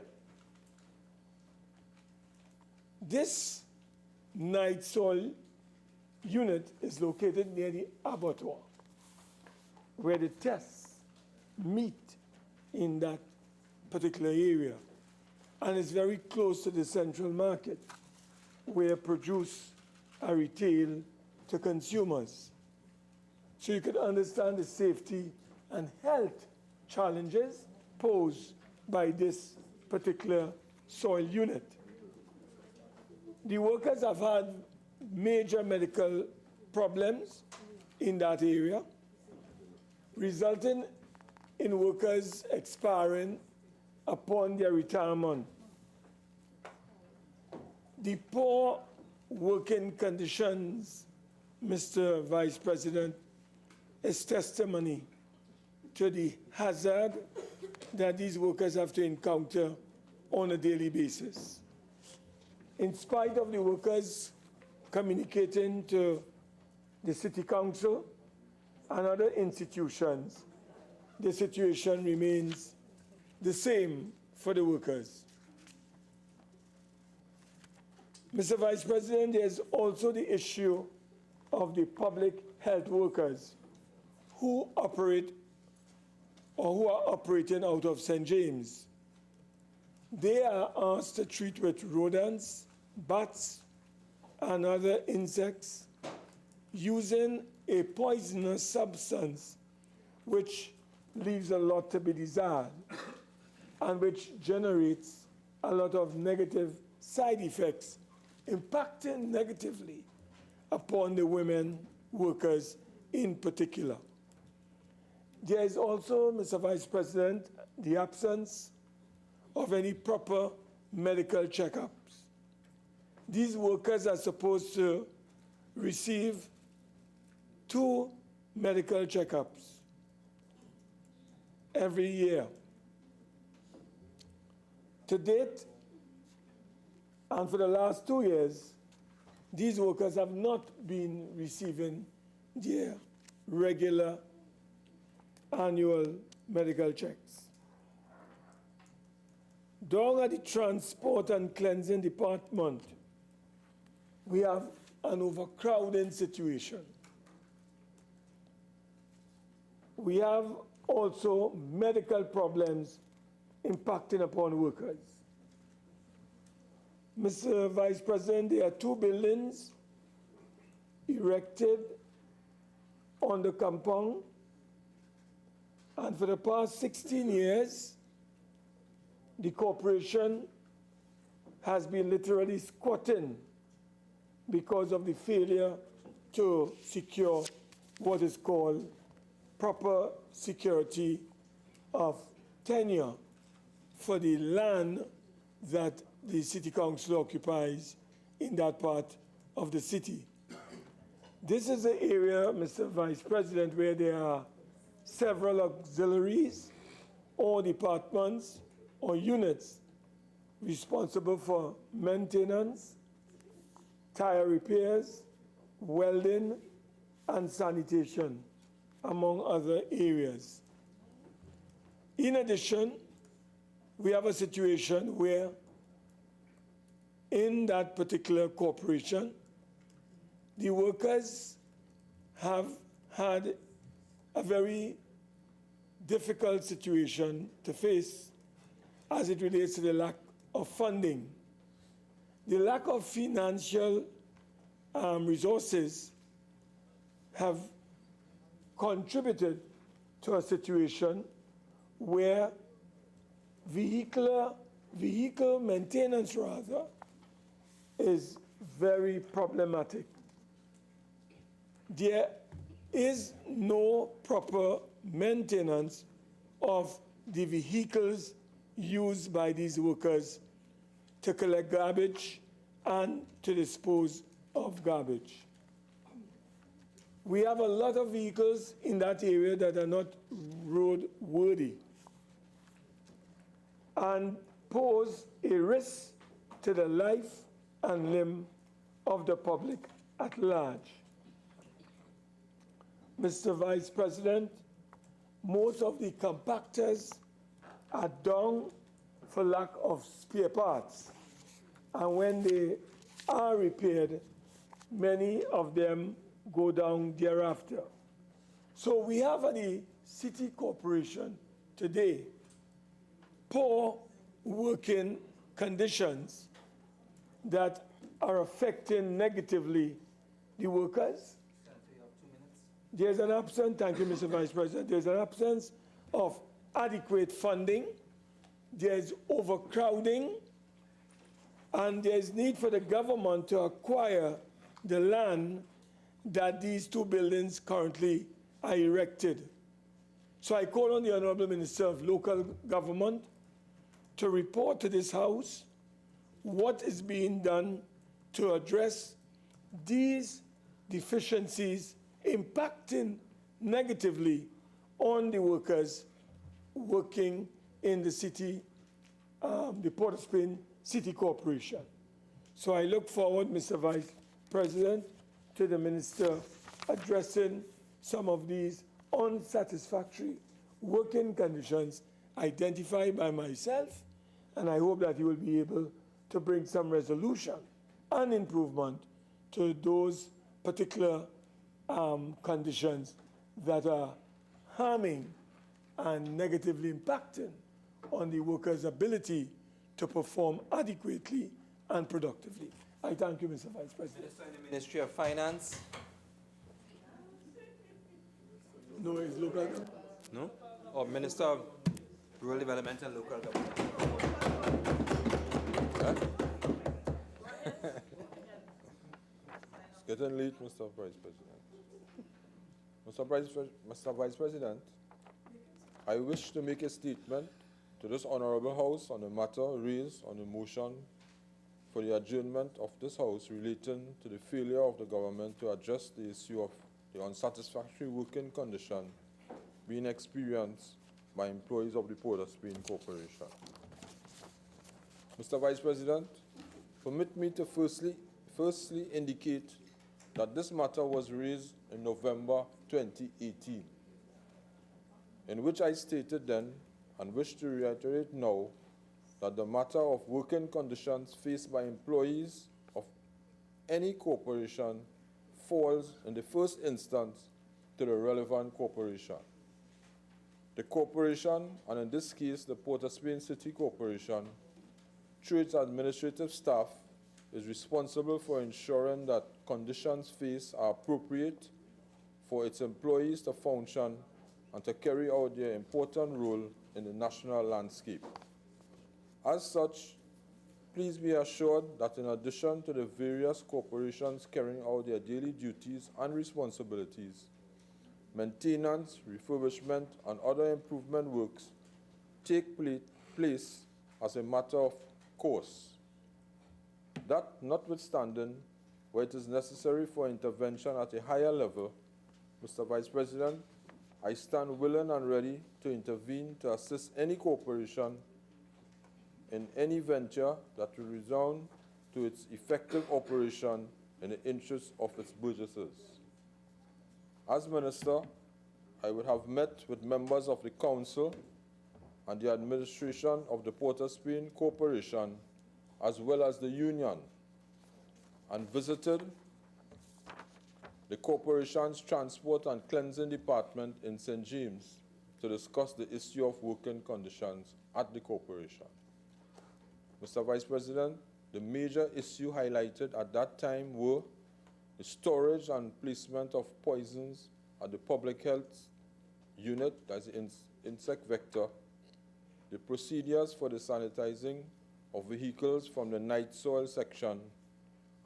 This night soil unit is located near the abattoir, where the tests meet in that particular area. And it's very close to the Central Market, where produce are retailed to consumers. So you could understand the safety and health challenges posed by this particular soil unit. The workers have had major medical problems in that area, resulting in workers expiring upon their retirement. The poor working conditions, Mr. Vice President, is testimony to the hazard that these workers have to encounter on a daily basis. In spite of the workers communicating to the City Council and other institutions, the situation remains the same for the workers. Mr. Vice President, there's also the issue of the public health workers who operate or who are operating out of St. James. They are asked to treat with rodents, bats, and other insects using a poisonous substance which leaves a lot to be desired and which generates a lot of negative side effects, impacting negatively upon the women workers in particular. There is also, Mr. Vice President, the absence of any proper medical checkups. These workers are supposed to receive 2 medical checkups every year. To date, and for the last 2 years, these workers have not been receiving their regular annual medical checks. Down at the Transport and Cleansing Department, we have an overcrowding situation. We have also medical problems impacting upon workers. Mr. Vice President, there are 2 buildings erected on the compound, and for the past 16 years, the corporation has been literally squatting because of the failure to secure what is called proper security of tenure for the land that the City Council occupies in that part of the city. This is the area, Mr. Vice President, where there are several auxiliaries or departments or units responsible for maintenance, tire repairs, welding, and sanitation, among other areas. In addition, we have a situation where in that particular corporation, the workers have had a very difficult situation to face as it relates to the lack of funding. The lack of financial resources have contributed to a situation where vehicle maintenance rather is very problematic. There is no proper maintenance of the vehicles used by these workers to collect garbage and to dispose of garbage. We have a lot of vehicles in that area that are not roadworthy and pose a risk to the life and limb of the public at large. Mr. Vice President, most of the compactors are down for lack of spare parts. And when they are repaired, many of them go down thereafter. So we have at the city corporation today poor working conditions that are affecting negatively the workers. There's an absence, thank you, Mr. Vice President, there's an absence of adequate funding, there's overcrowding, and there's need for the government to acquire the land that these 2 buildings currently are erected. So I call on the Honorable Minister of Local Government to report to this House what is being done to address these deficiencies impacting negatively on the workers working in the city, the Port of Spain City Corporation. So I look forward, Mr. Vice President, to the Minister addressing some of these unsatisfactory working conditions identified by myself, and I hope that he will be able to bring some resolution and improvement to those particular conditions that are harming and negatively impacting on the workers' ability to perform adequately and productively. I thank you, Mr. Vice President. Minister in the Ministry of Finance. No, it's local. No? Or Minister of Rural Development and Local Government? It's getting late, Mr. Vice President. Mr. Vice President, I wish to make a statement to this honorable House on the matter raised on the motion for the adjournment of this House relating to the failure of the government to address the issue of the unsatisfactory working condition being experienced by employees of the Port of Spain Corporation. Mr. Vice President, permit me to firstly indicate that this matter was raised in November 2018, in which I stated then and wish to reiterate now that the matter of working conditions faced by employees of any corporation falls in the first instance to the relevant corporation. The corporation, and in this case the Port of Spain City Corporation, through its administrative staff, is responsible for ensuring that conditions faced are appropriate for its employees to function and to carry out their important role in the national landscape. As such, please be assured that in addition to the various corporations carrying out their daily duties and responsibilities, maintenance, refurbishment, and other improvement works take place as a matter of course. That notwithstanding, where it is necessary for intervention at a higher level, Mr. Vice President, I stand willing and ready to intervene to assist any corporation in any venture that will resound to its effective operation in the interest of its burgesses. As Minister, I would have met with members of the Council and the administration of the Port of Spain Corporation, as well as the Union, and visited the Corporation's Transport and Cleansing Department in St. James to discuss the issue of working conditions at the Corporation. Mr. Vice President, the major issue highlighted at that time were the storage and placement of poisons at the public health unit, that's the insect vector, the procedures for the sanitizing of vehicles from the night soil section,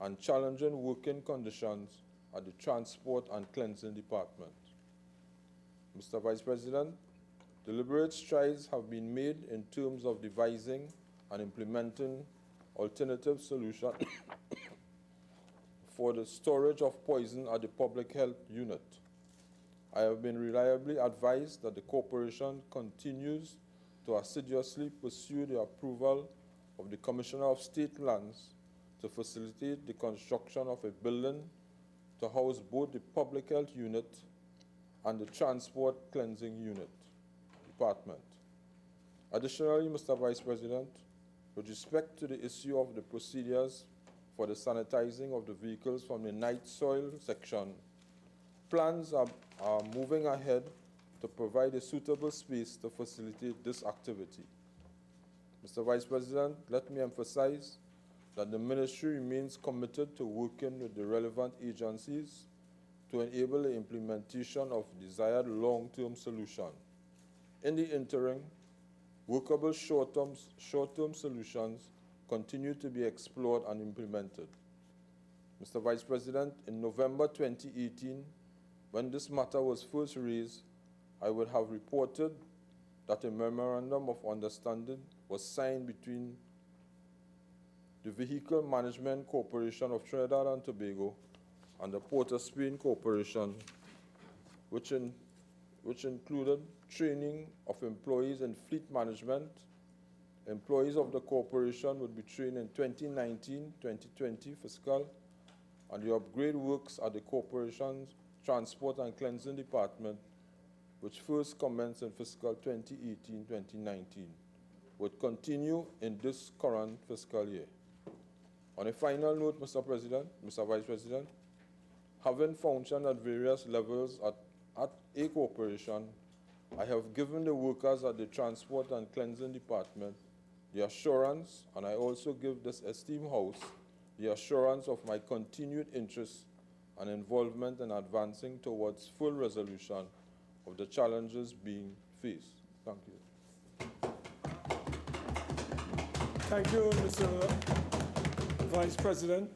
and challenging working conditions at the Transport and Cleansing Department. Mr. Vice President, deliberate strides have been made in terms of devising and implementing alternative solutions for the storage of poison at the public health unit. I have been reliably advised that the corporation continues to assiduously pursue the approval of the Commissioner of State Lands to facilitate the construction of a building to house both the public health unit and the transport cleansing unit department. Additionally, Mr. Vice President, with respect to the issue of the procedures for the sanitizing of the vehicles from the night soil section, plans are moving ahead to provide a suitable space to facilitate this activity. Mr. Vice President, let me emphasize that the Ministry remains committed to working with the relevant agencies to enable the implementation of desired long-term solution. In the interim, workable short-term solutions continue to be explored and implemented. Mr. Vice President, in November 2018, when this matter was first raised, I would have reported that a memorandum of understanding was signed between the Vehicle Management Corporation of Trinidad and Tobago and the Port of Spain Corporation, which included training of employees in fleet management. Employees of the corporation would be trained in 2019-2020 fiscal, and the upgrade works at the corporation's Transport and Cleansing Department, which first commenced in fiscal 2018-2019, would continue in this current fiscal year. On a final note, Mr. Vice President, having functioned at various levels at a corporation, I have given the workers at the Transport and Cleansing Department the assurance, and I also give this esteemed House the assurance of my continued interest and involvement in advancing towards full resolution of the challenges being faced. Thank you. Thank you, Mr. Vice President.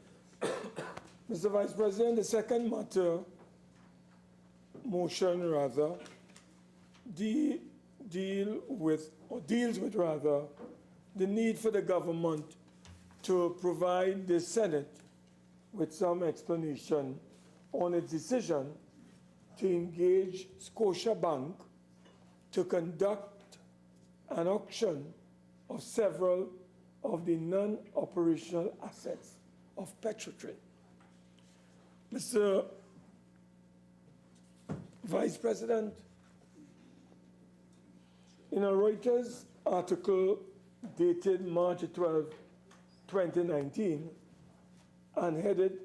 Mr. Vice President, the second matter, motion rather, deals with rather, the need for the government to provide the Senate with some explanation on its decision to engage Scotiabank to conduct an auction of several of the non-operational assets of Petroltrin. Mr. Vice President, in a Reuters article dated March 12, 2019, and headed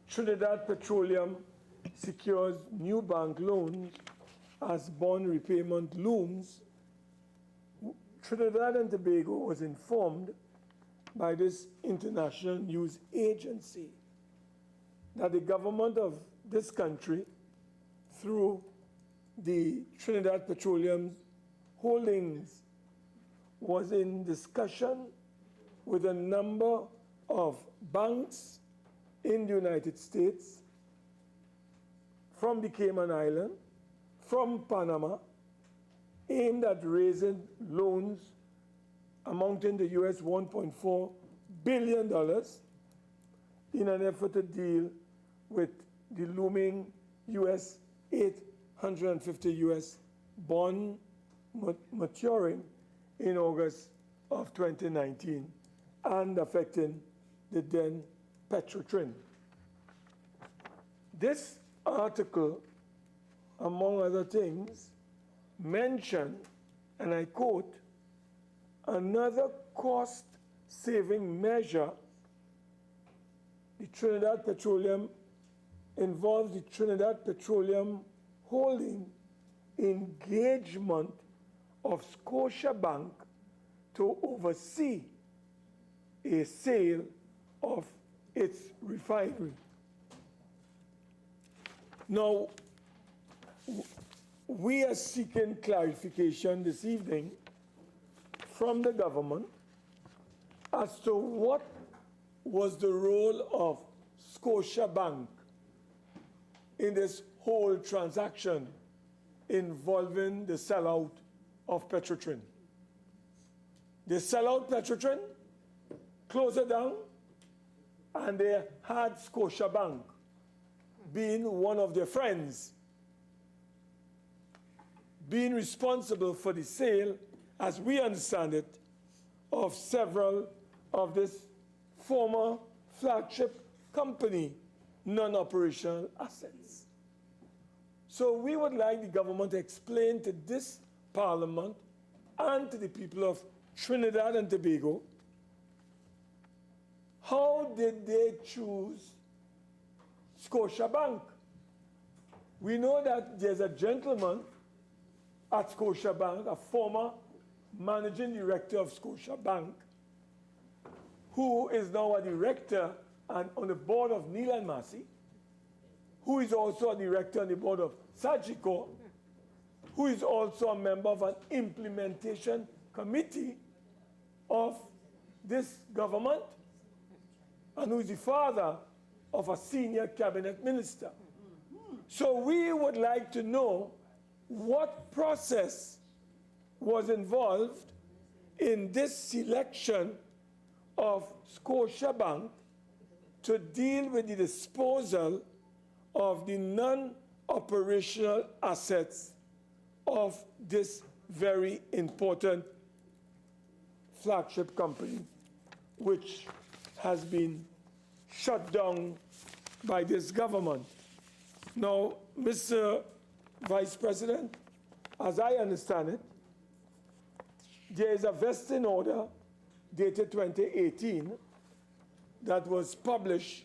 Trinidad Petroleum secures new bank loans as bond repayment looms, Trinidad and Tobago was informed by this international news agency that the government of this country, through the Trinidad Petroleum Holdings, was in discussion with a number of banks in the United States, from the Cayman Islands, from Panama, aimed at raising loans amounting to US $1.4 billion in an effort to deal with the looming US 850 US bond maturing in August of 2019 and affecting the then Petroltrin. This article, among other things, mentioned, and I quote, another cost-saving measure the Trinidad Petroleum involves the Trinidad Petroleum Holding engagement of Scotiabank to oversee a sale of its refinery. Now, we are seeking clarification this evening from the government as to what was the role of Scotiabank in this whole transaction involving the sellout of Petroltrin. They sell out Petroltrin, close it down, and they had Scotiabank being one of their friends, being responsible for the sale, as we understand it, of several of this former flagship company non-operational assets. So we would like the government to explain to this Parliament and to the people of Trinidad and Tobago, how did they choose Scotiabank? We know that there's a gentleman at Scotiabank, a former managing director of Scotiabank, who is now a director and on the board of Neil and Massey, who is also a director on the board of Sagicor, who is also a member of an implementation committee of this government, and who is the father of a senior cabinet minister. So we would like to know what process was involved in this selection of Scotiabank to deal with the disposal of the non-operational assets of this very important flagship company, which has been shut down by this government. Now, Mr. Vice President, as I understand it, there is a vesting order dated 2018 that was published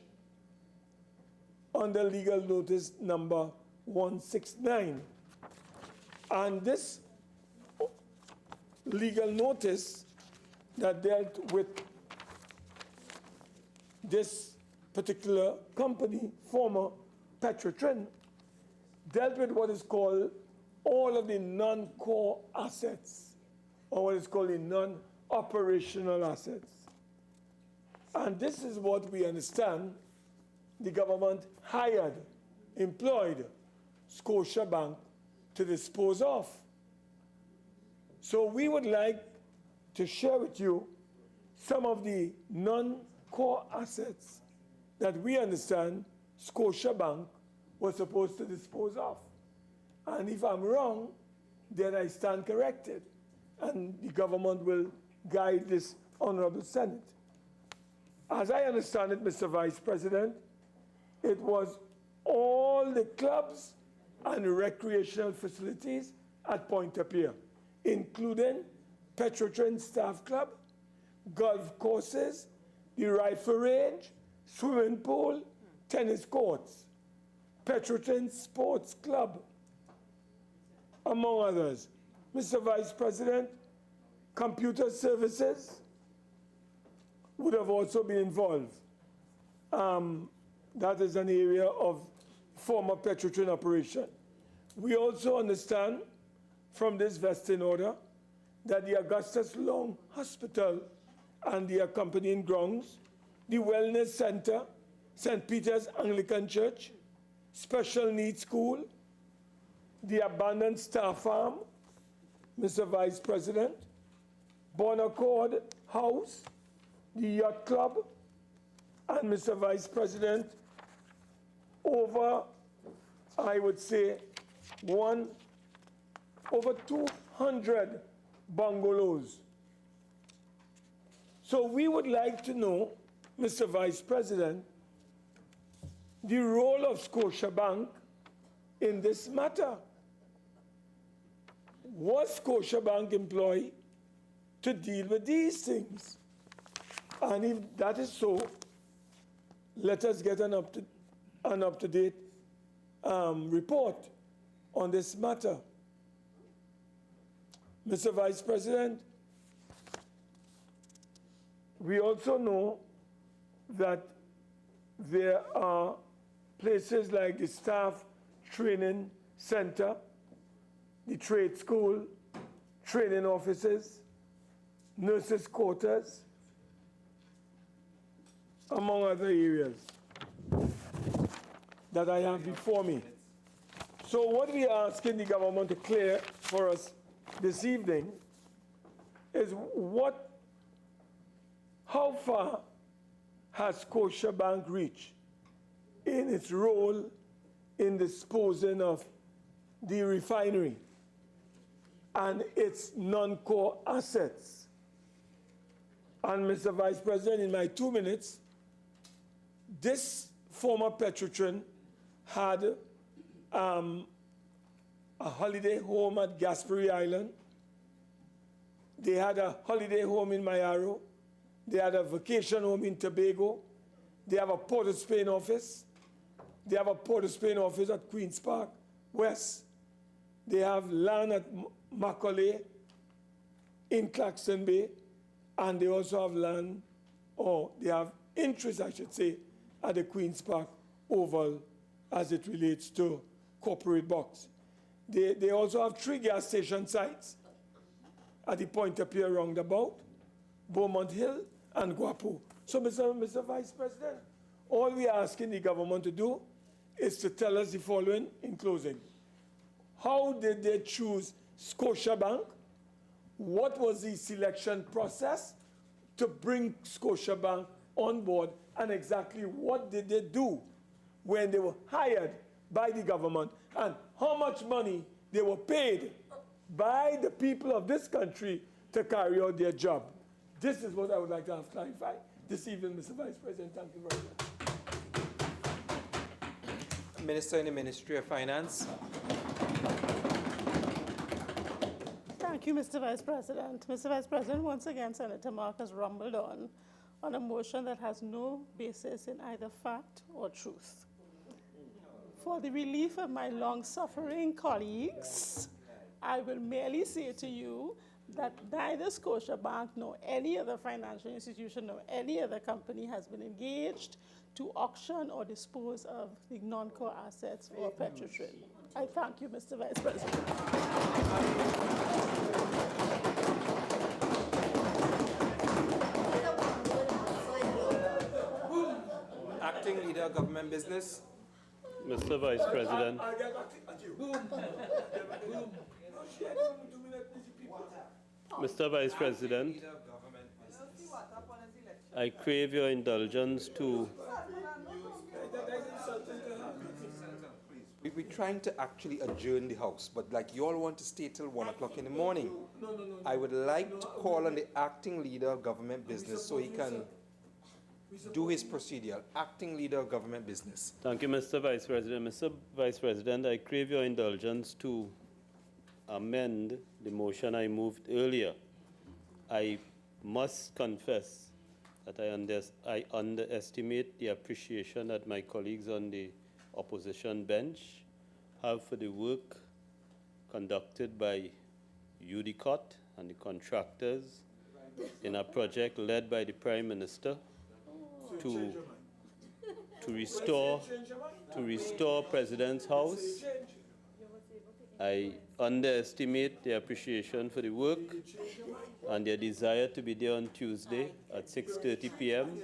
under legal notice number 169. And this legal notice that dealt with this particular company, former Petroltrin, dealt with what is called all of the non-core assets, or what is called the non-operational assets. And this is what we understand the government hired, employed Scotiabank to dispose of. So we would like to share with you some of the non-core assets that we understand Scotiabank was supposed to dispose of. And if I'm wrong, then I stand corrected, and the government will guide this Honorable Senate. As I understand it, Mr. Vice President, it was all the clubs and recreational facilities at Pointe-à-Pierre, including Petroltrin Staff Club, golf courses, the rifle range, swimming pool, tennis courts, Petroltrin Sports Club, among others. Mr. Vice President, computer services would have also been involved. That is an area of former Petroltrin operation. We also understand from this vesting order that the Augustus Long Hospital and the accompanying grounds, the Wellness Center, St. Peter's Anglican Church, Special Needs School, the abandoned Star Farm, Mr. Vice President, Bon Accord House, the Yacht Club, and Mr. Vice President, over, I would say, over 200 bungalows. So we would like to know, Mr. Vice President, the role of Scotiabank in this matter. Was Scotiabank employed to deal with these things? And if that is so, let us get an up-to-date report on this matter. Mr. Vice President, we also know that there are places like the Staff Training Center, the Trade School, training offices, nurses' quarters, among other areas that I have before me. So what we are asking the government to clear for us this evening is how far has Scotiabank reached in its role in disposing of the refinery and its non-core assets. And Mr. Vice President, in my 2 minutes, this former Petroltrin had a holiday home at Gaspery Island. They had a holiday home in Mayaro. They had a vacation home in Tobago. They have a Port of Spain office. They have a Port of Spain office at Queen's Park West. They have land at Macaulay in Claxton Bay. And they also have land, or they have interest, I should say, at the Queen's Park Oval as it relates to corporate box. They also have 3 gas station sites at the Pointe-à-Pierre roundabout, Beaumont Hill, and Guapo. So, Mr. Vice President, all we are asking the government to do is to tell us the following in closing. How did they choose Scotiabank? What was the selection process to bring Scotiabank on board? And exactly what did they do when they were hired by the government? And how much money they were paid by the people of this country to carry out their job? This is what I would like to have clarified this evening, Mr. Vice President. Thank you very much. Minister in the Ministry of Finance. Thank you, Mr. Vice President. Mr. Vice President, once again, Senator Marcus rumbled on a motion that has no basis in either fact or truth. For the relief of my long-suffering colleagues, I will merely say to you that neither Scotiabank nor any other financial institution nor any other company has been engaged to auction or dispose of the non-core assets for Petroltrin. I thank you, Mr. Vice President. Acting Leader of Government Business. Mr. Vice President, Mr. Vice President, I crave your indulgence to We're trying to actually adjourn the House, but like you all want to stay till 1 o'clock in the morning. I would like to call on the Acting Leader of Government Business so he can do his procedure. Acting Leader of Government Business. Thank you, Mr. Vice President. Mr. Vice President, I crave your indulgence to amend the motion I moved earlier. I must confess that I underestimate the appreciation that my colleagues on the opposition bench have for the work conducted by UDCOT and the contractors in a project led by the Prime Minister to restore President's House. I underestimate their appreciation for the work and their desire to be there on Tuesday at 6:30 p.m.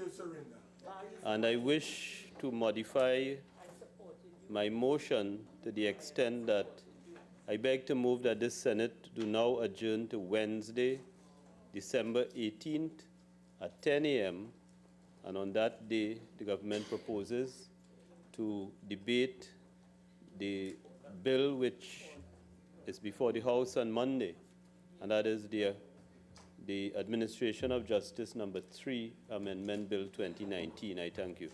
And I wish to modify my motion to the extent that I beg to move that this Senate do now adjourn to Wednesday, December 18th at 10 a.m. And on that day, the government proposes to debate the bill which is before the House on Monday, and that is the Administration of Justice number 3, Amendment Bill 2019. I thank you.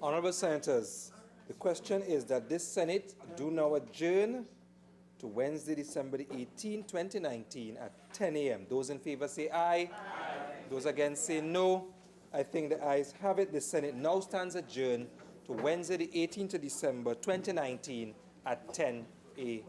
Honorable Senators, the question is that this Senate do now adjourn to Wednesday, December 18, 2019 at 10 a.m. Those in favor say aye. Those against say no. I think the ayes have it. The Senate now stands adjourned to Wednesday, the 18th of December, 2019 at 10 a.m.